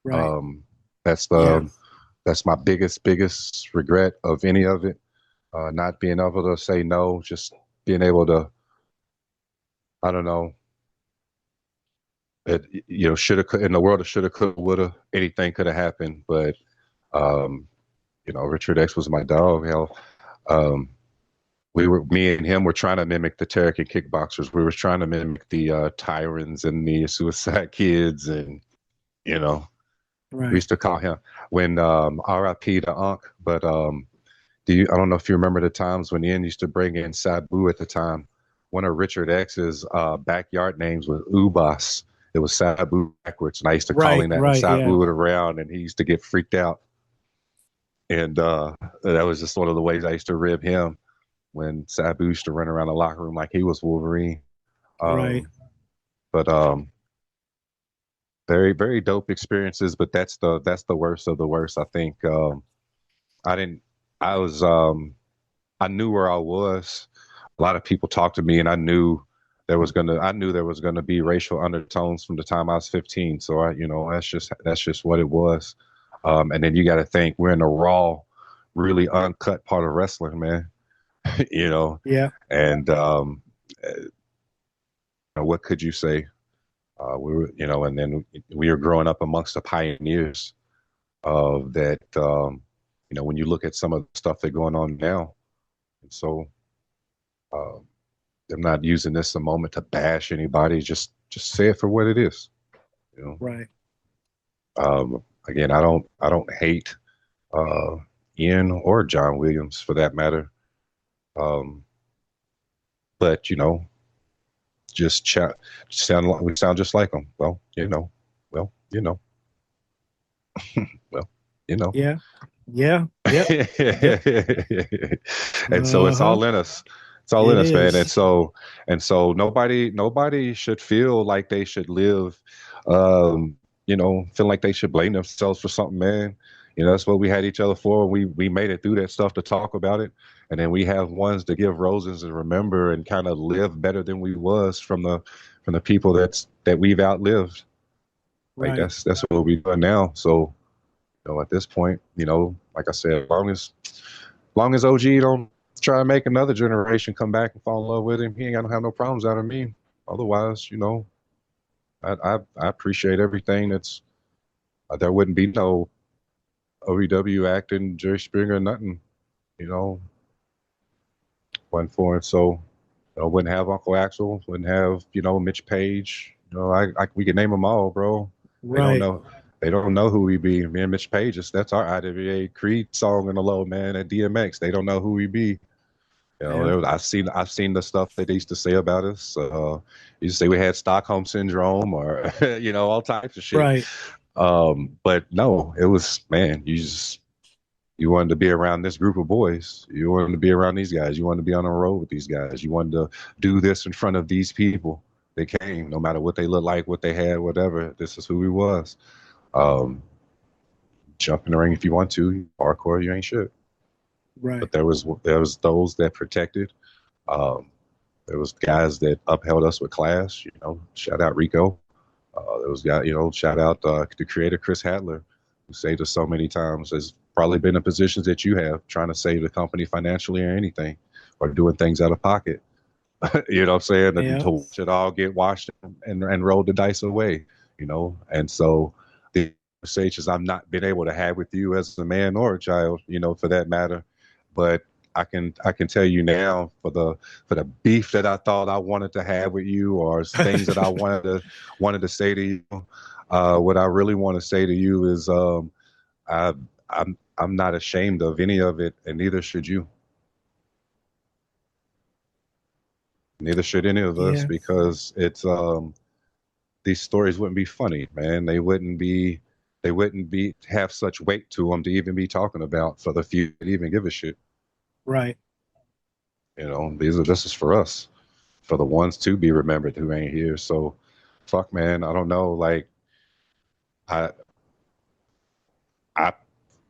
Right.
Um, that's
Yeah.
the that's my biggest regret of any of it. Not being able to say no, just being able to, I don't know, it, shoulda, in the world of shoulda, coulda, woulda, anything could have happened. But, um, Richard X was my dog. Hell, um, me and him were trying to mimic the American Kickboxers. We were trying to mimic the Tyrants and the Suicide Kids. And, you know, we
Right.
used to call him when RIP to Unc. But I don't know if you remember the times when Ian used to bring in Sabu at the time. One of Richard X's backyard names was Ubas. It was Sabu backwards, and I used to call
Right.
him that when
Right. Yeah.
Sabu would around, and he used to get freaked out. And that was just one of the ways I used to rib him when Sabu used to run around the locker room like he was Wolverine.
Right.
Um, but very very dope experiences. But that's the worst of the worst. I think I didn't. I was I knew where I was. A lot of people talked to me, and I knew there was gonna be racial undertones from the time I was 15. So that's just what it was. And then you got to think we're in the raw, really uncut part of wrestling, man. you know,
Yeah.
and what could you say? We were, and then we were growing up amongst the pioneers of that. When you look at some of the stuff that's going on now, So uh, I'm not using this a moment to bash anybody. Just say it for what it is. You know.
Right.
Again, I don't hate uh, Ian or John Williams for that matter. Um, but you know, just we sound just like them. Well, well, you know.
Yeah. Yeah. Yep. Yep.
And so it's
Uh-huh.
all in us. It's all in
It
us, man.
is.
And so nobody should feel like they should live feel like they should blame themselves for something, man. You know, that's what we had each other for. We made it through that stuff to talk about it. And then we have ones to give roses and remember and kind of live better than we was from the people that we've outlived. Like
Right.
that's what we're doing now. So at this point, like I said, long as OG don't try to make another generation come back and fall in love with him, he ain't gonna have no problems out of me. Otherwise, I appreciate everything. There wouldn't be no OVW acting, Jerry Springer, nothing. You know, went for it. So wouldn't have Uncle Axel, wouldn't have Mitch Page. We could name them all, bro. They don't
Right.
know. They don't know who we be. Me and Mitch Page, that's our IWA Creed song in the low, man. At DMX, they don't know who we be.
Yeah.
I've seen the stuff that they used to say about us. Used to say we had Stockholm syndrome, or all types of shit.
Right.
But no, it was, man. You wanted to be around this group of boys. You wanted to be around these guys. You wanted to be on the road with these guys. You wanted to do this in front of these people. They came, no matter what they looked like, what they had, whatever. This is who he was. Um, Jump in the ring if you want to. Hardcore, you ain't shit.
Right.
But there was those that protected. Um, there was guys that upheld us with class. Shout out Rico. There was guy. Shout out the creator Chris Hadler, who saved us so many times. Has probably been in positions that you have, trying to save the company financially or anything, or doing things out of pocket. You know what I'm saying? And
Yeah.
to watch it all get washed and roll the dice away. And so the conversations I've not been able to have with you as a man or a child, for that matter. But I can tell you now, for the beef that I thought I wanted to have with you, or things that I wanted to say to you, what I really want to say to you is I I'm not ashamed of any of it, and neither should you. Neither should any of us,
Yeah.
because it's these stories wouldn't be funny, man. They wouldn't be have such weight to them to even be talking about for the few that even give a shit.
Right.
This is for us, for the ones to be remembered who ain't here. So, fuck, man. I don't know. Like, I I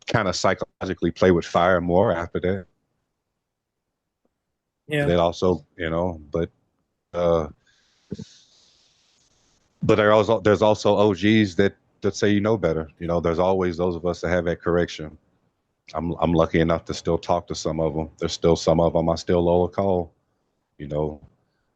kind of psychologically play with fire more after that.
Yeah.
That also, uh, but there's also OGs that say better. There's always those of us that have that correction. I'm lucky enough to still talk to some of them. There's still some of them I still owe a call. You know,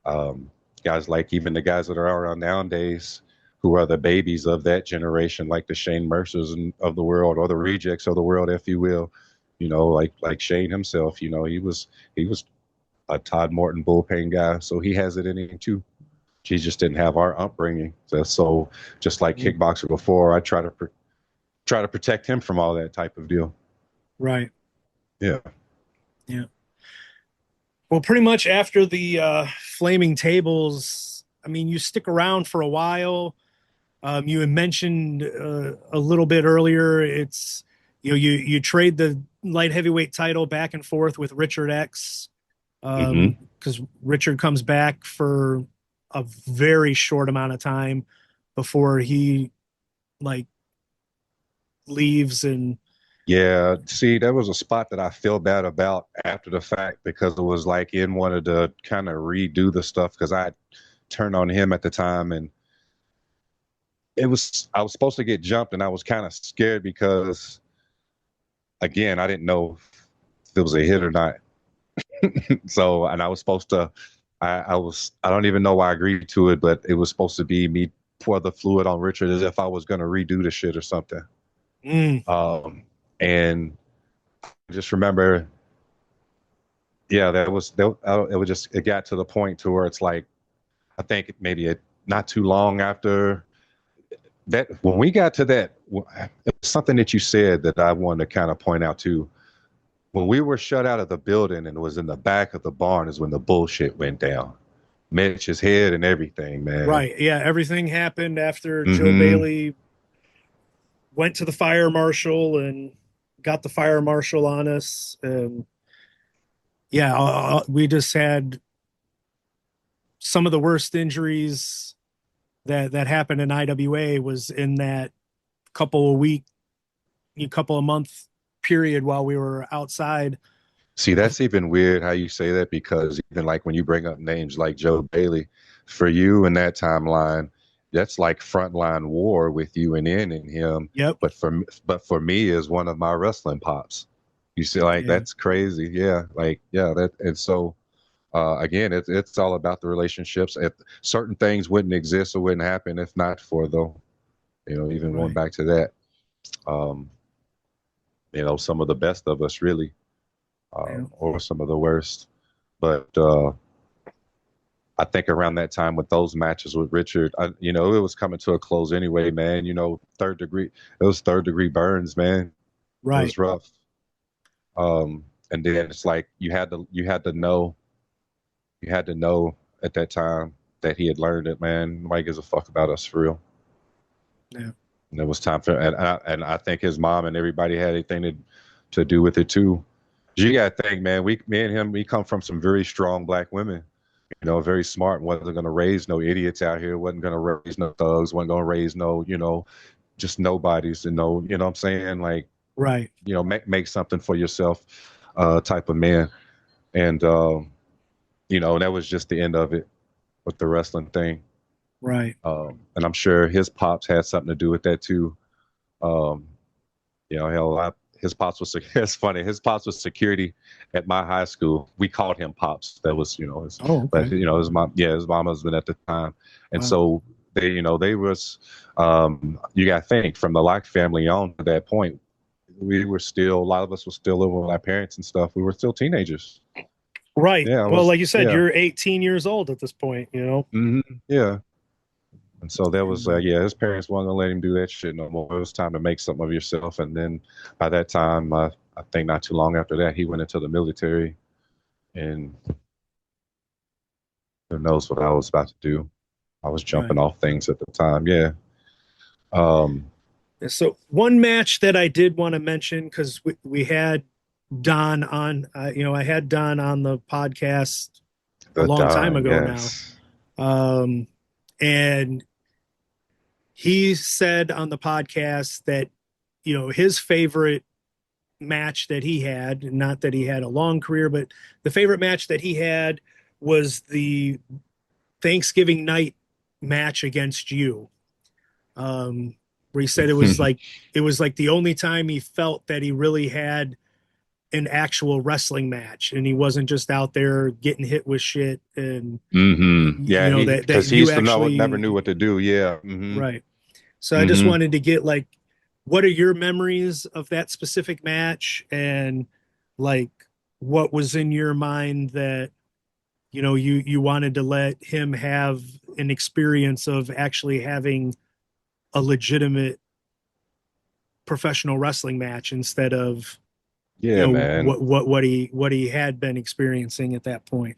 um, Guys like even the guys that are around nowadays, who are the babies of that generation, like the Shane Mercers of the world, or the rejects of the world, if you will. Like Shane himself. He was a Todd Morton bullpen guy, so he has it in him too. He just didn't have our upbringing. So just like
Mm.
Kickboxer before, I try to protect him from all that type of deal.
Right.
Yeah.
Yeah. Well, pretty much after the flaming tables, I mean, you stick around for a while. You had mentioned a little bit earlier. It's you trade the light heavyweight title back and forth with Richard X,
Hmm.
because Richard comes back for a very short amount of time before he like leaves. And
Yeah. See, there was a spot that I feel bad about after the fact, because it was like in wanted to kind of redo the stuff, because I turned on him at the time, and I was supposed to get jumped, and I was kind of scared because, again, I didn't know if it was a hit or not. So, and I was supposed to, I don't even know why I agreed to it, but it was supposed to be me pour the fluid on Richard as if I was going to redo the shit or something.
mm,
And I just remember yeah, it was just, it got to the point to where it's like, I think maybe not too long after that, when we got to that, it was something that you said that I wanted to kind of point out too. When we were shut out of the building and was in the back of the barn is when the bullshit went down. Mitch's head and everything, man.
Right. Yeah. Everything happened after Joe
Mm-hmm.
Bailey went to the fire marshal and got the fire marshal on us. And yeah, we just had some of the worst injuries that happened in IWA was in that couple of month period while we were outside.
See, that's even weird how you say that because even like when you bring up names like Joe Bailey, for you in that timeline, that's like frontline war with you and N and him.
Yep.
But for me is one of my wrestling pops. You see, like
Yeah.
that's crazy. Yeah, like yeah, that and so again, it's all about the relationships. If certain things wouldn't exist or wouldn't happen if not for though, even going
Right.
back to that, um, some of the best of us really,
Yeah.
or some of the worst. But I think around that time with those matches with Richard, it was coming to a close anyway, man. Third degree, it was third degree burns, man. It
Right.
was rough. And then it's like you had to know at that time that he had learned it, man. Nobody gives a fuck about us for real.
Yeah.
And it was time for, and I think his mom and everybody had anything to do with it too. You got to think, man. Me and him, we come from some very strong black women. Very smart. Wasn't going to raise no idiots out here. Wasn't going to raise no thugs. Wasn't going to raise no, just nobodies. What I'm saying, like,
Right.
make something for yourself, type of man. And that was just the end of it with the wrestling thing.
Right.
And I'm sure his pops had something to do with that too. Um, hell, his pops was it's funny. His pops was security at my high school. We called him pops. That was
Oh,
but
okay.
his mom, his mom husband at the time, and
Wow.
so they was you got to think from the Lock family on to that point. We were still a lot of us were still living with our parents and stuff. We were still teenagers.
Right.
Yeah, I
Well,
was.
like you said,
Yeah,
you're 18 years old at this point.
yeah. And so that was,
And
yeah, his parents weren't gonna let him do that shit no more. It was time to make something of yourself. And then by that time, I think not too long after that, he went into the military, and who knows what I was about to do. I was jumping
right.
off things at the time. Yeah. Um,
So one match that I did want to mention because we had Don on, I had Don on the podcast a
the
long time
Don,
ago now.
yes.
Um, and he said on the podcast that, his favorite match that he had, not that he had a long career, but the favorite match that he had was the Thanksgiving night match against you. Where he said it was like the only time he felt that he really had an actual wrestling match and he wasn't just out there getting hit with shit and
Yeah,
that
because he
you
used to know, never knew
actually
what to do. Yeah.
right. So I just
Hmm.
wanted to get like what are your memories of that specific match and like what was in your mind that you wanted to let him have an experience of actually having a legitimate professional wrestling match instead of
Yeah, man.
what he had been experiencing at that point.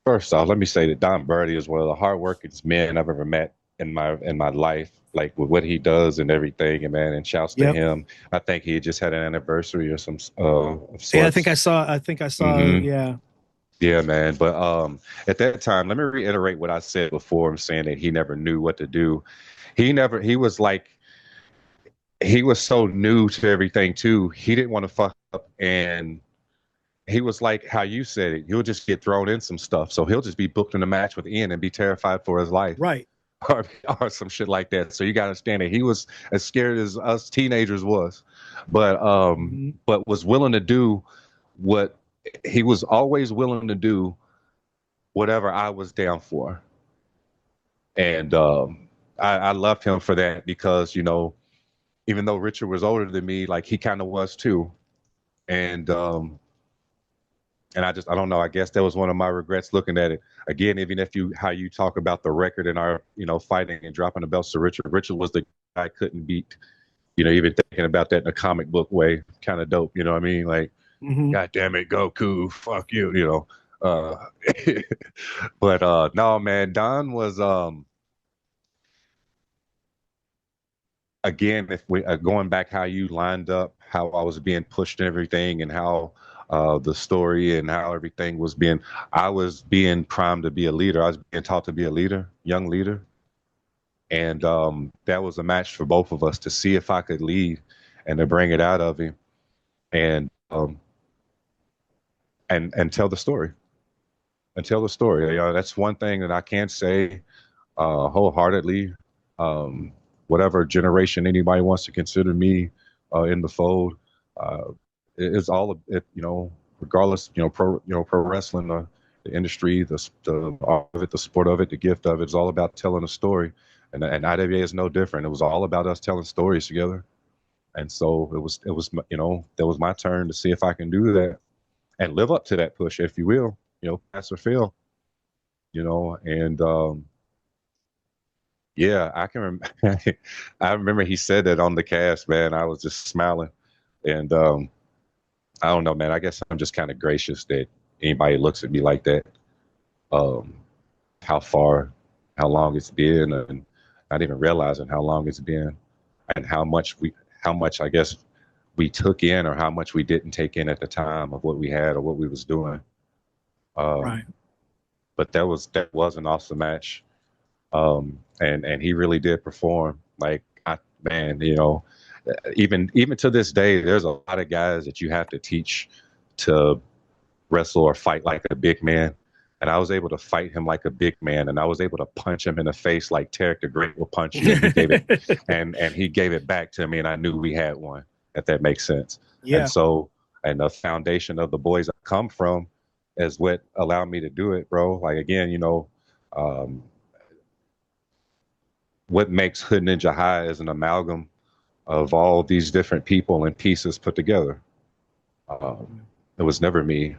First off, let me say that Don Broady is one of the hardworkingest men I've ever met in my life. Like with what he does and everything, and man, and shouts to
Yep.
him. I think he just had an anniversary or some of
Yeah, I think
sorts.
I saw. I think I saw.
Hmm.
Yeah.
Yeah, man. But at that time, let me reiterate what I said before. I'm saying that he never knew what to do. He was like he was so new to everything too. He didn't want to fuck up, and he was like how you said it. He'll just get thrown in some stuff, so he'll just be booked in a match with Ian and be terrified for his life.
Right.
or, or some shit like that. So you got to understand that he was as scared as us teenagers was,
Hmm.
but was willing to do what he was always willing to do, whatever I was down for. And I loved him for that because even though Richard was older than me, like he kind of was too. And And I don't know. I guess that was one of my regrets looking at it again. Even if you how you talk about the record and our fighting and dropping the belts to Richard. Richard was the guy I couldn't beat. Even thinking about that in a comic book way, kind of dope. You know what I mean? Like,
Hmm.
God damn it, Goku, fuck you. Uh, but no, man, Don was again, if we going back how you lined up, how I was being pushed and everything, and how the story and how everything was being, I was being primed to be a leader. I was being taught to be a leader, young leader, and that was a match for both of us to see if I could lead and to bring it out of him and and tell the story and tell the story. That's one thing that I can't say wholeheartedly. Um, Whatever generation anybody wants to consider me in the fold, uh, it's all of it. Regardless, pro wrestling, the industry, the art of it, the sport of it, the gift of it is all about telling a story, and IWA is no different. It was all about us telling stories together, and so it was that was my turn to see if I can do that and live up to that push, if you will, pass or fail, and yeah, I can I remember he said that on the cast, man. I was just smiling. And I don't know, man. I guess I'm just kind of gracious that anybody looks at me like that. Um, how far, how long it's been, and not even realizing how long it's been, and how much I guess we took in, or how much we didn't take in at the time of what we had or what we was doing.
Right.
Um, but that was an awesome match. And he really did perform. Like, man, even to this day, there's a lot of guys that you have to teach to wrestle or fight like a big man. And I was able to fight him like a big man, and I was able to punch him in the face like Tarek the Great will punch you, and he gave it, and he gave it back to me, and I knew we had one. If that makes sense. And
Yeah.
so, and the foundation of the boys I come from is what allowed me to do it, bro. Like again, um, what makes Hood Ninja High is an amalgam of all these different people and pieces put together. Um, it was never me,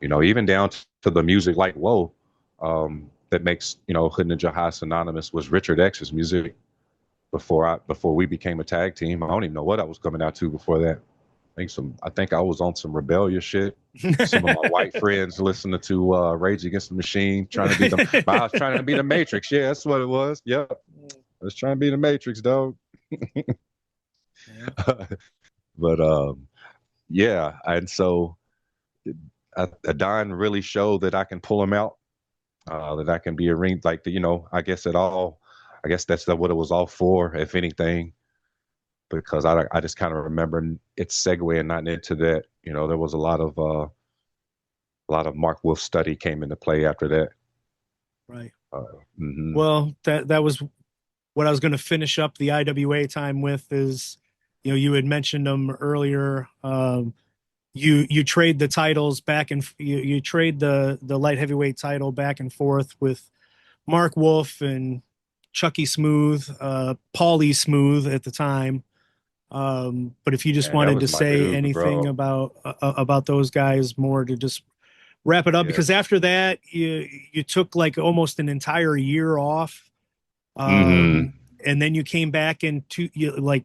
even down to the music like Whoa, that makes, Hood Ninja High synonymous was Richard X's music before we became a tag team. I don't even know what I was coming out to before that. I think I was on some rebellious shit. Some of my white friends listening to Rage Against the Machine, trying to be the I was trying to be the Matrix. Yeah, that's what it was. Yep. I was trying to be the Matrix, dog.
Yeah.
But yeah, and so Don really showed that I can pull him out, that I can be a ring like I guess I guess that's what it was all for, if anything, because I just kind of remember it segueing not into that. There was a lot of Mark Wolf study came into play after that.
Right.
Uh, hmm
Well, that was what I was going to finish up the IWA time with is, you had mentioned them earlier. You trade the titles back and you trade the light heavyweight title back and forth with Mark Wolf and Chucky Smooth, Paulie Smooth at the time. But if you just
Man, that
wanted to
was my
say
dude,
anything
bro.
about those guys more to just wrap it up,
Yeah.
because after that you took like almost an entire year off,
hmm
and then you came back into like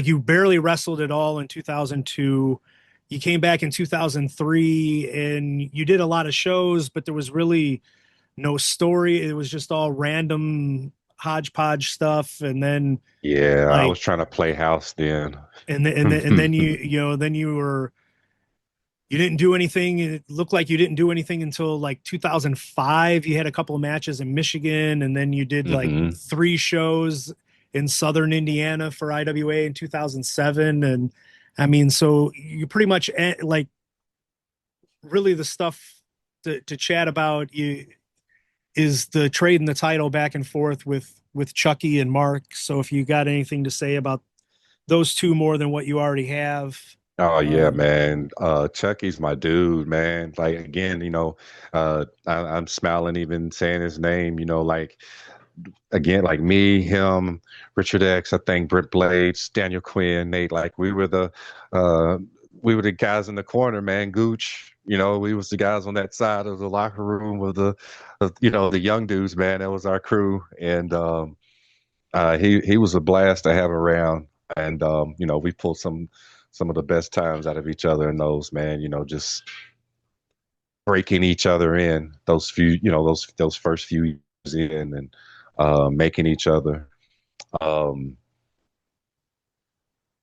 you barely wrestled at all in 2002. You came back in 2003 and you did a lot of shows, but there was really no story. It was just all random hodgepodge stuff. And then
Yeah, I
like,
was trying to play house then.
and then then you didn't do anything. It looked like you didn't do anything until like 2005. You had a couple of matches in Michigan, and then you did like
hmm
3 shows in Southern Indiana for IWA in 2007. And I mean, so you pretty much like really the stuff to chat about you is the trade and the title back and forth with Chucky and Mark. So if you got anything to say about those two more than what you already have,
Oh yeah,
um,
man. Chucky's my dude, man. Like again, I'm smiling even saying his name. Like again, like me, him, Richard X. I think Britt Blades, Daniel Quinn, Nate. Like uh, we were the guys in the corner, man. Gooch. we was the guys on that side of the locker room with the young dudes, man. That was our crew. And he was a blast to have around. And we pulled some of the best times out of each other in those, man, just breaking each other in those few, those first few years in, and making each other. Um,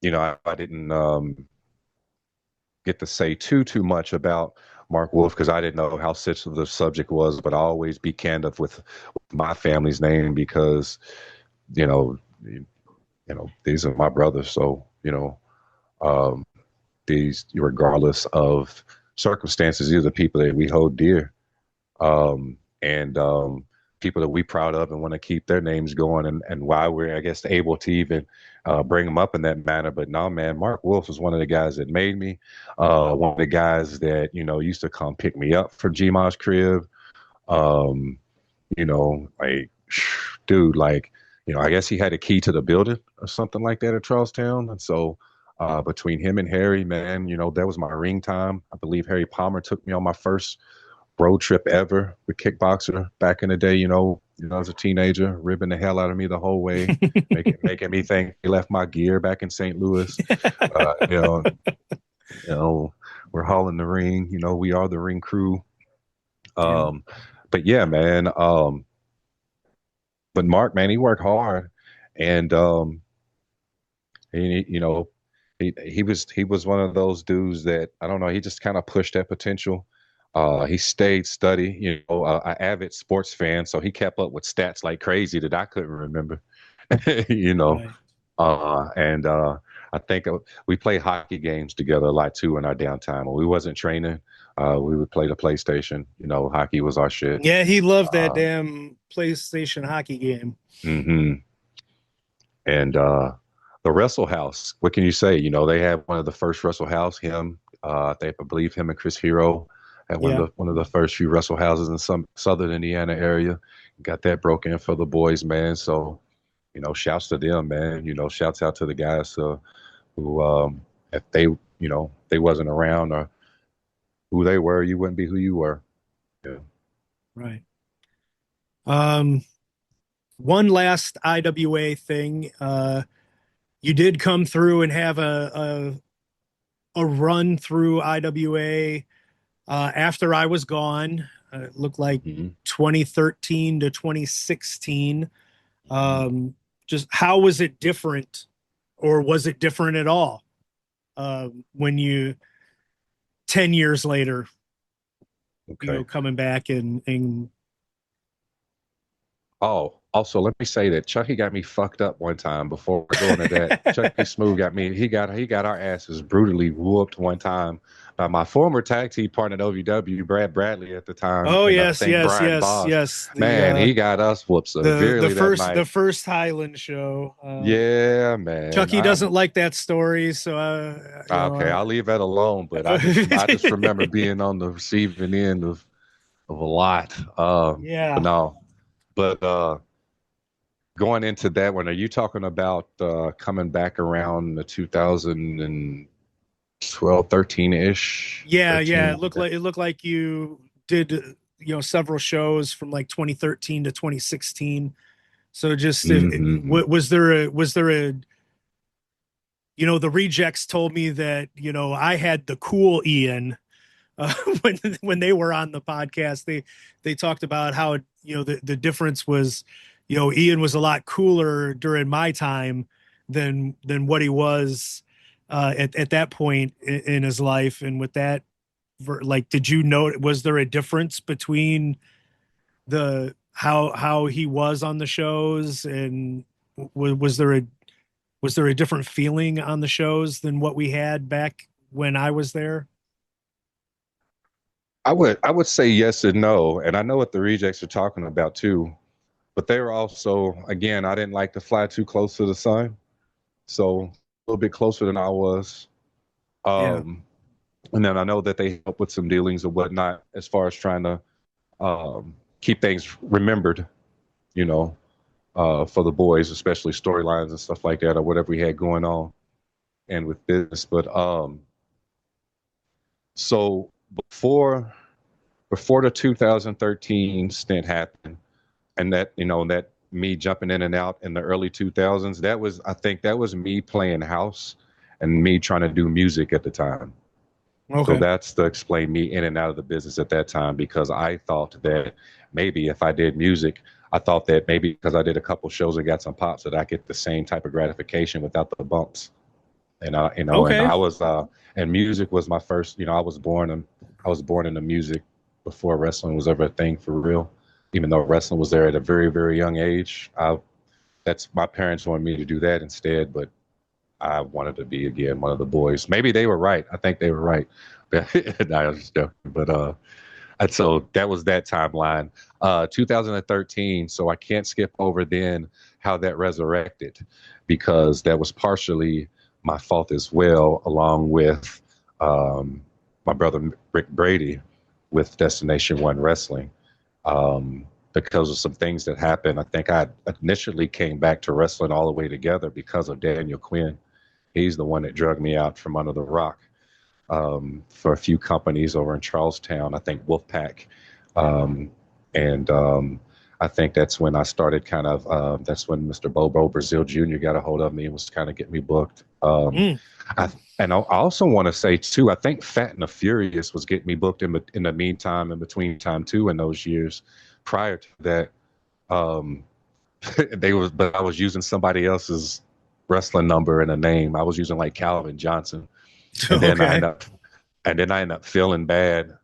I didn't get to say too much about Mark Wolf because I didn't know how sensitive the subject was, but I always be candid with my family's name because you know these are my brothers, so um, these, regardless of circumstances, these are the people that we hold dear, and people that we proud of and want to keep their names going, and why we're, I guess, able to even bring them up in that manner. But no, man, Mark Wolf was one of the guys that made me, one of the guys that used to come pick me up from Gma's crib. Um, like, dude, like, I guess he had a key to the building or something like that at Charlestown. And so between him and Harry, man, that was my ring time. I believe Harry Palmer took me on my first road trip ever with Kickboxer back in the day, as a teenager, ribbing the hell out of me the whole way, making me think he left my gear back in St. Louis. Uh, you know, we're hauling the ring, we are the ring crew.
Yeah.
But yeah, man, but Mark, man, he worked hard, and he, he was one of those dudes that, I don't know, he just kind of pushed that potential. He stayed study, an avid sports fan, so he kept up with stats like crazy that I couldn't remember. you know,
Right.
and I think we play hockey games together a lot too in our downtime. When we wasn't training, we would play the PlayStation. Hockey was our shit.
Yeah, he loved that
Uh,
damn PlayStation hockey game.
hmm And the Wrestle House, what can you say? They had one of the first Wrestle House. I believe him and Chris Hero had one of
Yeah.
the first few Wrestle Houses in some Southern Indiana area. Got that broken in for the boys, man. So shouts to them, man. Shouts out to the guys who, if they wasn't around or who they were, you wouldn't be who you were. Yeah.
Right. Um, one last IWA thing. You did come through and have a run through IWA after I was gone. It looked like
hmm
2013 to 2016.
hmm
Um, just how was it different, or was it different at all when you 10 years later,
Okay.
coming back and
Oh, also let me say that Chucky got me fucked up one time before I go into that. Chucky Smooth got me. He got our asses brutally whooped one time by my former tag team partner at OVW, Brad Bradley at the time,
oh
and I
yes,
think
yes,
Brian
yes,
Boss.
yes,
Man, he got us whooped
the
severely that
first
night.
Highland show.
Yeah, man.
Chucky doesn't like that story, so
Okay, I'll leave that alone. But I just remember being on the receiving end of a lot. But
yeah,
no, but going into that one, are you talking about coming back around the 2012, 13-ish?
yeah, yeah.
13?
It looked like you did several shows from like 2013 to 2016. So just
Mm-hmm.
was there a the rejects told me that I had the cool Ian when they were on the podcast. They talked about how the difference was Ian was a lot cooler during my time than what he was at that point in his life. And with that, like, did you know, was there a difference between the how he was on the shows, and was there a different feeling on the shows than what we had back when I was there?
I would say yes and no, and I know what the rejects are talking about too. But they were also, again, I didn't like to fly too close to the sun, so a little bit closer than I was.
Yeah.
Um, and then I know that they help with some dealings or whatnot as far as trying to keep things remembered, you know, for the boys, especially storylines and stuff like that, or whatever we had going on and with business. But so before before the 2013 stint happened, and that that me jumping in and out in the early 2000s, that was I think that was me playing house and me trying to do music at the time. So
Okay.
that's to explain me in and out of the business at that time because I thought that maybe if I did music, I thought that maybe because I did a couple shows and got some pops that I get the same type of gratification without the bumps. And and
Okay.
I was and music was my first, I was born into music before wrestling was ever a thing for real. Even though wrestling was there at a very, very young age. That's my parents wanted me to do that instead, but I wanted to be again one of the boys. Maybe they were right. I think they were right. No, I was just joking. But and so that was that timeline. 2013. So I can't skip over then how that resurrected because that was partially my fault as well, along with my brother Rick Brady with Destination One Wrestling. Because of some things that happened, I think I initially came back to wrestling all the way together because of Daniel Quinn. He's the one that drug me out from under the rock for a few companies over in Charlestown. I think Wolfpack, and I think that's when I started kind of. That's when Mr. Bobo Brazil Jr. got a hold of me and was kind of getting me booked.
Mm.
I, and I also want to say too, I think Fat and the Furious was getting me booked in the meantime, in between time too, in those years. Prior to that, um, but I was using somebody else's wrestling number and a name. I was using like Calvin Johnson, and then I
Okay.
end up feeling bad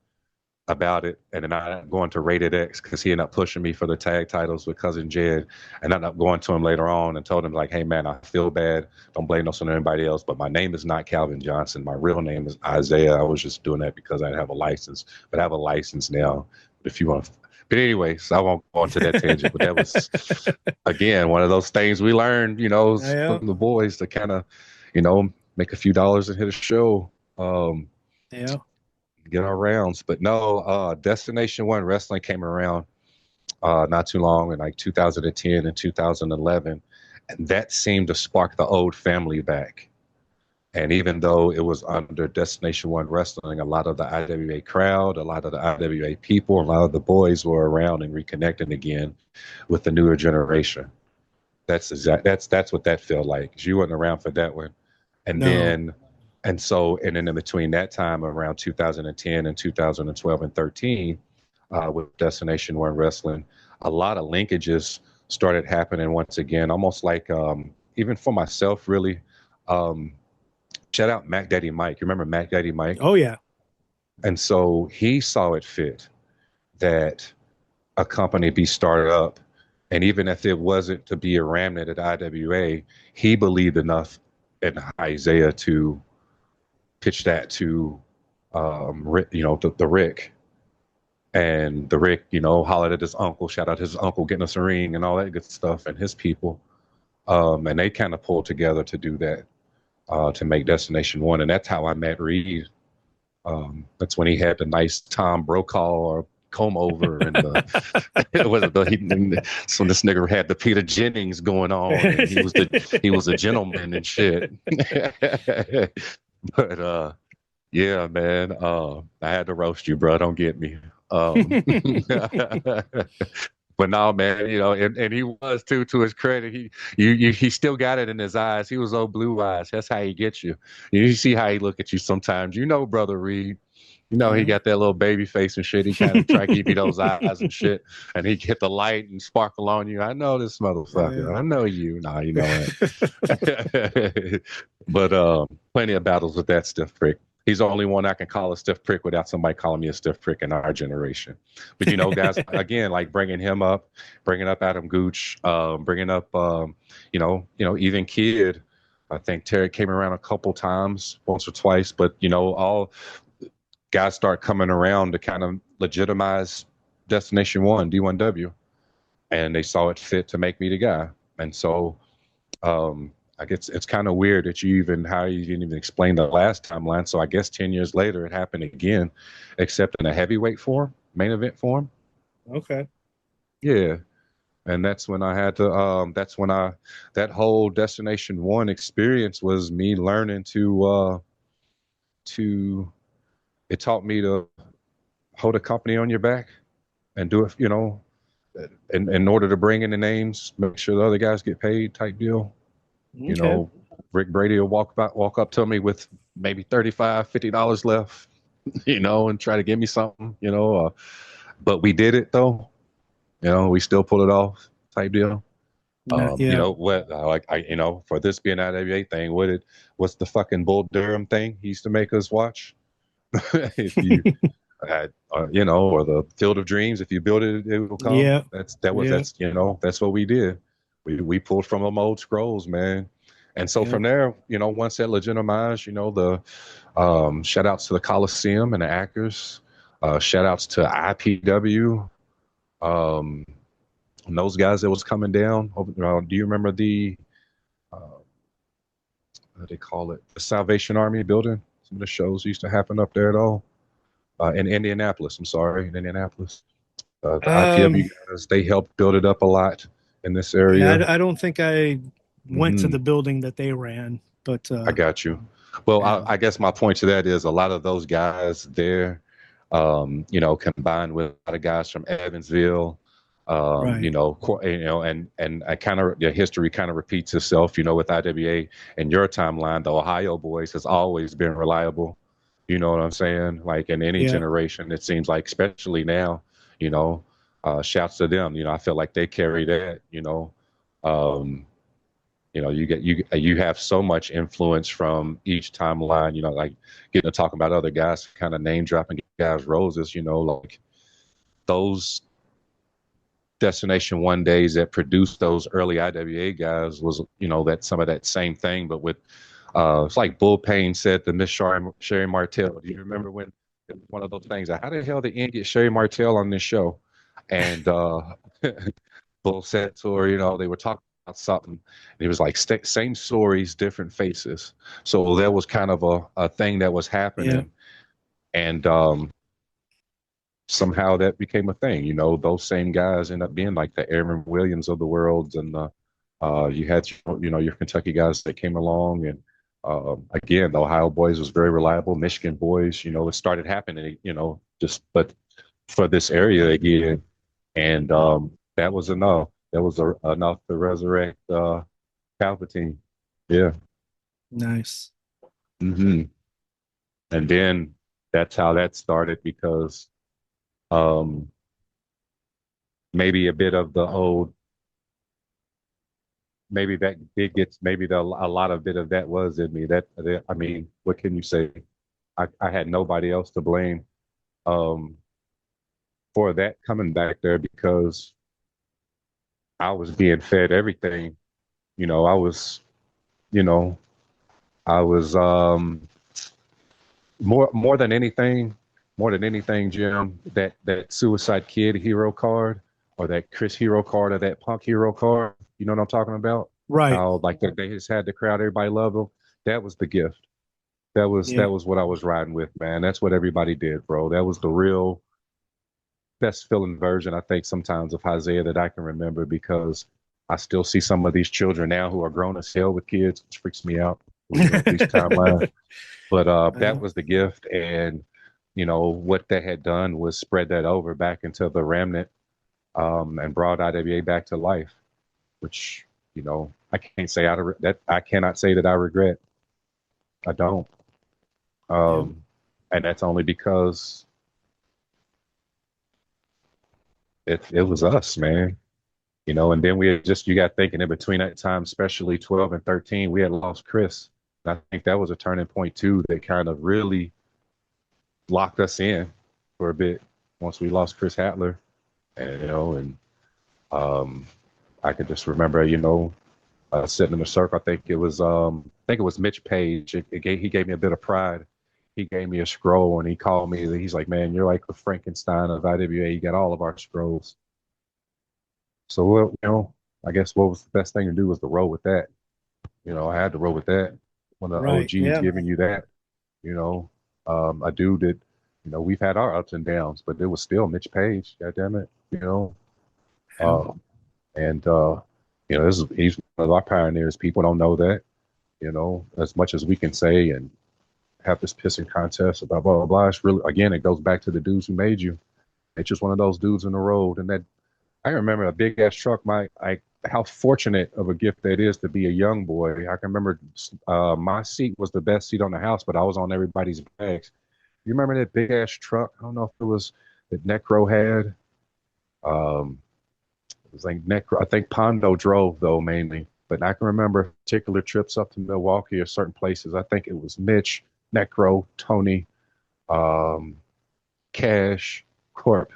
about it, and then I ended up going to Rated X because he ended up pushing me for the tag titles with Cousin Jed, and I ended up going to him later on and told him like, "Hey man, I feel bad. Don't blame this on anybody else, but my name is not Calvin Johnson. My real name is Isaiah. I was just doing that because I didn't have a license, but I have a license now. If you want to." But anyway, so I won't go into that tangent. But that was again one of those things we learned,
Yeah.
from the boys to kind of, make a few dollars and hit a show.
Yeah.
Get our rounds. But no, Destination One Wrestling came around not too long in like 2010 and 2011, and that seemed to spark the old family back. And even though it was under Destination One Wrestling, a lot of the IWA crowd, a lot of the IWA people, a lot of the boys were around and reconnecting again with the newer generation. That's what that felt like. 'Cause you weren't around for that one. And
No.
then and then in between that time around 2010 and 2012 and 13, with Destination One Wrestling, a lot of linkages started happening once again, almost like even for myself, really. Um, Shout out Mac Daddy Mike. You remember Mac Daddy Mike?
Oh yeah.
And so he saw it fit that a company be started up. And even if it wasn't to be a remnant at IWA, he believed enough in Isaiah to pitch that to, Rick, the Rick. And the Rick, hollered at his uncle, shout out his uncle getting us a ring and all that good stuff and his people. And they kind of pulled together to do that, to make Destination One. And that's how I met Reed. That's when he had the nice Tom Brokaw or comb over and it was so this nigga had the Peter Jennings going on and he was a gentleman and shit. But yeah, man, I had to roast you, bro. Don't get me. But no, man, and he was too. To his credit, he still got it in his eyes. He was old blue eyes. That's how he gets you. You see how he look at you sometimes. Brother Reed. He
Yeah.
got that little baby face and shit. He kind of try to give you those eyes and shit, and he hit the light and sparkle on you. I know this motherfucker.
Yeah.
I know you. Nah, you know it. But plenty of battles with that stiff prick. He's the only one I can call a stiff prick without somebody calling me a stiff prick in our generation. But guys, again, like bringing up Adam Gooch, bringing up, even Kid. I think Terry came around a couple times, once or twice, but all guys start coming around to kind of legitimize Destination One, D1W, and they saw it fit to make me the guy. And so, I guess it's kind of weird that how you didn't even explain the last timeline. So I guess 10 years later it happened again, except in a heavyweight form, main event form.
Okay.
Yeah. And that's when I had to, that whole Destination One experience was me learning to it taught me to hold a company on your back and do it, in order to bring in the names, make sure the other guys get paid type deal. You
Okay.
know, Rick Brady will walk up to me with maybe $35, $50 left, and try to give me something, but we did it though. We still pull it off type deal.
Yeah.
What like for this being an IWA thing, what's the fucking Bull Durham thing he used to make us watch? If you had, or the Field of Dreams, if you build it, it will come.
Yeah. Yeah.
That's what we did. We pulled from them old scrolls, man. And so
Yeah.
from there, once that legitimized, the shout outs to the Coliseum and the actors, shout outs to IPW, um, and those guys that was coming down. Do you remember uh, what do they call it? The Salvation Army building? Some of the shows used to happen up there at all. In Indianapolis, I'm sorry, in Indianapolis. The IPW
Um,
guys, they helped build it up a lot in this
yeah,
area.
I don't think I went to
Hmm.
the building that they ran, but
I got you. Well,
yeah.
I guess my point to that is a lot of those guys there, combined with a lot of guys from Evansville,
Right.
and I kind of the history kind of repeats itself, with IWA and your timeline. The Ohio boys has always been reliable. You know what I'm saying? Like in any
Yeah.
generation, it seems like, especially now, you know, shouts to them. I feel like they carry that. Um, you have so much influence from each timeline, like getting to talk about other guys, kind of name dropping guys roses, like those destination one days that produced those early IWA guys was, that some of that same thing, but with it's like Bull Payne said to Miss Sherry Martell. Do you remember when it was one of those things? How the hell did Ian get Sherry Martell on this show? And Bull said to her, they were talking about something. And he was like, same stories, different faces. So there was kind of a thing that was
Yeah.
happening. And somehow that became a thing. Those same guys end up being like the Aaron Williams of the world. And you had, your Kentucky guys that came along. And again, the Ohio boys was very reliable. Michigan boys, it started happening, but for this area again. And that was enough. That was enough to resurrect Palpatine. Yeah.
Nice.
Hmm. And then that's how that started because um, maybe a bit of the old, maybe that did get, maybe a lot of bit of that was in me. I mean, what can you say? I had nobody else to blame um, for that coming back there because I was being fed everything. You know, I was, you know, I was more than anything, Jim, that Suicide Kid hero card or that Chris hero card or that Punk hero card. You know what I'm talking about?
Right.
How like they just had the crowd, everybody loved them. That was the gift. That was
Yeah.
that was what I was riding with, man. That's what everybody did, bro. That was the real best feeling version, I think, sometimes of Hy-Zaya that I can remember because I still see some of these children now who are grown as hell with kids, which freaks me out. Believing up these timelines. But that
Uh,
was the gift. And, what they had done was spread that over back into the remnant and brought IWA back to life, which, I can't say that I cannot say that I regret. I don't.
yeah.
And that's only because it was us, man. And then you got thinking in between that time, especially 12 and 13, we had lost Chris. And I think that was a turning point too that kind of really locked us in for a bit once we lost Chris Hatler. And, um, I could just remember, sitting in the circle. I think it was Mitch Page. He gave me a bit of pride. He gave me a scroll and he called me. He's like, man, you're like the Frankenstein of IWA. You got all of our scrolls. So, I guess what was the best thing to do was to roll with that. I had to roll with that when the
Right.
OG's
Yeah.
giving you that, a dude that, we've had our ups and downs, but it was still Mitch Page. God damn it.
Yeah.
Uh, and, he's one of our pioneers. People don't know that, as much as we can say and have this pissing contest about blah blah blah. It's really, again, it goes back to the dudes who made you. It's just one of those dudes in the road. And that I remember a big ass truck. How fortunate of a gift that is to be a young boy. I can remember my seat was the best seat on the house, but I was on everybody's bags. You remember that big ass truck? I don't know if it was that Necro had. Um, it was like Necro. I think Pondo drove though mainly, but I can remember particular trips up to Milwaukee or certain places. I think it was Mitch, Necro, Tony, um, Cash, Corp.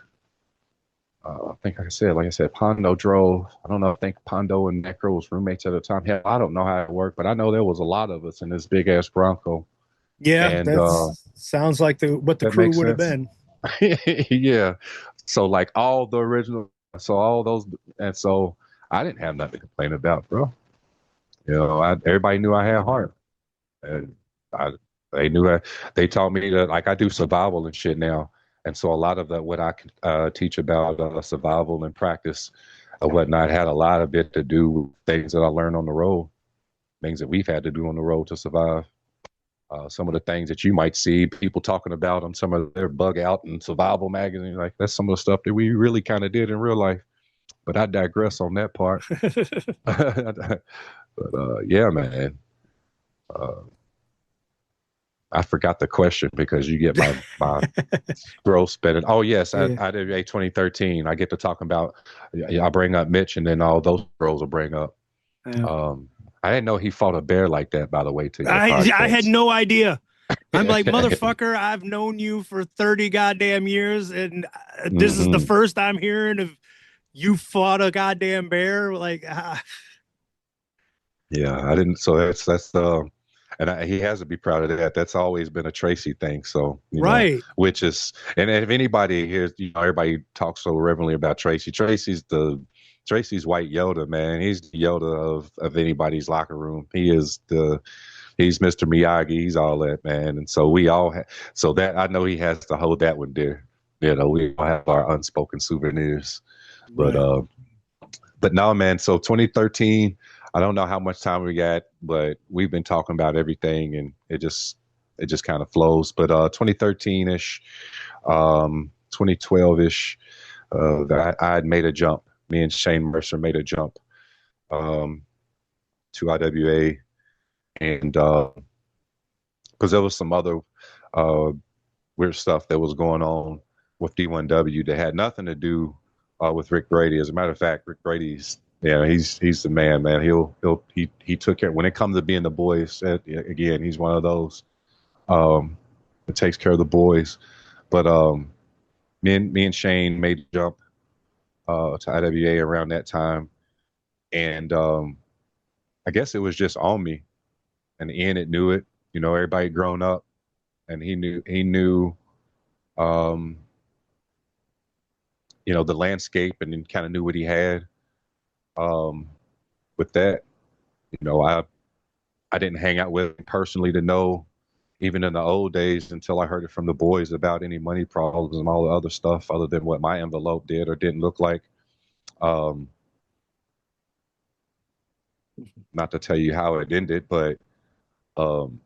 I think, like I said, Pondo drove. I don't know. I think Pondo and Necro was roommates at the time. Hell, I don't know how it worked, but I know there was a lot of us in this big ass Bronco,
Yeah,
and
that's sounds like the what the
that
crew
makes
would have
sense.
been.
Yeah. So like all the original, so all those, and so I didn't have nothing to complain about, bro. Everybody knew I had heart, and I they knew that they taught me that like I do survival and shit now, and so a lot of what I teach about survival and practice or whatnot had a lot of it to do with things that I learned on the road, things that we've had to do on the road to survive. Some of the things that you might see people talking about on some of their bug out and survival magazines, like that's some of the stuff that we really kind of did in real life. But I digress on that part. But yeah, man. Uh, I forgot the question because you get my growth spinning. Oh yes,
Yeah.
IWA 2013. I get to talking about. I bring up Mitch, and then all those girls will bring up.
Yeah.
Um, I didn't know he fought a bear like that. By the way, to your
I had
podcast.
no idea. I'm like, motherfucker, I've known you for 30 goddamn years, and this is the
Hmm.
first I'm hearing of you fought a goddamn bear. Like,
Yeah, I didn't. So he has to be proud of that. That's always been a Tracy thing. So
right.
which is, and if anybody hears, everybody talks so reverently about Tracy. Tracy's white Yoda, man. He's the Yoda of anybody's locker room. He's Mr. Miyagi. He's all that, man. And so so that I know he has to hold that one dear. We all have our unspoken souvenirs, but
Right.
no, man. So 2013, I don't know how much time we got, but we've been talking about everything, and it just kind of flows. But 2013 ish, 2012 ish, I had made a jump. Me and Shane Mercer made a jump um, to IWA, and because there was some other uh, weird stuff that was going on with D1W that had nothing to do with Rick Broady. As a matter of fact, Rick Brady's he's the man, man. He took care when it comes to being the boys. Again, he's one of those that takes care of the boys. But me and Shane made the jump to IWA around that time, and I guess it was just on me. And Ian it knew it. Everybody grown up, and he knew um, the landscape, and then kind of knew what he had um, with that. I didn't hang out with him personally to know, even in the old days, until I heard it from the boys about any money problems and all the other stuff, other than what my envelope did or didn't look like. Um, Not to tell you how it ended, but um,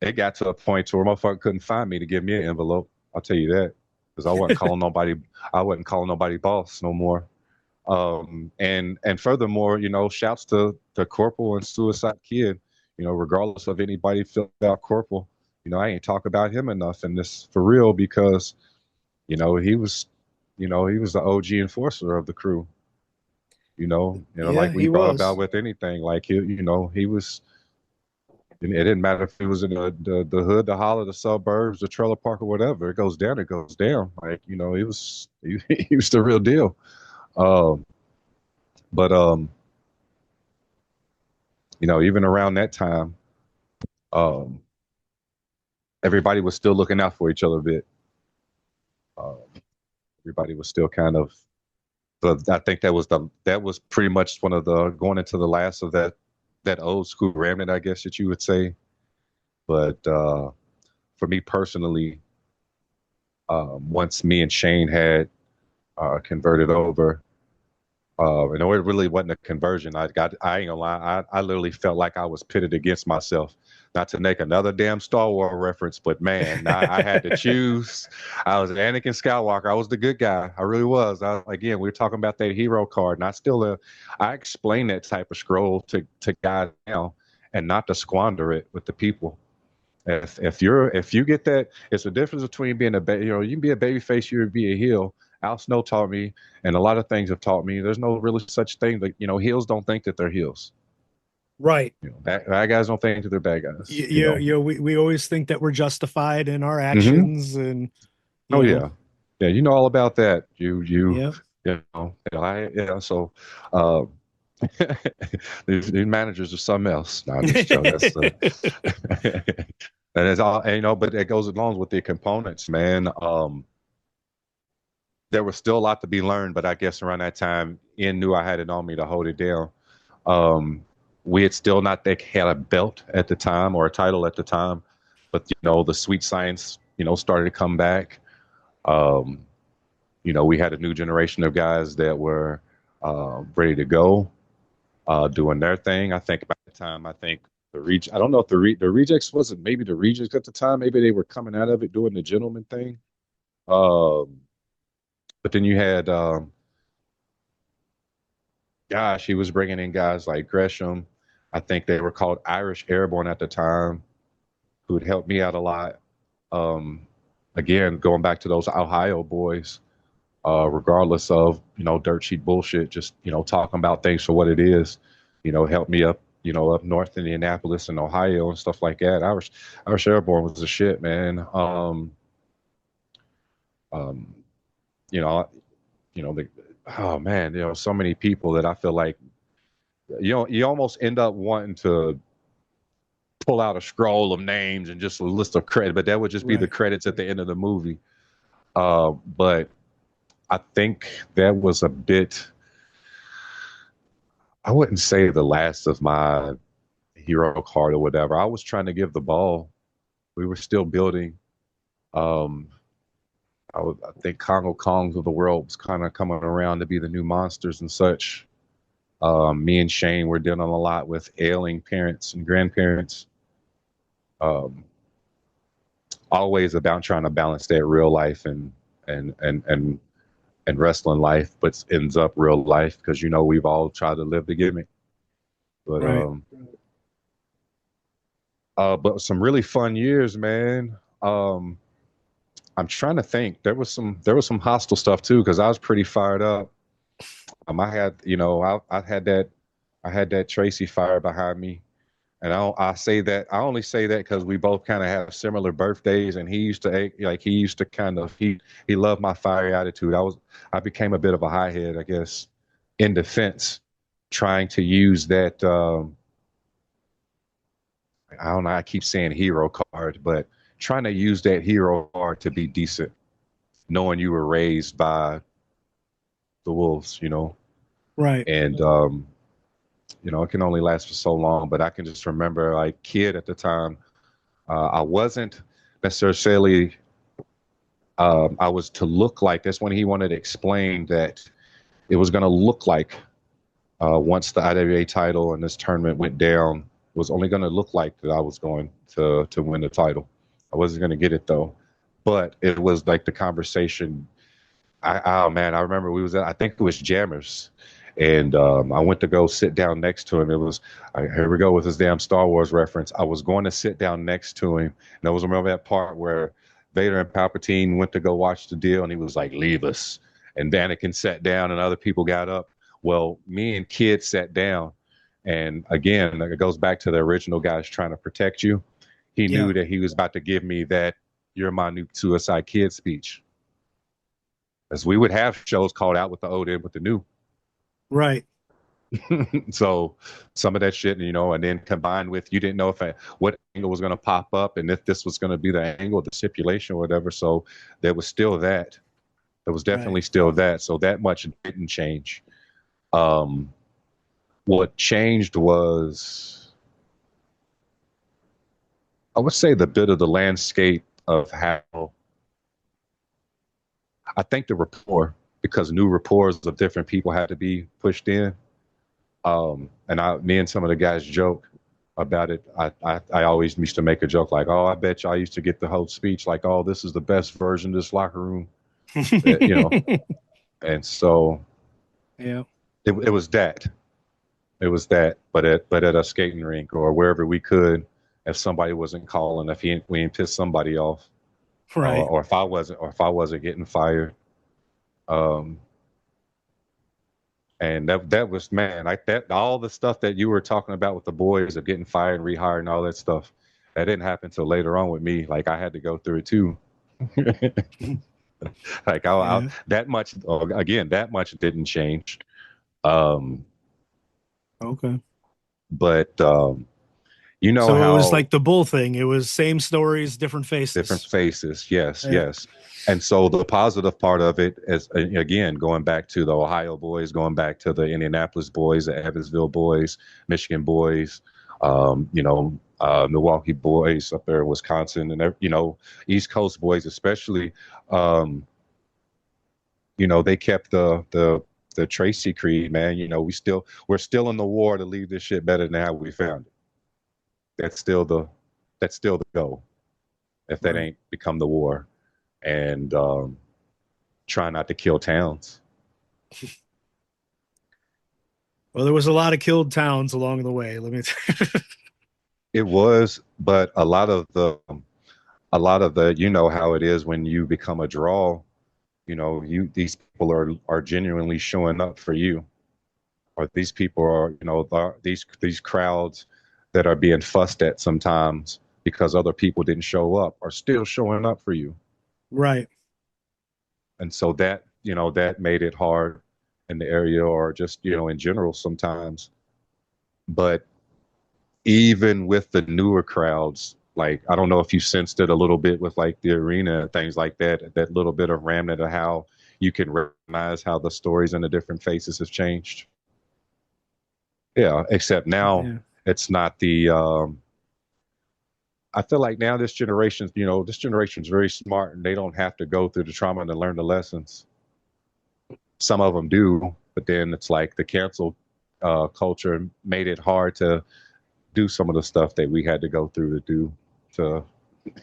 it got to a point to where motherfucker couldn't find me to give me an envelope. I'll tell you that, because I wasn't calling nobody. I wasn't calling nobody boss no more. And furthermore, shouts to Corporal and Suicide Kid. Regardless of anybody feel about Corporal, I ain't talk about him enough in this for real because, he was, he was the OG enforcer of the crew.
Yeah,
Like we
he
thought about
was.
with anything, like he was. It didn't matter if it was in the hood, the holler, the suburbs, the trailer park, or whatever. It goes down. It goes down. Like he was the real deal. Um, but even around that time, um, everybody was still looking out for each other a bit. Um, Everybody was still kind of. But I think that was pretty much one of the going into the last of that old school remnant, I guess that you would say. But for me personally, once me and Shane had converted over, And it really wasn't a conversion. I ain't gonna lie, I literally felt like I was pitted against myself. Not to make another damn Star Wars reference, but man, I had to choose. I was Anakin Skywalker. I was the good guy. I really was. Again, we were talking about that hero card, and I explain that type of scroll to guys now, and not to squander it with the people. If you get that, it's a difference between being you can be a baby face, you can be a heel. Al Snow taught me, and a lot of things have taught me. There's no really such thing that heels don't think that they're heels.
Right.
Bad guys don't think that they're bad guys.
We always think that we're justified in our
Hmm.
actions, and
Oh
you know,
yeah, yeah. You know all about that.
yeah.
So, uh, these managers are something else. No, I'm just joking. That's and it's all but it goes along with the components, man. There was still a lot to be learned, but I guess around that time, Ian knew I had it on me to hold it down. Um, we had still not had a belt at the time or a title at the time, but the sweet science, started to come back. Um, we had a new generation of guys that were ready to go, doing their thing. I think by the time I don't know if the rejects wasn't maybe the rejects at the time. Maybe they were coming out of it doing the gentleman thing. Um, but then you had gosh, he was bringing in guys like Gresham. I think they were called Irish Airborne at the time, who had helped me out a lot. Um, Again, going back to those Ohio boys, regardless of dirt sheet bullshit, just talking about things for what it is, helped me up, up north in Indianapolis and Ohio and stuff like that. Irish Airborne was the shit, man. Um, you know, the oh man, so many people that I feel like you almost end up wanting to pull out a scroll of names and just a list of credit, but that would just be the
Right.
credits at the end of the movie. But I think that was a bit, I wouldn't say the last of my hero card or whatever. I was trying to give the ball. We were still building. Um, I think Congo Kongs of the world was kind of coming around to be the new monsters and such. Me and Shane were dealing a lot with ailing parents and grandparents. Um, Always about trying to balance that real life and and and and wrestling life, but ends up real life because we've all tried to live the gimmick. But
Right.
but some really fun years, man. I'm trying to think. There was some hostile stuff too because I was pretty fired up. I had I had that Tracy fire behind me. And I only say that because we both kind of have similar birthdays, and he used to he used to kind of he loved my fiery attitude. I became a bit of a high head, I guess, in defense, trying to use that. I don't know. I keep saying hero card, but trying to use that hero card to be decent, knowing you were raised by the wolves,
Right.
and it can only last for so long. But I can just remember, like kid at the time, I wasn't necessarily I was to look like that's when he wanted to explain that it was going to look like once the IWA title and this tournament went down was only going to look like that I was going to win the title. I wasn't going to get it though, but it was like the conversation. Oh man, I remember I think it was Jammers, and I went to go sit down next to him. Here we go with this damn Star Wars reference. I was going to sit down next to him, and I was remember that part where Vader and Palpatine went to go watch the deal, and he was like, "Leave us," and Anakin sat down, and other people got up. Well, me and Kid sat down, and again, it goes back to the original guys trying to protect you. He
Yeah.
knew that he was about to give me that "You're my new Suicide Kid" speech as we would have shows called out with the old and with the new.
Right.
So some of that shit, and then combined with you didn't know what angle was going to pop up and if this was going to be the angle, the stipulation or whatever. So there was still that. There was
Right.
definitely still that. So that much didn't change. Um, what changed was, I would say, the bit of the landscape of how I think the rapport. because new rapports of different people had to be pushed in. And me and some of the guys joke about it. I always used to make a joke like, "Oh, I bet you I used to get the whole speech like, oh, this is the best version of this locker room." You know, and so
Yeah.
it was that. It was that, but at a skating rink or wherever we could, if somebody wasn't calling, if we ain't pissed somebody off,
Right.
or if I wasn't getting fired, um, and that was, man, like that, all the stuff that you were talking about with the boys of getting fired and rehired and all that stuff, that didn't happen till later on with me. Like I had to go through it too. Like
Yeah.
that much, again, that much didn't change. Um,
Okay.
but you know
So it was
how
like the bull thing. It was same stories, different
different
faces.
faces. Yes,
Yeah.
yes. And so the positive part of it is, again, going back to the Ohio boys, going back to the Indianapolis boys, the Evansville boys, Michigan boys, Milwaukee boys up there in Wisconsin, and East Coast boys especially. Um, they kept the Tracy Creed, man. We're still in the war to leave this shit better than how we found it. That's still the that's still the goal. If that
Right.
ain't become the war, and try not to kill towns.
Well, there was a lot of killed towns along the way. Let me.
It was, but a lot of the you know how it is when you become a draw. These people are genuinely showing up for you, or these people are these crowds that are being fussed at sometimes because other people didn't show up are still showing up for you.
Right.
And so that made it hard in the area, or just in general sometimes. But even with the newer crowds, like, I don't know if you sensed it a little bit with like the arena and things like that, that little bit of remnant of how you can recognize how the stories and the different faces have changed. Yeah, except now
Yeah.
it's not the I feel like now this generation's very smart, and they don't have to go through the trauma to learn the lessons. Some of them do, but then it's like the cancel culture made it hard to do some of the stuff that we had to go through to do. To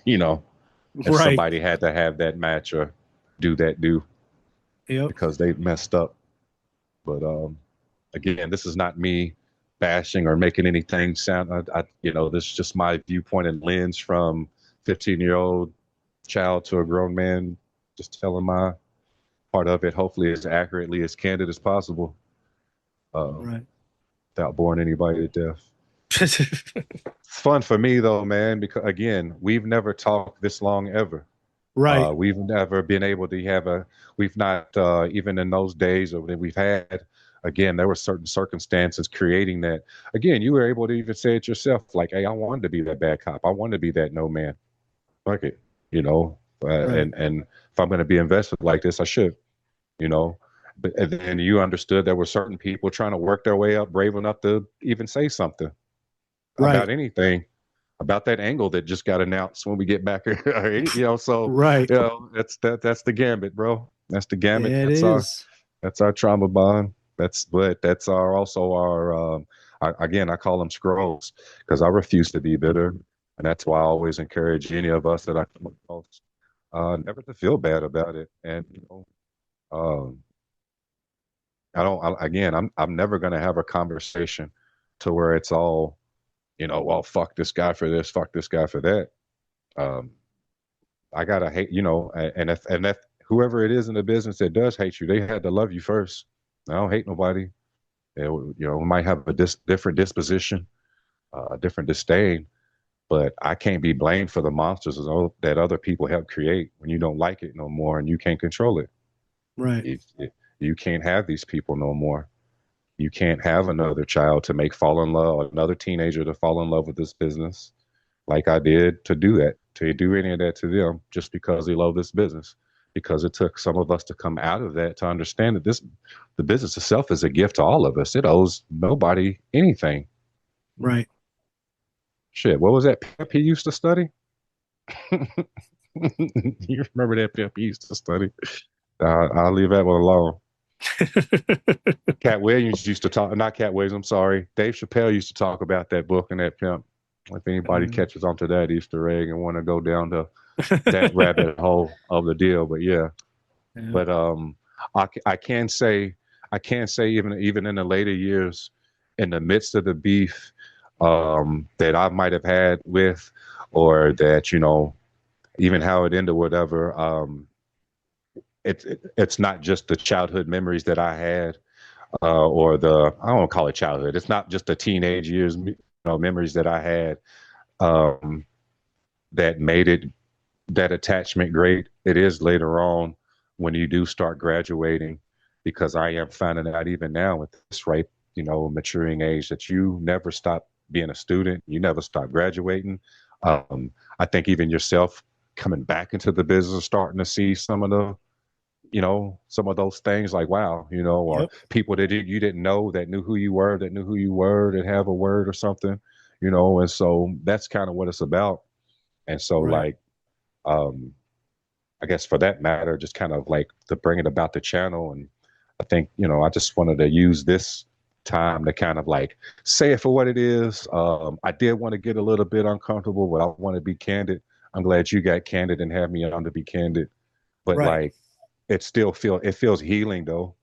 you know, if
Right.
somebody had to have that match or do
Yep.
because they messed up. But again, this is not me bashing or making anything sound. This is just my viewpoint and lens from 15-year-old child to a grown man, just telling my part of it, hopefully as accurately as candid as possible, um,
Right.
without boring anybody to death. It's fun for me though, man, because again, we've never talked this long ever.
Right.
We've never been able to we've not, even in those days that we've had, again, there were certain circumstances creating that. Again, you were able to even say it yourself, like, hey, I wanted to be that bad cop. I wanted to be that no man. Fuck it, you know,
Right.
and if I'm going to be invested like this, I should, you know. But and then you understood there were certain people trying to work their way up, brave enough to even say something
Right.
about anything, about that angle that just got announced when we get back. So
Right.
that's the gambit, bro. That's the gambit.
It is.
That's our trauma bond. That's our also our again, I call them scrolls because I refuse to be bitter, and that's why I always encourage any of us that I come across never to feel bad about it. And um, I don't. Again, I'm never going to have a conversation to where it's all, well, fuck this guy for this, fuck this guy for that. Um, I gotta hate, and if whoever it is in the business that does hate you, they had to love you first. I don't hate nobody. We might have a different disposition, a different disdain, but I can't be blamed for the monsters that other people help create when you don't like it no more and you can't control it.
Right.
You can't have these people no more. You can't have another child to make fall in love, another teenager to fall in love with this business like I did, to do any of that to them just because they love this business. Because it took some of us to come out of that to understand that the business itself is a gift to all of us. It owes nobody anything.
Right.
Shit, what was that pep he used to study? You remember that pep he used to study? I'll leave that one alone. Cat Williams used to talk, not Cat Williams, I'm sorry. Dave Chappelle used to talk about that book and that pimp. If anybody
Uh,
catches onto that Easter egg and want to go down to that rabbit hole of the deal, but yeah.
yeah.
But I can say, even in the later years, in the midst of the beef that I might have had with, or that even how it ended, whatever. It's not just the childhood memories that I had, or the I don't call it childhood. It's not just the teenage years, memories that I had um, that made it that attachment great. It is later on when you do start graduating, because I am finding out even now with this right, maturing age, that you never stop being a student. You never stop graduating. I think even yourself coming back into the business, starting to see some of those things like, wow, or
Yep.
people that you didn't know that knew who you were, that have a word or something, and so that's kind of what it's about. And so
Right.
like, um, I guess for that matter, just kind of like to bring it about the channel. And I think, I just wanted to use this time to kind of like say it for what it is. I did want to get a little bit uncomfortable, but I want to be candid. I'm glad you got candid and have me on to be candid. But
Right.
like, it feels healing though.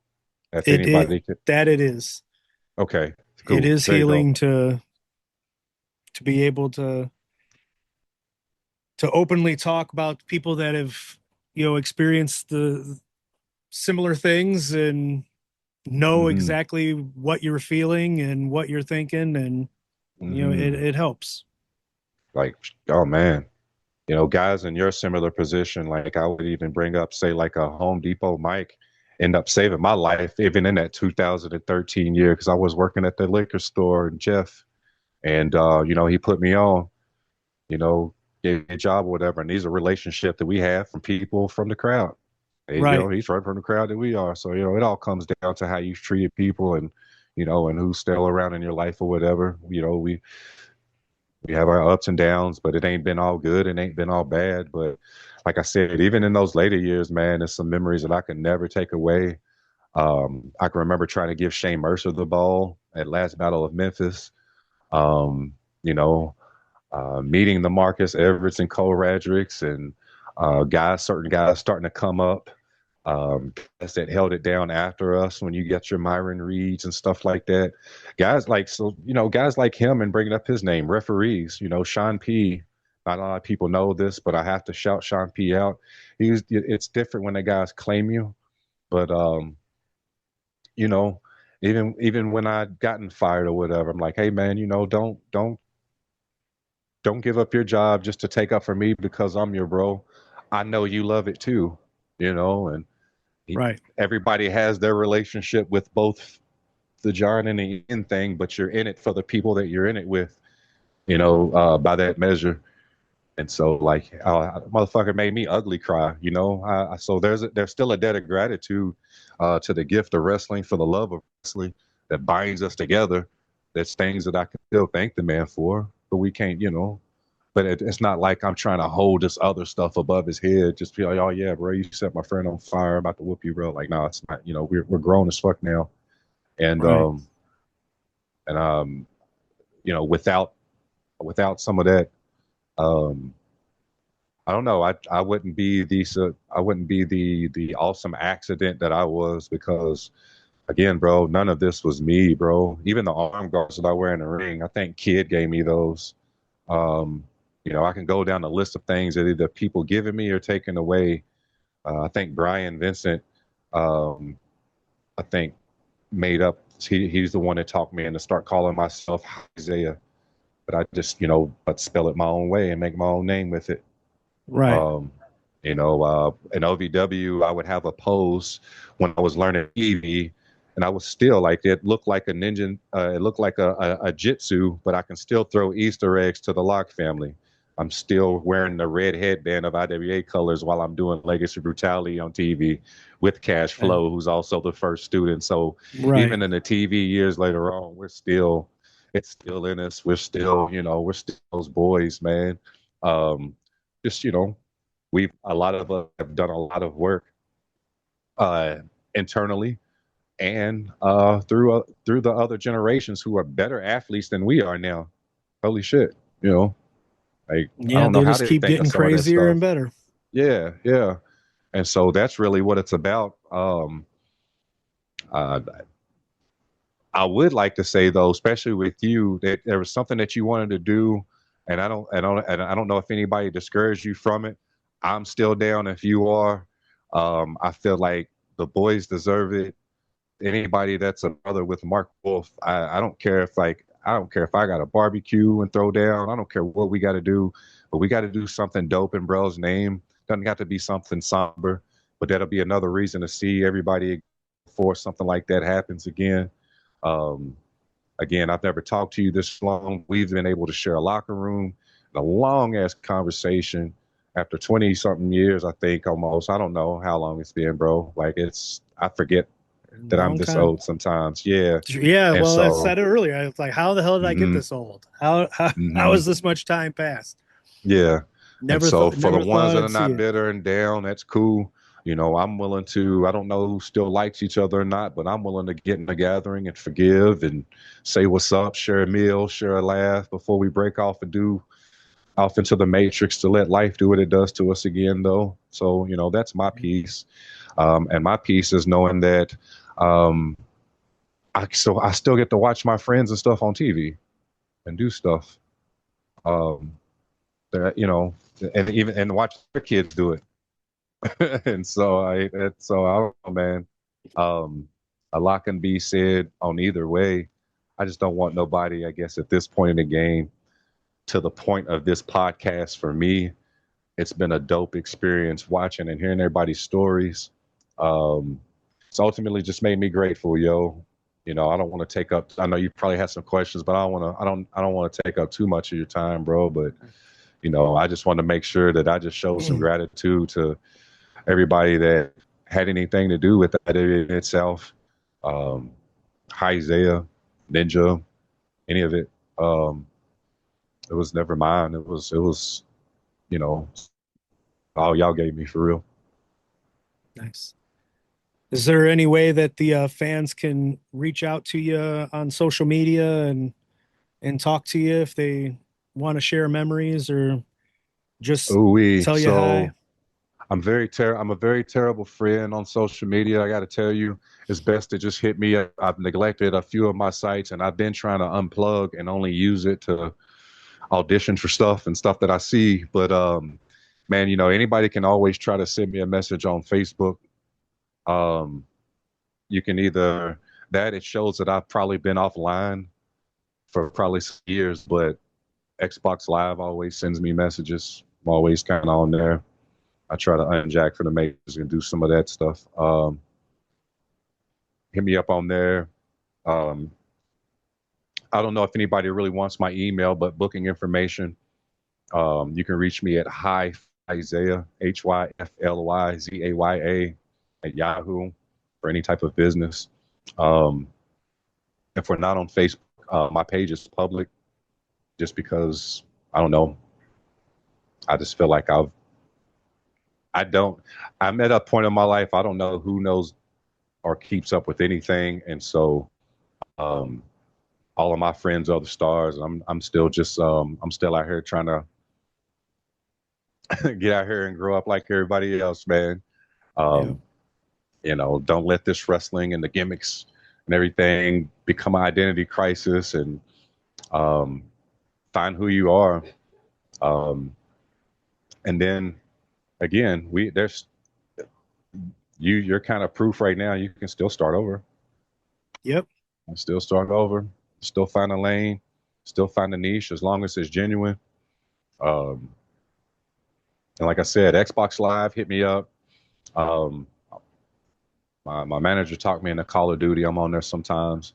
If
It
anybody could,
that it is.
okay,
It
cool.
is
There you go.
healing to be able to openly talk about people that have, experienced the similar things and know
Hmm.
exactly what you're feeling and what you're thinking, and
Hmm.
it helps.
Like, oh man, guys in your similar position, like I would even bring up, say, like a Home Depot mic, end up saving my life, even in that 2013 year, because I was working at the liquor store and Jeff, and he put me on, you know, gave me a job or whatever. And these are relationships that we have from people from the crowd.
Right.
He's right from the crowd that we are. So, it all comes down to how you treated people, and, and who's still around in your life or whatever. We have our ups and downs, but it ain't been all good. It ain't been all bad. But like I said, even in those later years, man, there's some memories that I can never take away. I can remember trying to give Shane Mercer the ball at last Battle of Memphis. Um, you know, Meeting the Marcus Everett's and Cole Radricks, and certain guys starting to come up. Guys that held it down after us when you get your Myron Reeds and stuff like that. Guys like him, and bringing up his name, referees, Sean P. Not a lot of people know this, but I have to shout Sean P out. It's different when the guys claim you, but you know, even when I'd gotten fired or whatever, I'm like, hey man, don't give up your job just to take up for me because I'm your bro. I know you love it too, and he,
Right.
everybody has their relationship with both the John and the Ian thing, but you're in it for the people that you're in it with, by that measure. And so, like, motherfucker made me ugly cry, so there's still a debt of gratitude to the gift of wrestling, for the love of wrestling that binds us together. There's things that I can still thank the man for, but we can't, but it's not like I'm trying to hold this other stuff above his head. Just be like, oh yeah, bro, you set my friend on fire. I'm about to whoop you, bro. Like, no, it's not. We're grown as fuck now, and
Right.
and without some of that, um, I don't know. I wouldn't be the awesome accident that I was, because again, bro, none of this was me, bro. Even the arm guards that I wear in the ring, I think Kid gave me those. Um, I can go down the list of things that either people giving me or taking away. I think Brian Vincent, um, I think made up. He's the one that talked me into start calling myself Hy-Zaya, but I just but spell it my own way and make my own name with it.
Right.
Um, in OVW, I would have a pose when I was learning EV, and I was still like, it looked like a ninja, it looked like a jitsu, but I can still throw Easter eggs to the Lock family. I'm still wearing the red headband of IWA colors while I'm doing Legacy Brutality on TV with Cash
Okay.
Flow, who's also the first student. So
Right.
even in the TV years later on, it's still in us. We're still those boys, man. Um, just, a lot of us have done a lot of work uh, internally and through the other generations who are better athletes than we are now. Holy shit, you know, like I
Yeah,
don't know
they
how
just
they
keep
think of
getting
some of that
crazier and
stuff.
better.
Yeah, yeah. And so that's really what it's about. Uh, I would like to say though, especially with you, that there was something that you wanted to do, and I don't know if anybody discouraged you from it. I'm still down if you are. I feel like the boys deserve it. Anybody that's a brother with Mark Wolf, I don't care if I don't care if I got a barbecue and throw down. I don't care what we got to do, but we got to do something dope in bro's name. Doesn't got to be something somber, but that'll be another reason to see everybody before something like that happens again. Um, Again, I've never talked to you this long. We've been able to share a locker room, a long ass conversation after 20 something years, I think almost. I don't know how long it's been, bro. Like I forget that I'm
Long
this
time.
old sometimes. Yeah.
Yeah,
And
well, I
so,
said it earlier. I was like, how the hell did I get
hmm
this old? How
hmm
has this much time passed?
yeah. And so for the
Never
ones
thought
that are
I'd see
not
it.
bitter and down, that's cool. You know, I'm willing to, I don't know who still likes each other or not, but I'm willing to get in a gathering and forgive and say what's up, share a meal, share a laugh before we break off and do off into the matrix to let life do what it does to us again, though. So, you know, that's my piece. And my piece is knowing that um, I still get to watch my friends and stuff on TV and do stuff. Um, that, you know, and even and watch their kids do it. And so I don't know, man. Um, a lot can be said on either way. I just don't want nobody, I guess, at this point in the game, to the point of this podcast for me. It's been a dope experience watching and hearing everybody's stories. Um, it's ultimately just made me grateful, yo. You know, I don't want to take up. I know you probably had some questions, but I don't want to. I don't want to take up too much of your time, bro. But you know, I just want to make sure that I just show some gratitude to everybody that had anything to do with that in itself. Um, Hy-Zaya, Ninja, any of it. Um, it was never mine. It was, you know, all y'all gave me for real.
Nice. Is there any way that the fans can reach out to you on social media and talk to you if they want to share memories or just
Ooh,
tell you hi?
so I'm a very terrible friend on social media. I got to tell you, it's best to just hit me up. I've neglected a few of my sites, and I've been trying to unplug and only use it to audition for stuff and stuff that I see. But man, you know, anybody can always try to send me a message on Facebook. Um, you can either that it shows that I've probably been offline for probably years, but Xbox Live always sends me messages. I'm always kind of on there. I try to unjack for the majors and do some of that stuff. Hit me up on there. Um, I don't know if anybody really wants my email, but booking information, you can reach me at Hyflyzaya, Hyflyzaya at Yahoo for any type of business. Um, if we're not on Facebook, my page is public just because I don't know. I just feel like I don't, I'm at a point in my life, I don't know who knows or keeps up with anything. And so, um, all of my friends are the stars. I'm still just I'm still out here trying to get out here and grow up like everybody else, man.
Yeah.
Um, you know, don't let this wrestling and the gimmicks and everything become an identity crisis and um, find who you are. Um, and then again, we there's you're kind of proof right now. You can still start over.
Yep.
And still start over. Still find a lane. Still find a niche as long as it's genuine. Um, and like I said, Xbox Live hit me up. Um, my manager talked me into Call of Duty. I'm on there sometimes.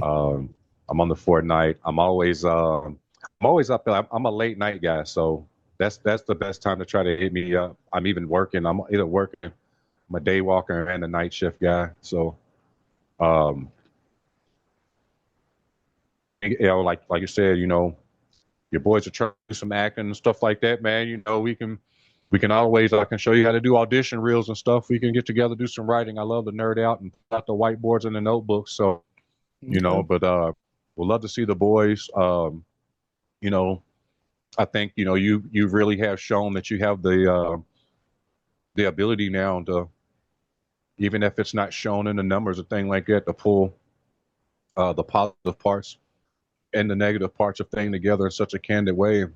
Um, I'm on the Fortnite. I'm always up there. I'm a late night guy, so that's the best time to try to hit me up. I'm even working. I'm either working. I'm a day walker and a night shift guy. So, um, you know, like you said, you know, your boys are trying to do some acting and stuff like that, man. You know, we can. We can always, I can show you how to do audition reels and stuff. We can get together, do some writing. I love to nerd out and put out the whiteboards and the notebooks. So,
Okay.
but we'll love to see the boys. You know, I think, you really have shown that you have the ability now to, even if it's not shown in the numbers or thing like that, to pull the positive parts and the negative parts of thing together in such a candid way.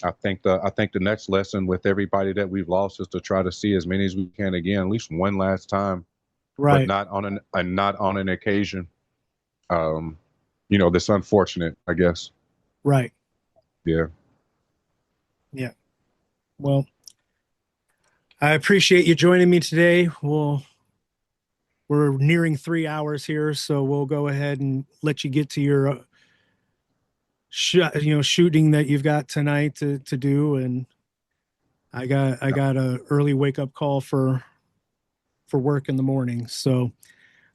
I think the next lesson with everybody that we've lost is to try to see as many as we can again, at least one last time, but
Right.
not on an occasion. Um, that's unfortunate, I guess.
Right.
Yeah.
Yeah. Well, I appreciate you joining me today. We're nearing 3 hours here, so we'll go ahead and let you get to your shooting that you've got tonight to do. And I got a early wake up call for work in the morning. So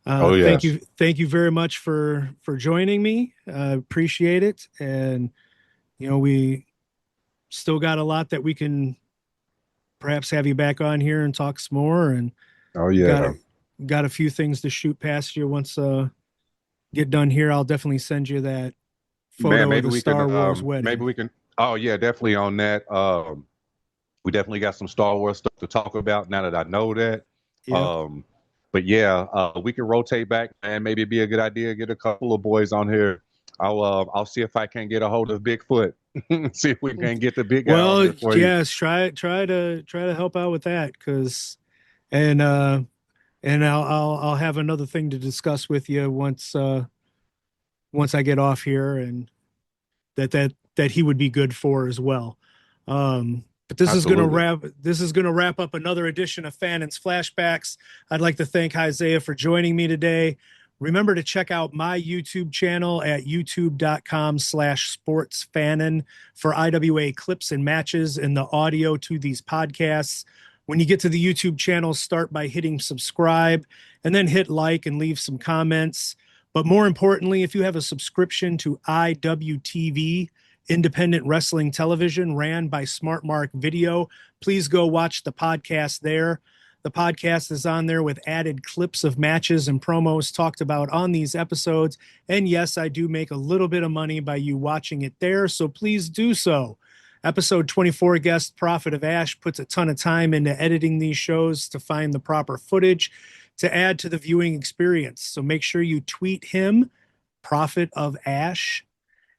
Oh yes.
thank you very much for joining me. Appreciate it. And we still got a lot that we can perhaps have you back on here and talk some more. And
Oh
got
yeah.
a got a few things to shoot past you once get done here. I'll definitely send you that
Man,
photo of the Star Wars
maybe
wedding.
we can. Oh yeah, definitely on that. We definitely got some Star Wars stuff to talk about now that I know that.
Yep.
Um, but yeah, we can rotate back and maybe it'd be a good idea to get a couple of boys on here. I'll see if I can get a hold of Bigfoot. See if we can get the big guy on
Well,
here for you.
yes, try to help out with that because and I'll have another thing to discuss with you once I get off here and that he would be good for as well. But
Absolutely.
this is gonna wrap up another edition of Fannin's Flashbacks. I'd like to thank Hy-Zaya for joining me today. Remember to check out my YouTube channel at youtube.com/sportsfannin for IWA clips and matches and the audio to these podcasts. When you get to the YouTube channel, start by hitting subscribe and then hit like and leave some comments. But more importantly, if you have a subscription to IWTV, independent wrestling television ran by Smart Mark Video, please go watch the podcast there. The podcast is on there with added clips of matches and promos talked about on these episodes. And yes, I do make a little bit of money by you watching it there, so please do so. Episode 24 guest Prophet of Ash puts a ton of time into editing these shows to find the proper footage to add to the viewing experience. So make sure you tweet him, Prophet of Ash,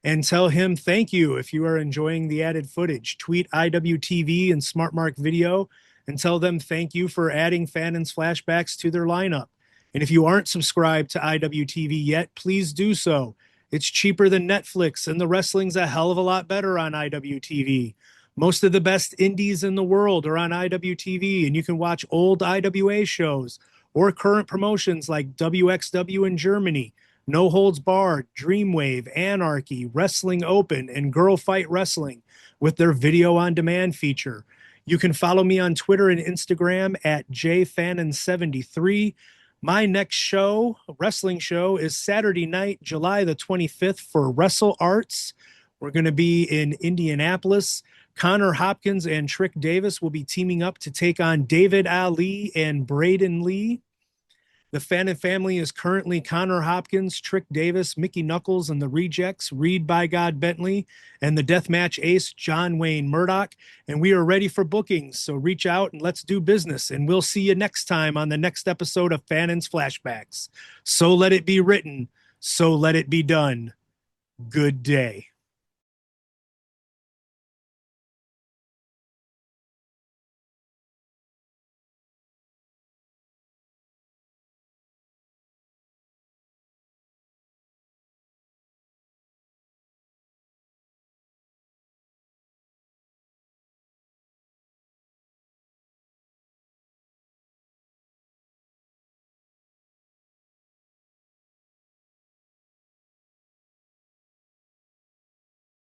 and tell him thank you if you are enjoying the added footage. Tweet IWTV and Smart Mark Video and tell them thank you for adding Fannin's Flashbacks to their lineup. And if you aren't subscribed to IWTV yet, please do so. It's cheaper than Netflix, and the wrestling's a hell of a lot better on IWTV. Most of the best indies in the world are on IWTV, and you can watch old IWA shows or current promotions like WXW in Germany, No Holds Barred, Dreamwave, Anarchy, Wrestling Open, and Girl Fight Wrestling with their video on demand feature. You can follow me on Twitter and Instagram at jfannin73. My next show, wrestling show, is Saturday night, July the 25th for Wrestle Arts. We're going to be in Indianapolis. Connor Hopkins and Trick Davis will be teaming up to take on David Ali and Braden Lee. The Fannin family is currently Connor Hopkins, Trick Davis, Mickey Knuckles, and the Rejects, Reed by God Bentley, and the deathmatch ace, John Wayne Murdoch. And we are ready for bookings. So reach out and let's do business. And we'll see you next time on the next episode of Fannin's Flashbacks. So let it be written. So let it be done. Good day.